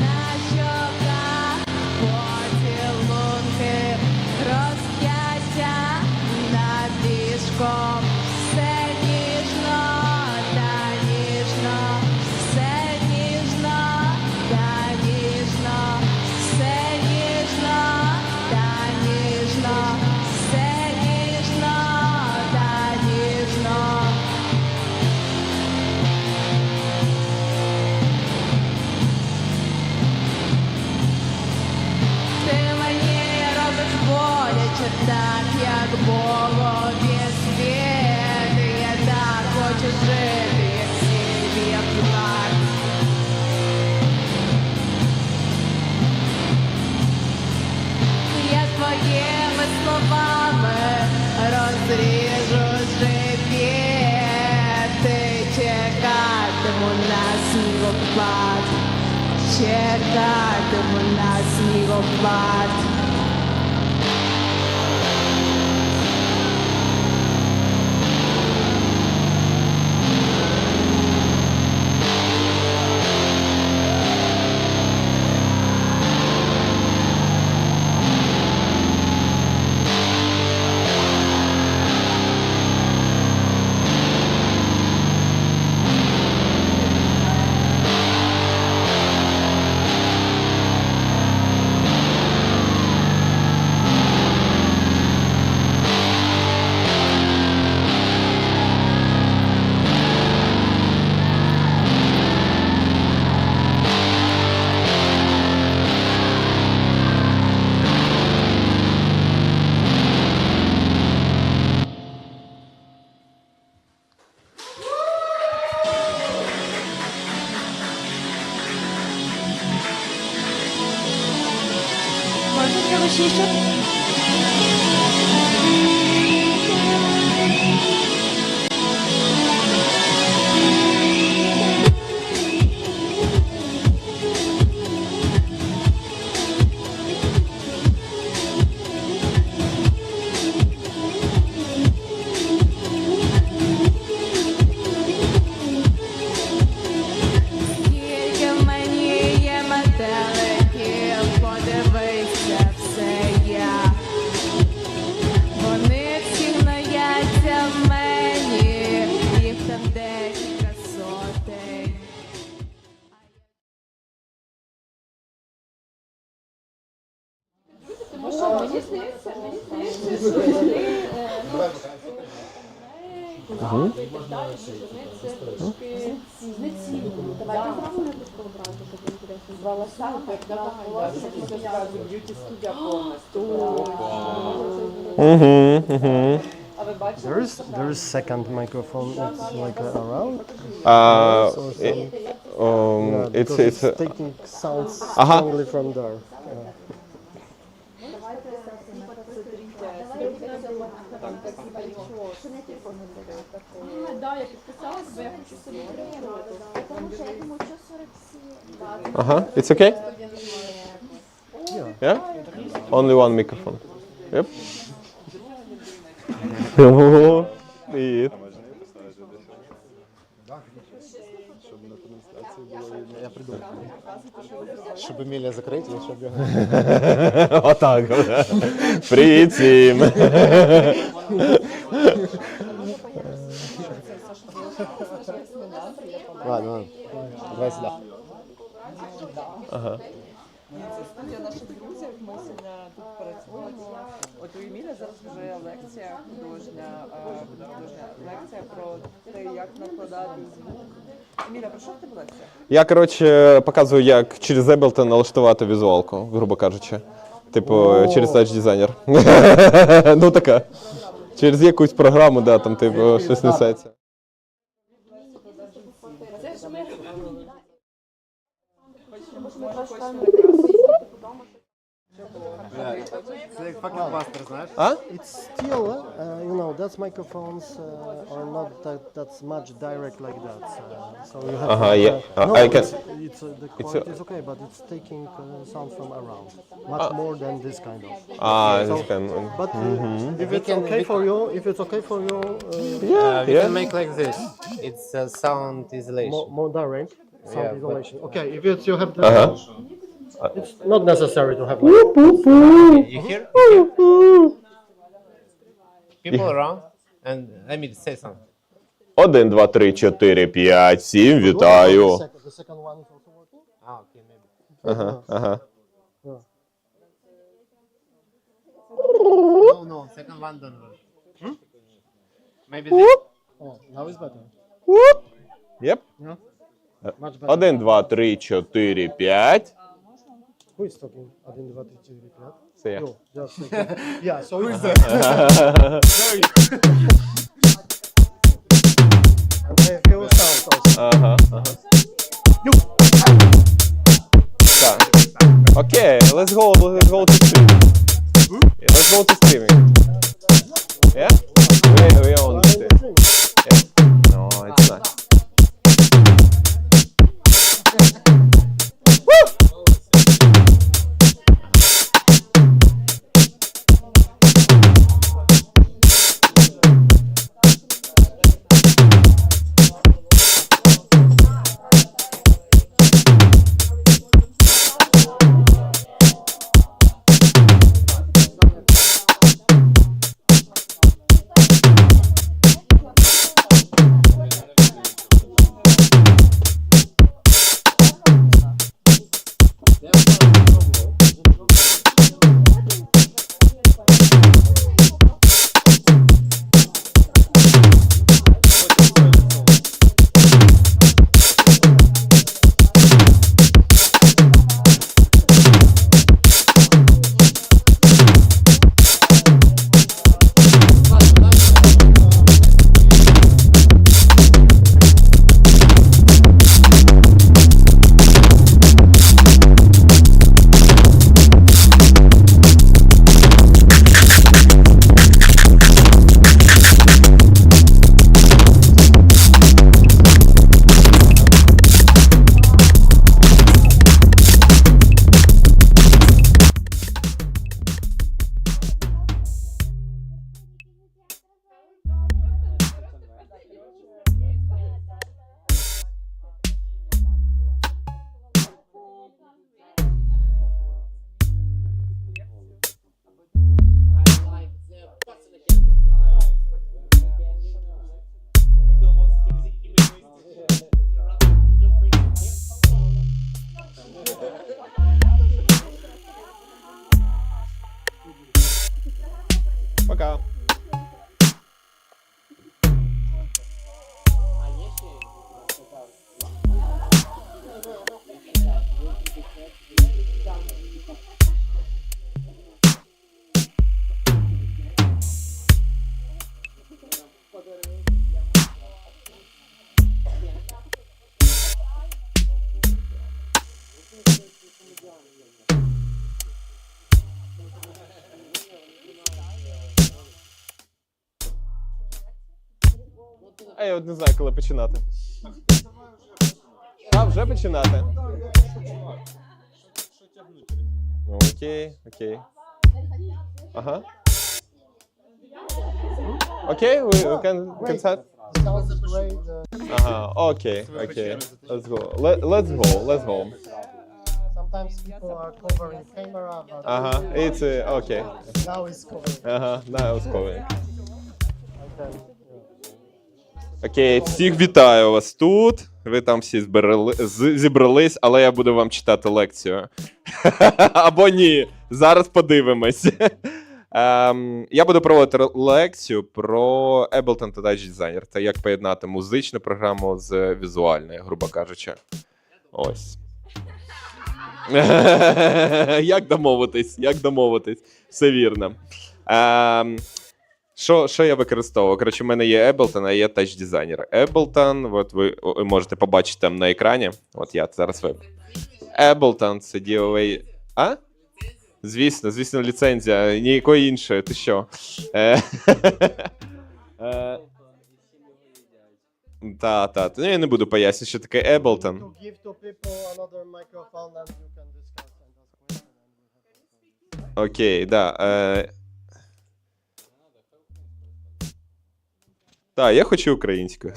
На щоках поцілунки, розп'яття над ліжком, все ніжно так, як Богові світ. Я так хочу жити, як Сільвія Плат. Я твоїми словами розріжу живіти. Чекатиму на снігопад, чекатиму на снігопад. Можна голосніше? Скільки в мені є метеликів, подивися, все я. Вони всі гнояться в мені, їх там декілька сотень. Тому що мені здається, що вони і так далі, що вони це трошки знецінюють. Давайте зробимо якусь колаборацію, щоб інтересно звалася. Б'юті-студія повністю. А ви бачите? There is second microphone. It's like around. It's taking sounds Ага. strongly from there. Да, я підписалась, бо я хочу собі тримати. Тому що я думаю, що 47. Ага. It's okay? Yeah? Only one microphone. Yep. Ого, привіт. Я придумав. Щоб Емілія закрити, щоб його... Отак. Привіт всім. Ладно, давай сюди. Ага. Це студія наших друзів. Ми сьогодні тут працюємо. От у Еміля зараз вже лекція художня лекція про те, як накладати звук. Еміля, про що в тебе лекція? Я, коротше, показую, як через Ableton налаштувати візуалку, грубо кажучи. Типу, через Touch Designer. Ну, така. Через якусь програму, да, там, типу, щось несеться. Це як факт-бастер, знаєш? А? It's still, you know, that's microphones are not that's much direct like that. So you have. Ага, yeah. No, I can. the quality is okay, but it's taking sound from around, much more than this kind of. This kind. But if it's okay for you, We can make like this. It's sound isolation. more direct sound Yeah, isolation. Okay, if it's you have the. It's Uh-huh. not necessary to have. Like, You hear? People around, and I mean, say something. 1, 2, 3, 4, 5, 7, вітаю. The second one is also working. Ah, okay, maybe. Ага, ага. No, second one don't work. Maybe this. Oh, now it's better. Yep. Yeah. Much better. 1, 2, 3, 4, 5. Who is talking? 1, 2, 3, 4, 5? Це я. No, just yeah, so it's and I feel sound also. Ага, ага. Так. Окей, let's go to streaming. Let's go to streaming. Yeah? We own this. Yeah. No, it's not. Пока. А я от не знаю, коли починати. А, вже починати? Окей, окей. Ага. Окей, we can start? Ага, окей, окей. Let's go. Let's go. Sometimes people are covering camera, but Ага, it's okay. now it's covering. Ага, now it's covering. Okay. Окей, всіх вітаю вас тут. Ви там всі зібрались, але я буду вам читати лекцію. Або ні. Зараз подивимось. Я буду проводити лекцію про Ableton та Touch Designer. Це як поєднати музичну програму з візуальною, грубо кажучи. Ось. Як домовитись? Все вірно. Що я використовую? Коротше, в мене є Ableton, а є Touch Designer. Ableton, от ви можете побачити там на екрані. От я зараз вибрав. Ableton — це DOA... А? Звісно, ліцензія. Ніякої іншої, ти що? Та. Ну, я не буду пояснювати, що таке Ableton. Окей, да. Так, я хочу українською.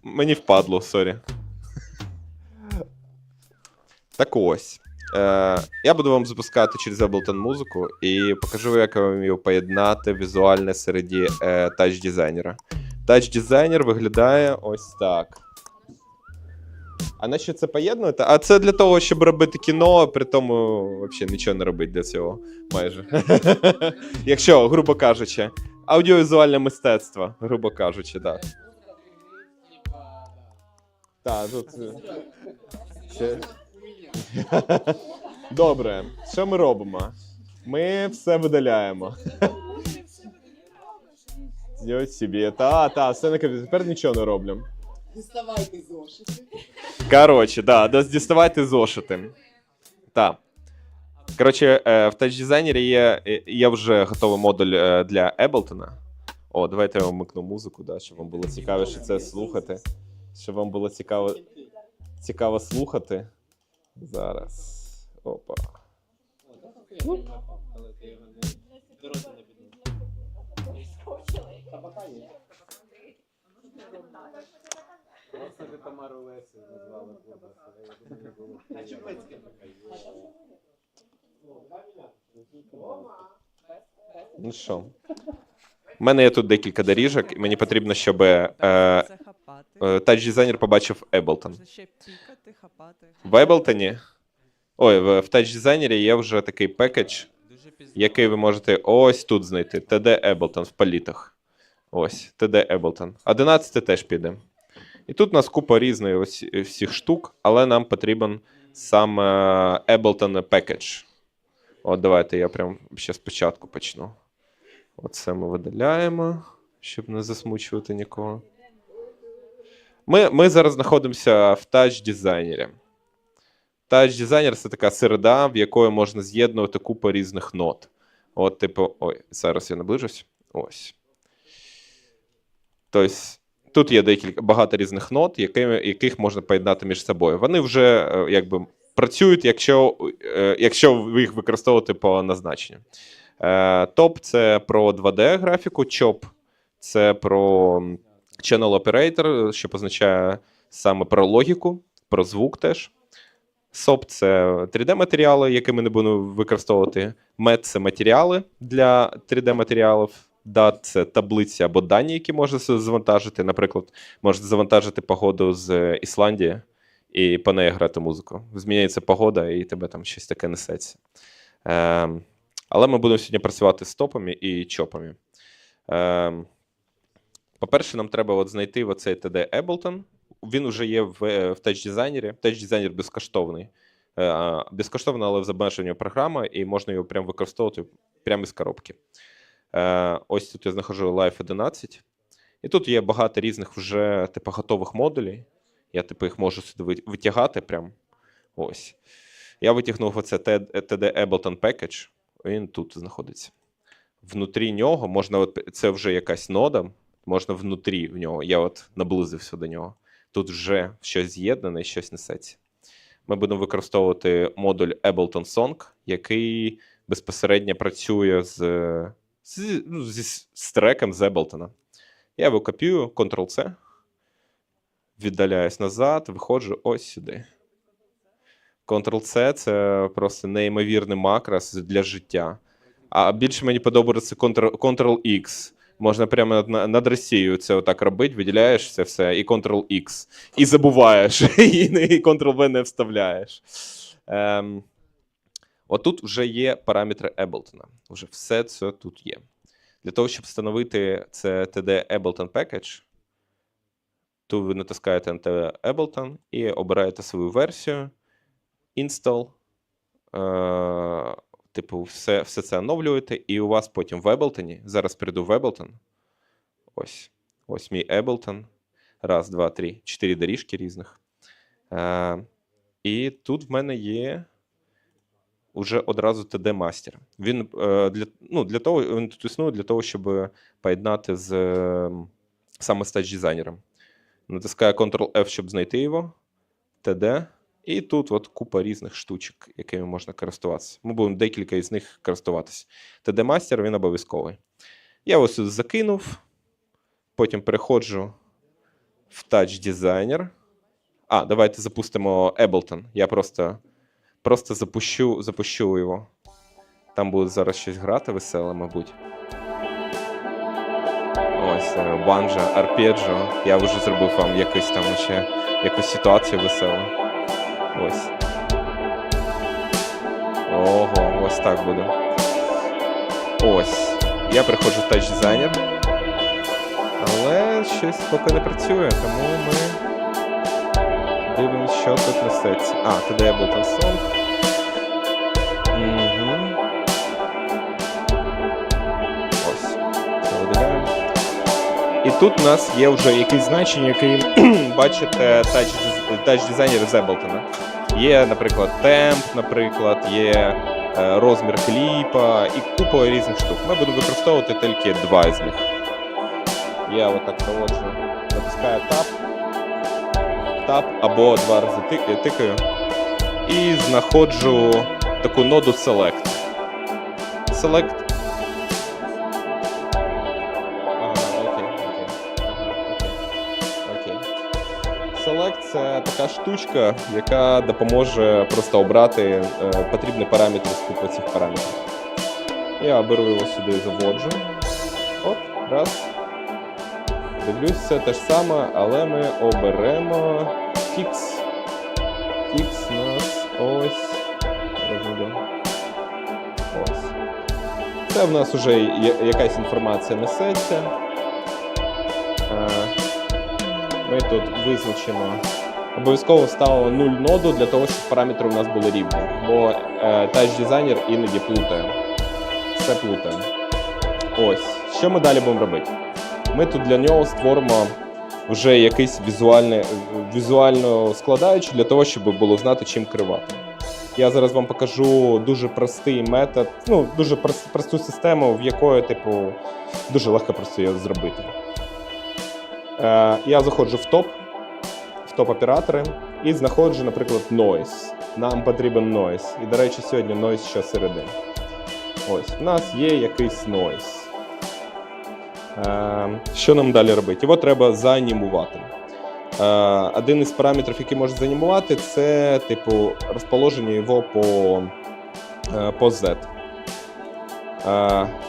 Мені впадло, сорі. Так ось. Я буду вам запускати через Ableton музику і покажу, як я вмію поєднати візуальне серед Touch Designer. Touch Designer виглядає ось так. А на що це поєднуєте? А це для того, щоб робити кіно, при тому взагалі нічого не робити для цього, майже. Якщо, грубо кажучи, аудіовізуальне мистецтво, грубо кажучи, так. Так, тут... Добре, що ми робимо? Ми все видаляємо. Ось собі. Все на комп'ютері. Тепер нічого не роблю. Діставайте зошити. Коротше, діставайте зошити. Так. Коротше, в тачдизайнері є вже готовий модуль для Ableton. О, давайте я вмикну музику, щоб вам було цікавіше це слухати. Щоб вам було цікаво слухати. Зараз. Опа. Ну що? У мене є тут декілька доріжок, і мені потрібно, щоб тач-дизайнер побачив Ableton. В Ableton, в тач-дизайнері є вже такий пекедж, який ви можете ось тут знайти. TD Ableton в палітах. Ось, TD Ableton. 11 теж піде. І тут у нас купа різних ось всіх штук, але нам потрібен саме Ableton пекедж. От давайте я прям ще спочатку почну. Оце ми видаляємо, щоб не засмучувати нікого. Ми зараз знаходимося в тач-дизайнері. Тач-дизайнер – це така середа, в якої можна з'єднувати купу різних нот. От, типу, зараз я наближусь. Ось. Тобто, тут є багато різних нот, яких можна поєднати між собою. Вони вже, працюють, якщо ви їх використовувати по назначенню. Топ – це про 2D-графіку, чоп – це про channel operator, що позначає саме про логіку, про звук теж. SOP – це 3D-матеріали, які ми не будемо використовувати. MET – це матеріали для 3D-матеріалів. DAT – це таблиці або дані, які можна завантажити. Наприклад, можете завантажити погоду з Ісландії і по неї грати музику. Зміняється погода і тебе там щось таке несеться. Але ми будемо сьогодні працювати з топами і чопами. По-перше, нам треба знайти оцей TD Ableton. Він вже є в тач-дизайнері. Тач-дизайнер безкоштовний. Безкоштовна, але в обмеженні програма, і можна його прямо використовувати прямо з коробки. Ось тут я знаходжу Live 11. І тут є багато різних вже готових модулей. Я їх можу сюди витягати прямо. Ось. Я витягнув оце TD Ableton Package. Він тут знаходиться. Внутрі нього можна, це вже якась нода, можна внутрі в нього. Я наблизився до нього. Тут вже щось з'єднане, щось несеться. Ми будемо використовувати модуль Ableton Song, який безпосередньо працює з треком з Ableton. Я його копіюю, Ctrl-C, віддаляюсь назад, виходжу ось сюди. Ctrl-C – це просто неймовірний макрос для життя. А більше мені подобається Ctrl-X. Можна прямо над Росією це отак робити, виділяєш це все, і Ctrl-X. І забуваєш, і Ctrl-V не вставляєш. Отут вже є параметри Ableton. Вже все це тут є. Для того, щоб встановити це TD Ableton Package, то ви натискаєте на TD Ableton і обираєте свою версію. Install. Все це оновлюєте, і у вас потім в Ableton, зараз перейду в Ableton, ось мій Ableton, 1, 2, 3, 4 доріжки різних. І тут в мене є вже одразу TD-мастер. Він він тут існує для того, щоб поєднати саме з тач-дизайнером. Натискаю Ctrl-F, щоб знайти його, TD. І тут купа різних штучок, якими можна користуватися. Ми будемо декілька із них користуватися. TD-мастер, він обов'язковий. Я ось тут закинув, потім переходжу в тач-дизайнер. Давайте запустимо Ableton. Я просто запущу його. Там буде зараз щось грати веселе, мабуть. Ось, банджо, арпеджіо. Я вже зробив вам якусь ситуацію веселу. Ось. Ого, ось так буде. Ось. Я приходжу в тач-дизайнер. Але щось поки не працює, тому ми Дивимось, що тут несеться. Today Ableton Song. Ось, це видаляємо. І тут у нас є вже якісь значення, які бачите тач-дизайнери з Ableton. Є, наприклад, темп, наприклад, є розмір кліпа і купа різних штук. Ми будемо використовувати тільки два із них. Я отак проводжу, натискаю Tab або два рази тикаю і знаходжу таку ноду Select. Select – це така штучка, яка допоможе просто обрати потрібний параметр з купи цих параметрів. Я беру його сюди і заводжу. Оп, раз. Дивлюсь, все те ж саме, але ми оберемо Fix. Fix у нас ось. Ось. Це в нас вже якась інформація несеться. Ми тут визначимо, обов'язково ставимо 0 ноду для того, щоб параметри у нас були рівні, бо тач-дизайнер іноді плутає. Все плутає. Ось. Що ми далі будемо робити? Ми тут для нього створимо вже якийсь візуальну складаючу для того, щоб було знати, чим керувати. Я зараз вам покажу дуже простий метод, дуже просту систему, в якої, дуже легко просто її зробити. Я заходжу в топ-оператори і знаходжу, наприклад, noise. Нам потрібен noise. І, до речі, сьогодні noise щосереди. Ось, у нас є якийсь noise. Що нам далі робити? Його треба заанімувати. Один із параметрів, який може заанімувати, це розположення його по Z.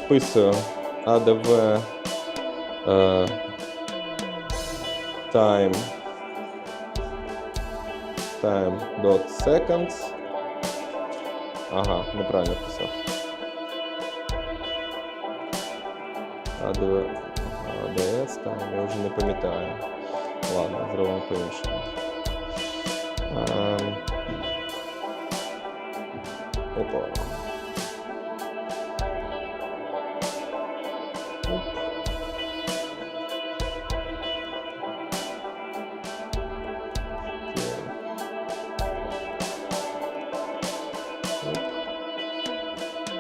Вписую ADV time.seconds. Ага, неправильно писав. ADS, я вже не пам'ятаю. Ладно, зробимо по-іншому. Опа.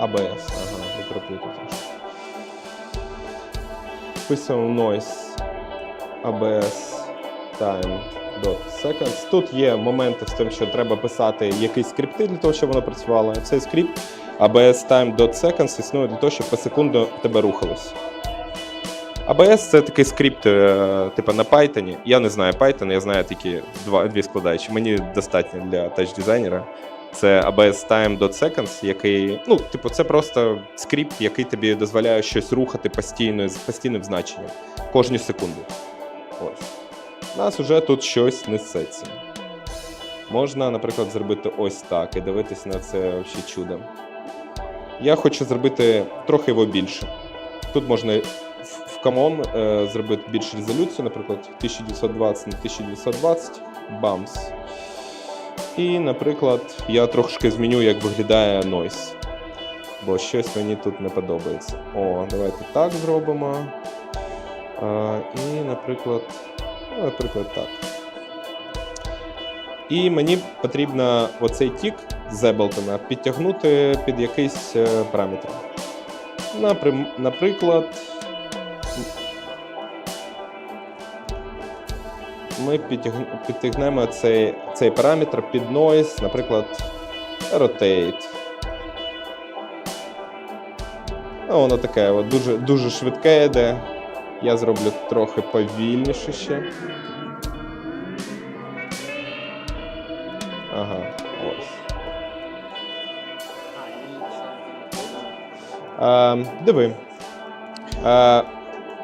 ABS, ага, не переплутати. Вписуємо noise ABS time.seconds. Тут є моменти з тим, що треба писати якісь скрипти для того, щоб воно працювало. Цей скрипт ABS time.seconds існує для того, щоб по секунду тебе рухалось. ABS – це такий скрипт, на Python. Я не знаю Python, я знаю тільки дві складаючі. Мені достатньо для тач-дизайнера. Це ABS time.seconds, який, це просто скрипт, який тобі дозволяє щось рухати з постійним значенням кожну секунду. Ось. У нас вже тут щось несеться. Можна, наприклад, зробити ось так і дивитися на це взагалі чудо. Я хочу зробити трохи його більше. Тут можна в Common зробити більшу резолюцію, наприклад, 1920 на 1920, бамс. І, наприклад, я трошки зміню, як виглядає noise, бо щось мені тут не подобається. Давайте так зробимо. І, наприклад, так. І мені потрібно оцей тік з Ableton підтягнути під якийсь параметр. Наприклад, ми підтягнемо цей параметр під noise, наприклад, rotate. Воно таке дуже швидке йде. Я зроблю трохи повільніше ще. Ага, ось. Диви.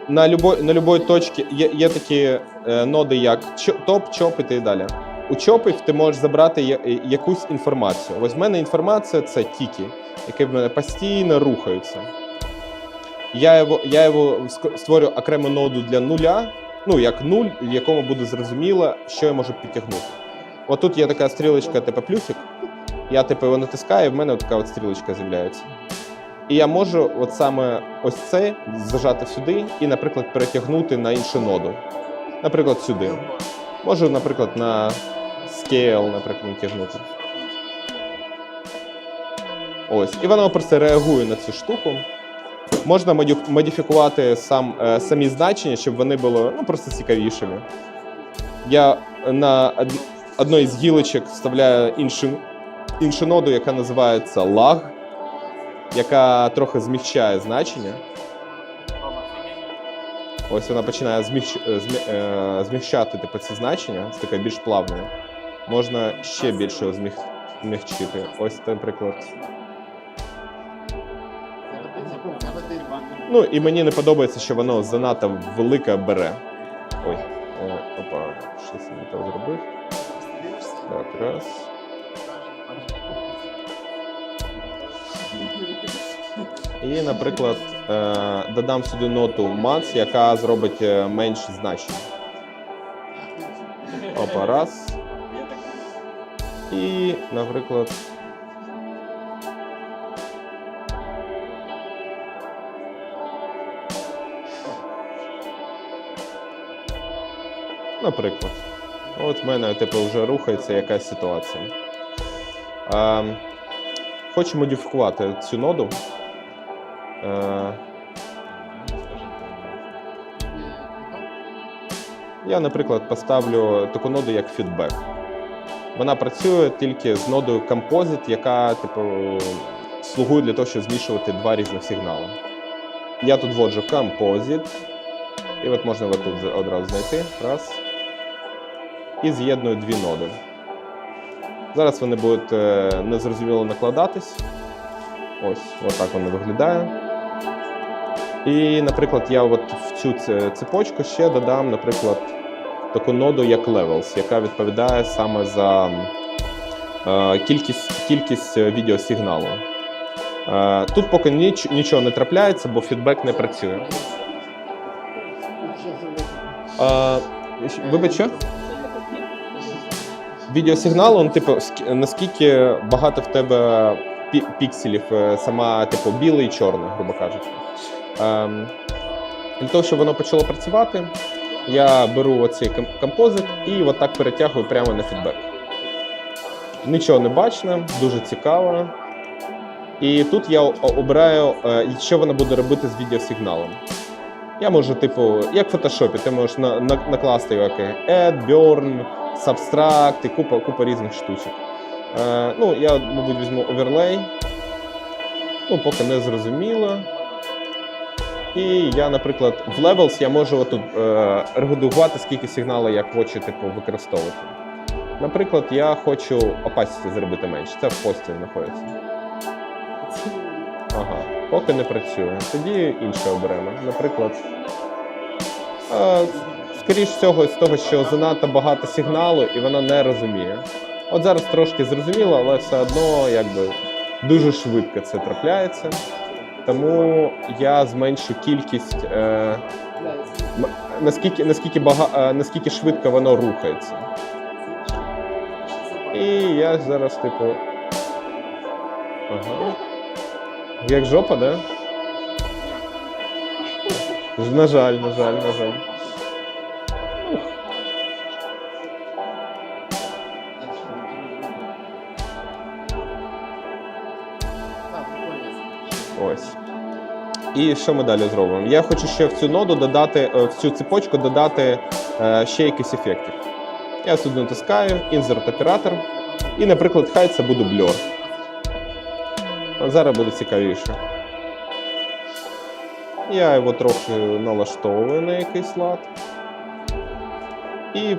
На любої точці є такі ноди, як топ, чоп і так далі. У чопів ти можеш забрати якусь інформацію. Ось в мене інформація – це тіки, які в мене постійно рухаються. Я його створю окрему ноду для нуля, як нуль, в якому буде зрозуміло, що я можу підтягнути. отут є така стрілочка, типу плюсик. Я типу його натискаю, і в мене така от стрілочка з'являється. І я можу от саме ось це зажати сюди і, наприклад, перетягнути на іншу ноду. Наприклад, сюди. Можу, наприклад, на scale, наприклад, натягнути. Ось. І воно просто реагує на цю штуку. Можна модифікувати самі значення, щоб вони були просто цікавішими. Я на одній з гілочок вставляю іншу ноду, яка називається lag, яка трохи змягчає значення. Ось вона починає змягчати типу, ці значення, це таке більш плавне. Можна ще більше його змягчити. Ось, наприклад. Ну, і мені не подобається, що воно занадто велике бере. Ой, опа, щось я не так зробив. Так, раз. І, наприклад, додам сюди ноту max, яка зробить менше значення. Опа, раз. І, наприклад, от в мене типу, вже рухається якась ситуація. Хочу модифікувати цю ноду. Я, наприклад, поставлю таку ноду, як feedback. Вона працює тільки з нодою Composite, яка типу, слугує для того, щоб змішувати два різних сигнали. Я тут вводжу Composite, і от можна тут одразу знайти. Раз. І з'єдную дві ноди. Зараз вони будуть незрозуміло накладатись. Ось, отак воно виглядає. І, наприклад, я от в цю цепочку ще додам, наприклад, таку ноду, як Levels, яка відповідає саме за кількість відеосигналу. Тут поки нічого не трапляється, бо фідбек не працює. Вибач, що? Відеосигнал, он, типу, наскільки багато в тебе пікселів, сама, типу, білий і чорний, грубо кажучи. Для того, щоб воно почало працювати, я беру оцей композит і отак перетягую прямо на фідбек. Нічого не бачно, дуже цікаво. І тут я обираю, що вона буде робити з відеосигналом. Я можу, типу, як в фотошопі, ти можеш накласти його add, burn, subtract і купа різних штучок. Ну, я, мабуть, візьму оверлей. Ну, поки не зрозуміло. І я, наприклад, в Levels я можу тут регулювати, скільки сигналів я хочу типу, використовувати. Наприклад, я хочу opacity зробити менше. Це в пості знаходиться. Ага, поки не працює. Тоді інше оберемо. Наприклад, скоріш всього, з того, що занадто багато сигналу і вона не розуміє. От зараз трошки зрозуміло, але все одно якби дуже швидко це трапляється. Тому я зменшу кількість, наскільки швидко воно рухається. І я зараз, типу... Ага. Як жопа, да? На жаль. Ось. І що ми далі зробимо? Я хочу ще в цю ноду додати, в цю цепочку додати ще якийсь ефектів. Я сюди натискаю, Insert оператор. І, наприклад, хай це буде Blur. От зараз буде цікавіше. Я його трохи налаштовую на якийсь лад. І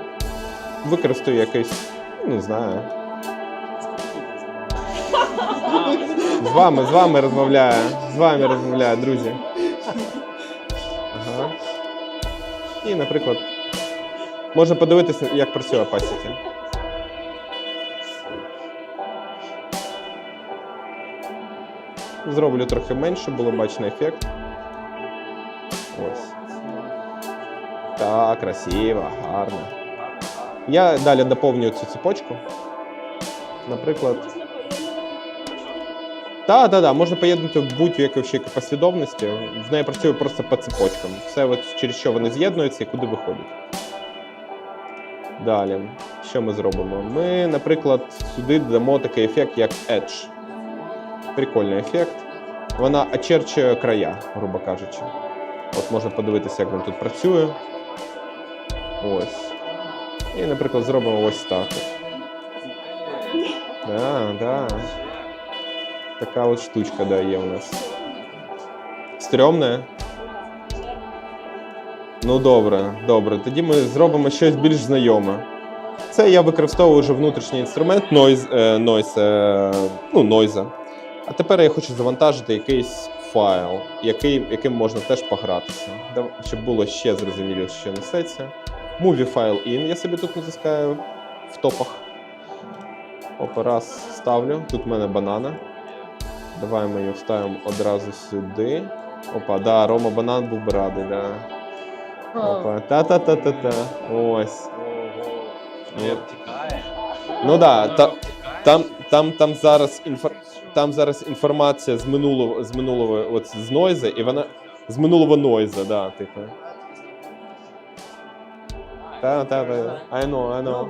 використаю якийсь, не знаю. З вами розмовляю, друзі. Ага. І, наприклад, можна подивитися, як працює opacity. Зроблю трохи менше, було бачно ефект. Ось. Так, красиво, гарно. Я далі доповнюю цю цепочку. Наприклад. Так, можна поєднати в будь-якій послідовності. В неї працює просто по цепочкам. Все, от, через що вони з'єднуються і куди виходять. Далі, що ми зробимо? Ми, наприклад, сюди додамо такий ефект, як Edge. Прикольний ефект. Вона очерчує края, грубо кажучи. От можна подивитися, як він тут працює. Ось. І, наприклад, зробимо ось так. Да. Така от штучка, да, є у нас. Стрьомне? Ну, добре. Тоді ми зробимо щось більш знайоме. Це я використовую вже внутрішній інструмент Noise. А тепер я хочу завантажити якийсь файл, яким можна теж погратися. Щоб було ще зрозуміло, що несеться. Movie file in, я собі тут натискаю в топах. Опа, раз, ставлю. Тут в мене банана. Давай ми її вставимо одразу сюди. Опа, да, Рома Банан був би радий, да. Опа, та-та-та-та-та. Ось. Ну да, там зараз інформація з минулого от з Нойза, і вона з минулого Нойза, да, типу. I know.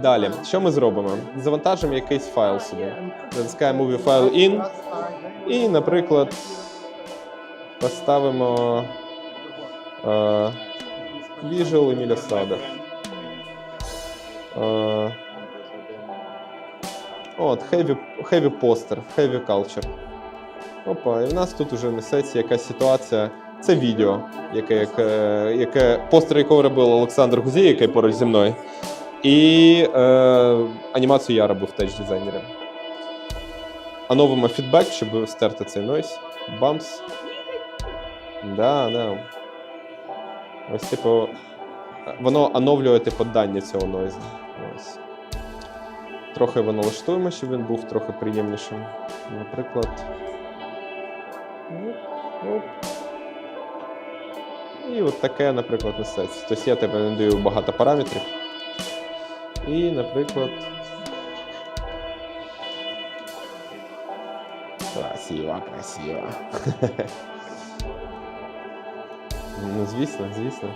Далі, що ми зробимо? Завантажимо якийсь файл сюди. Натискаємо Movie File In. І, наприклад, поставимо Visual Еміля Сада. От, Heavy Poster, Heavy Culture. Опа, і в нас тут вже несеться якась ситуація. Це відео, постер якого робив Олександр Гузій, який поруч зі мною. І анімацію я робив теч-дизайнером. Оновимо фідбек, щоб стерти цей нойз. Бамс. Да. Ось, типу, воно оновлює, типу, дані цього нойзу. Ось. Трохи його налаштуємо, щоб він був трохи приємнішим. Наприклад. Оп. І от таке, наприклад, несеться. Тобто я тебе не даю багато параметрів. І, наприклад... Красиво. Ну, звісно.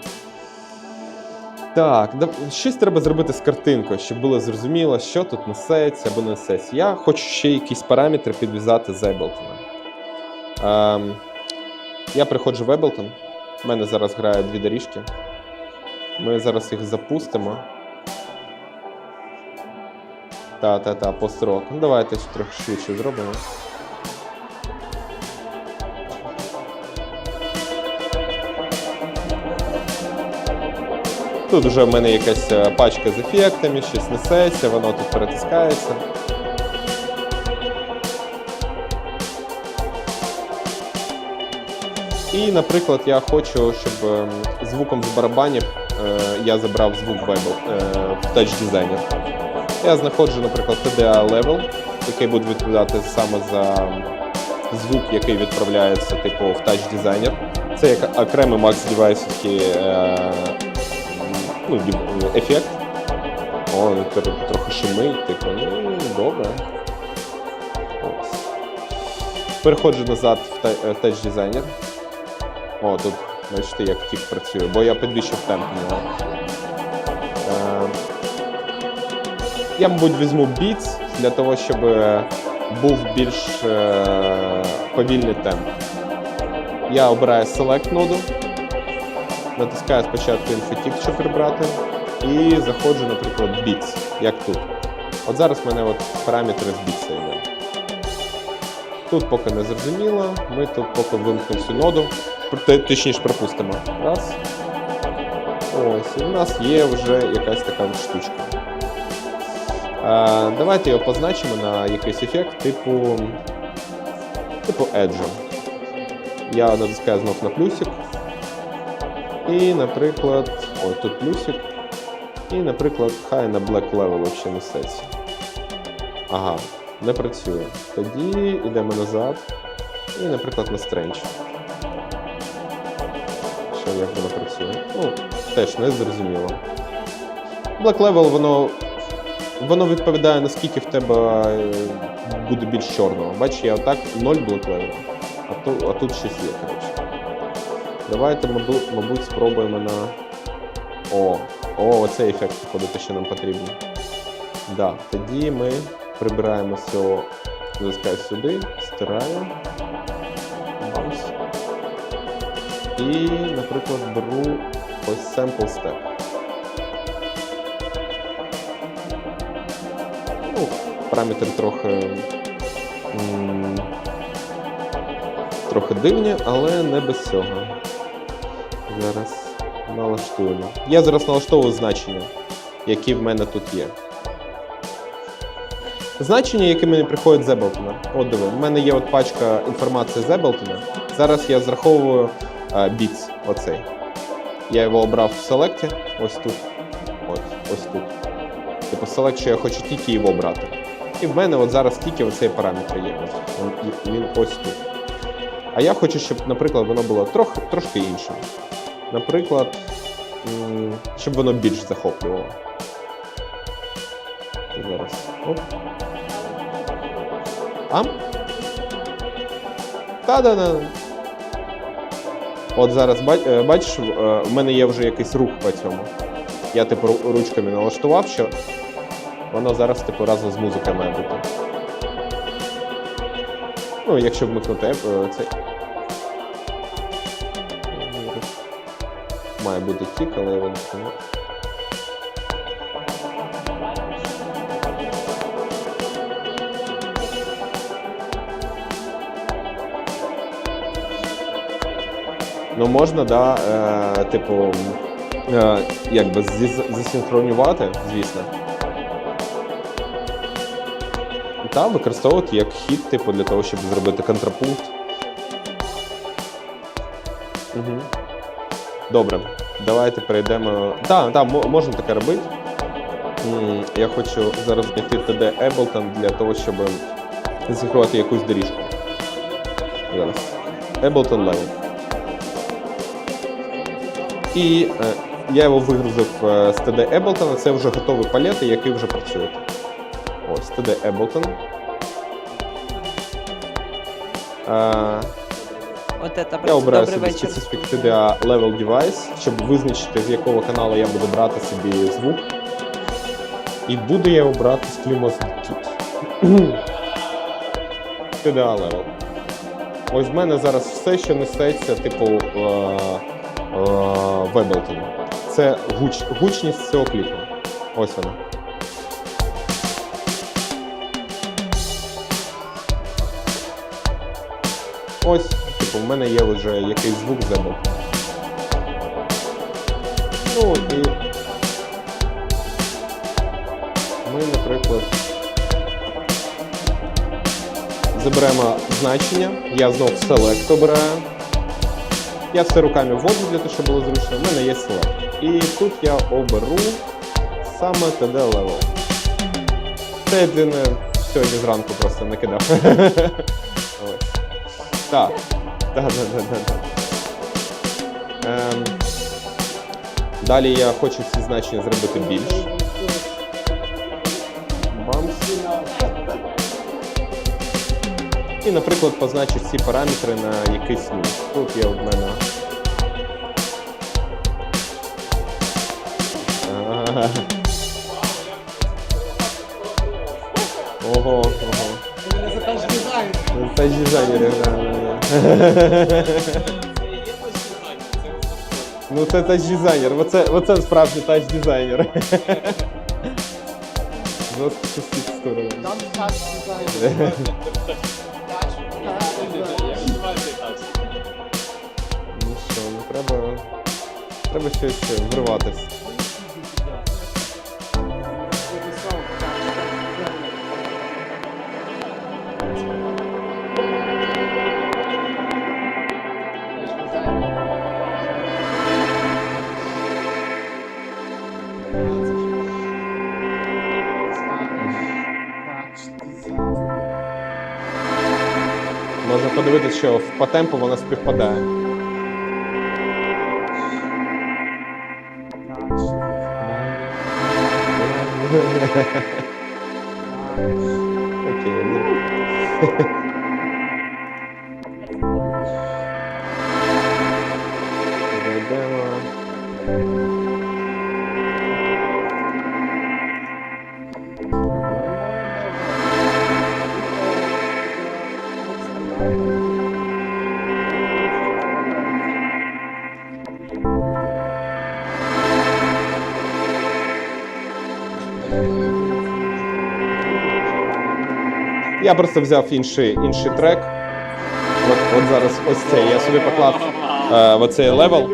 Так, щось треба зробити з картинкою, щоб було зрозуміло, що тут несеться або не несеться. Я хочу ще якісь параметри підв'язати з Ableton. Я приходжу в Ableton. У мене зараз грає дві доріжки. Ми зараз їх запустимо. пост-рок. Ну, давайте трохи швидше зробимо. Тут вже в мене якась пачка з ефектами, щось несеться, воно тут перетискається. І, наприклад, я хочу, щоб звуком з барабанів я забрав звук в Touch Designer. Я знаходжу, наприклад, TDA Level, який буде відповідати саме за звук, який відправляється типу, в Touch Designer. Це як окремий Max девайсовський ефект. О, трохи шумить, типу, ну, добре. Ось. Переходжу назад в Touch Designer. О, тут, бачите, як тік працює, бо я підвищив темп на нього. Я, мабуть, візьму Beats для того, щоб був більш повільний темп. Я обираю Select ноду, натискаю спочатку Infotix, щоб прибрати, і заходжу, наприклад, Beats, як тут. От зараз в мене параметри з Beats йде. Тут поки не зрозуміло, ми тут поки вимкнемо цю ноду, точніше пропустимо. Раз. Ось, і в нас є вже якась така штучка. Давайте його позначимо на якийсь ефект типу Edge. Я натискаю знов на плюсик. І, наприклад, ось тут плюсик. І, наприклад, хай на Black Level взагалі несеться. Ага, не працює. Тоді йдемо назад. І, наприклад, на Strange. Що, як воно працює? Ну, теж не зрозуміло. Black Level, воно відповідає, наскільки в тебе буде більш чорного. Бачиш, я отак 0 Black Level, а тут щось є, коротше. Давайте, мабуть, спробуємо на... Оцей ефект, походу, ще нам потрібен. Да, тоді ми прибираємо з цього, затискаю сюди, стираю. Бамс. І, наприклад, беру ось sample step. Ну, параметри трохи дивні, але не без цього. Зараз налаштуємо. Я зараз налаштовую значення, які в мене тут є. Значення, які мені приходять з Ableton. От диви, в мене є от пачка інформації з Ableton. Зараз я зраховую біц оцей. Я його обрав в селекті, ось тут. Ось тут. Типу селект, що я хочу тільки його обрати. І в мене от зараз тільки оцей параметр є. Він ось тут. А я хочу, щоб, наприклад, воно було трошки іншим. Наприклад, щоб воно більш захоплювало. Зараз. Оп. Та-да-да. От зараз, бачиш, в мене є вже якийсь рух по цьому. Я, типу, ручками налаштував, що воно зараз, типу, разом з музикою має бути. Ну, якщо вмикнути цей. Має бути тік, але я не знаю. Ну, можна, да, типу, якби засинхронювати, звісно. Та використовувати як хід, типу, для того, щоб зробити контрапункт. Угу. Добре, давайте перейдемо. Так, можна таке робити. Я хочу зараз знайти TD Ableton для того, щоб засинхронувати якусь доріжку. Зараз. Ableton Level. І я його вигрузив з TD Ableton, це вже готові палети, які вже працюють. Ось, TD Ableton. Я обираю собі Specific TDA Level Device, щоб визначити, з якого каналу я буду брати собі звук. І буду я його брати з клімос тут. TDA Level. Ось в мене зараз все, що несеться, типу, в Ableton. Це гучність цього кліпу. Ось вона. Ось, типу, в мене є вже якийсь звук з Ableton. Ну і ми, наприклад, заберемо значення. Я знов Select обираю. Я все руками вводжу для того, щоб було зручно. В мене є Select. І тут я оберу саме TD Level. Це я сьогодні зранку просто накидав. Так. Далі я хочу ці значення зробити більш. Бамс. І, наприклад, позначу ці параметри на якийсь нуль. Тут є в мене. Ого. Це ж дизайнери, Ну це тач-дизайнер, оце справжній тач-дизайнер. Жорстко з сторони. Ну що, треба щось вриватись. Можна подивитися, що по темпу вона співпадає. Окей. Зайдемо. Я просто взяв інший трек. От зараз ось цей. Я собі поклав в оцей левел.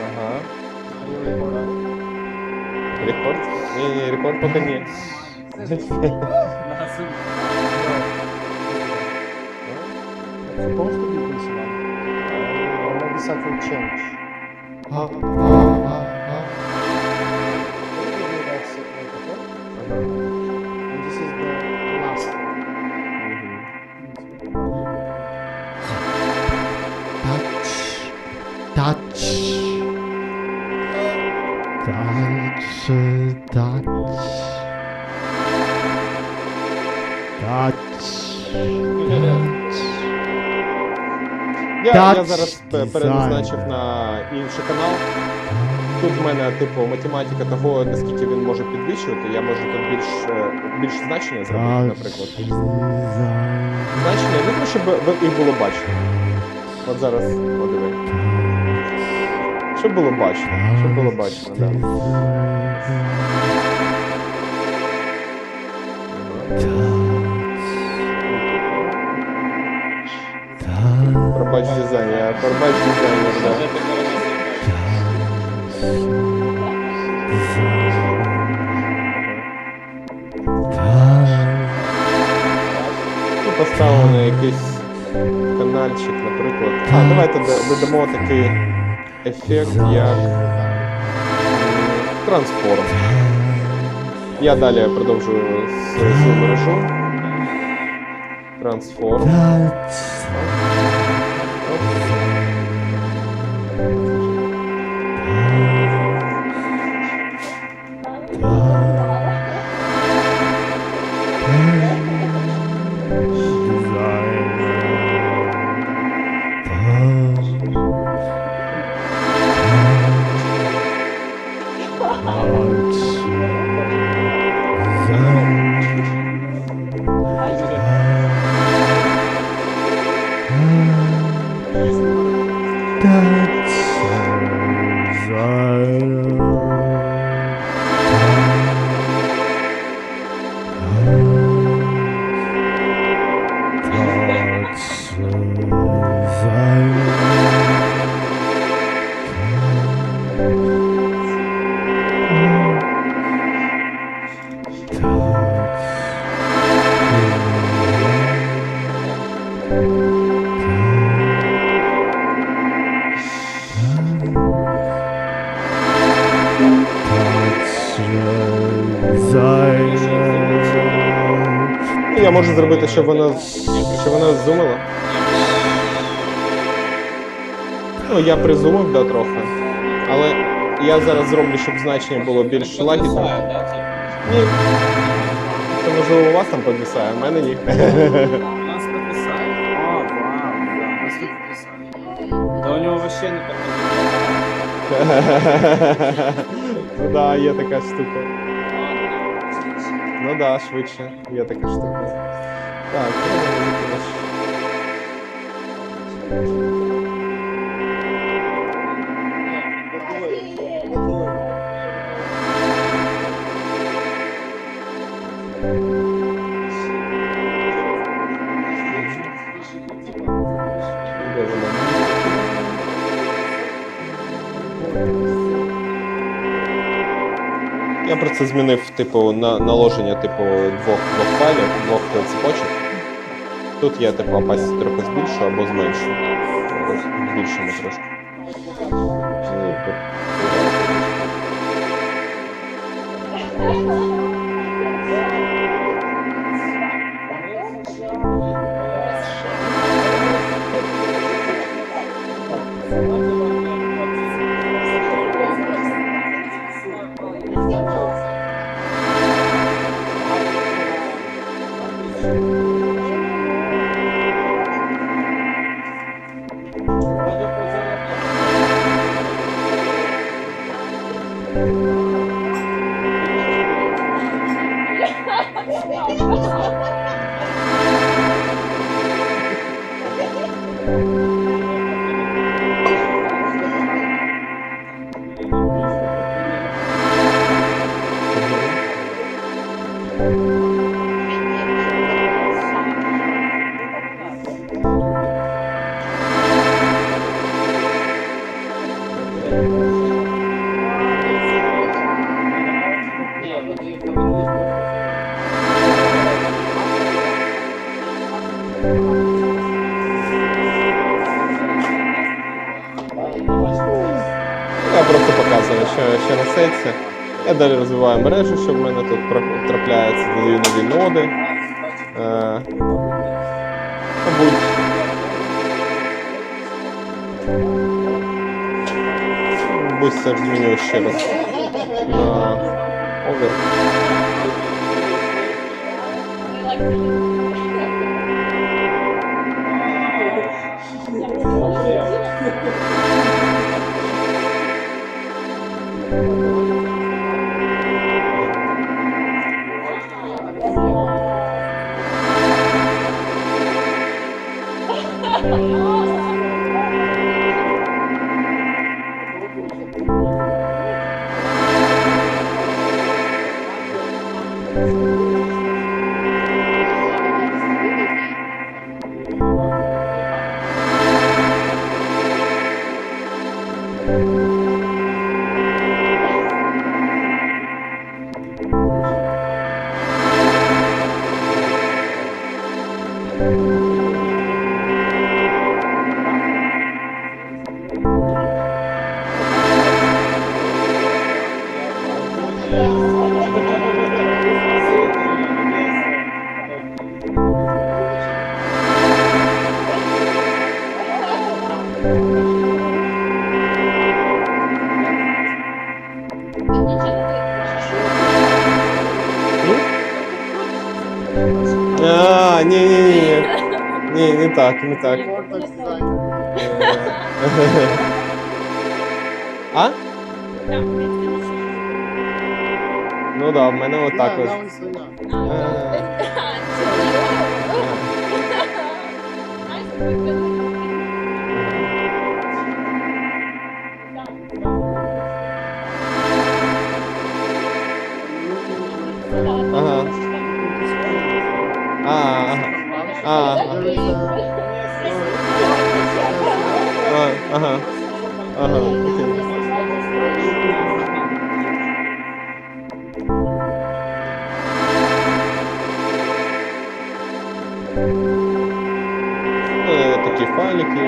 Ага. Рекорд? Ні, рекорд поки ні. Supposed to be this one. Or maybe something changed. Maybe that's it, like, okay? And this is the last one. Touch. Я зараз переназначив на інший канал. Тут в мене типу математика того, наскільки він може підвищувати. Я можу тут більш значення зробити, наприклад. Значення видно, щоб їх було бачно. От зараз подиви. Щоб було бачно, так. Пробач дизайнер, да. І поставив на якийсь канальчик, наприклад. Давайте додамо такий ефект, як трансформ. Я далі продовжую свою мережу. Трансформ. Я можу зробити, щоб вона зумила. Ну, я призумив, да, трохи. Але я зараз зроблю, щоб значення було більш лагідним. Ні. Це, можливо, у вас там підвисає, а в мене ні. У нас підвисає. О, вау, да, у нас тут підвисає. Та у нього вообще не підвисає. Ну да, є така штука. Ну да, швидше, є така штука. Так, я просто змінив типу наложення типу двох файлів, двох цепочок. Тут я типу opacity трохи збільшу або зменшу. Збільшимо трошки. Я просто показую, що несеться. Я далі розвиваю мережу, що в мене тут трапляється, додаю нові ноди. Мабуть, це змінюю ще раз на овер. Ні, не так, не так. А? Ну да, в мене отак ось. Ага. Ага. Ага, окей. Ну, такі файлики.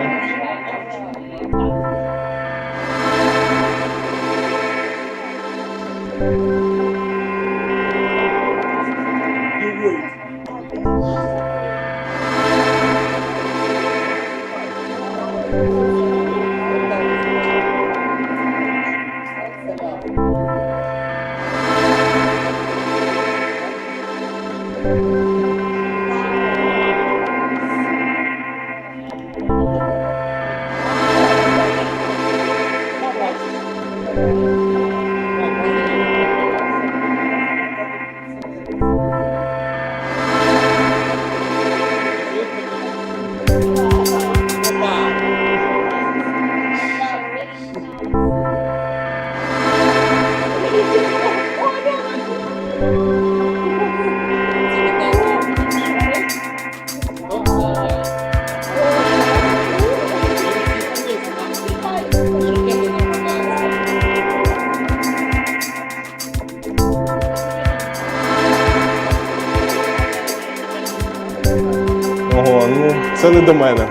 Ого, ну це не до мене.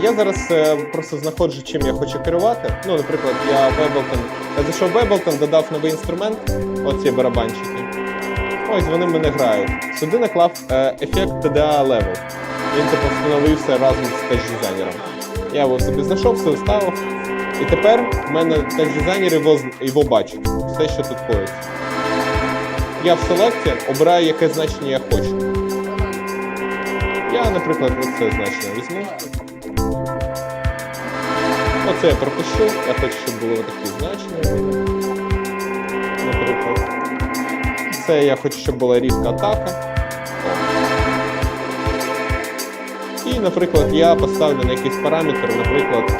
Я зараз просто знаходжу, чим я хочу керувати. Ну, наприклад, я зайшов в Ableton, додав новий інструмент, оці барабанчики. Ось вони в мене грають. Сюди наклав ефект TDA Level. Він типу встановився разом з теч-дизайнером. Я його собі знайшов, все вставив. І тепер в мене теч-дизайнер його бачить. Все, що тут коїться. Я в селекті обираю, яке значення я хочу. Я, наприклад, оце значення візьму. Оце я пропишу. Я хочу, щоб було такі значення. Наприклад. Це я хочу, щоб була різка атака. І, наприклад, я поставлю на якийсь параметр, наприклад,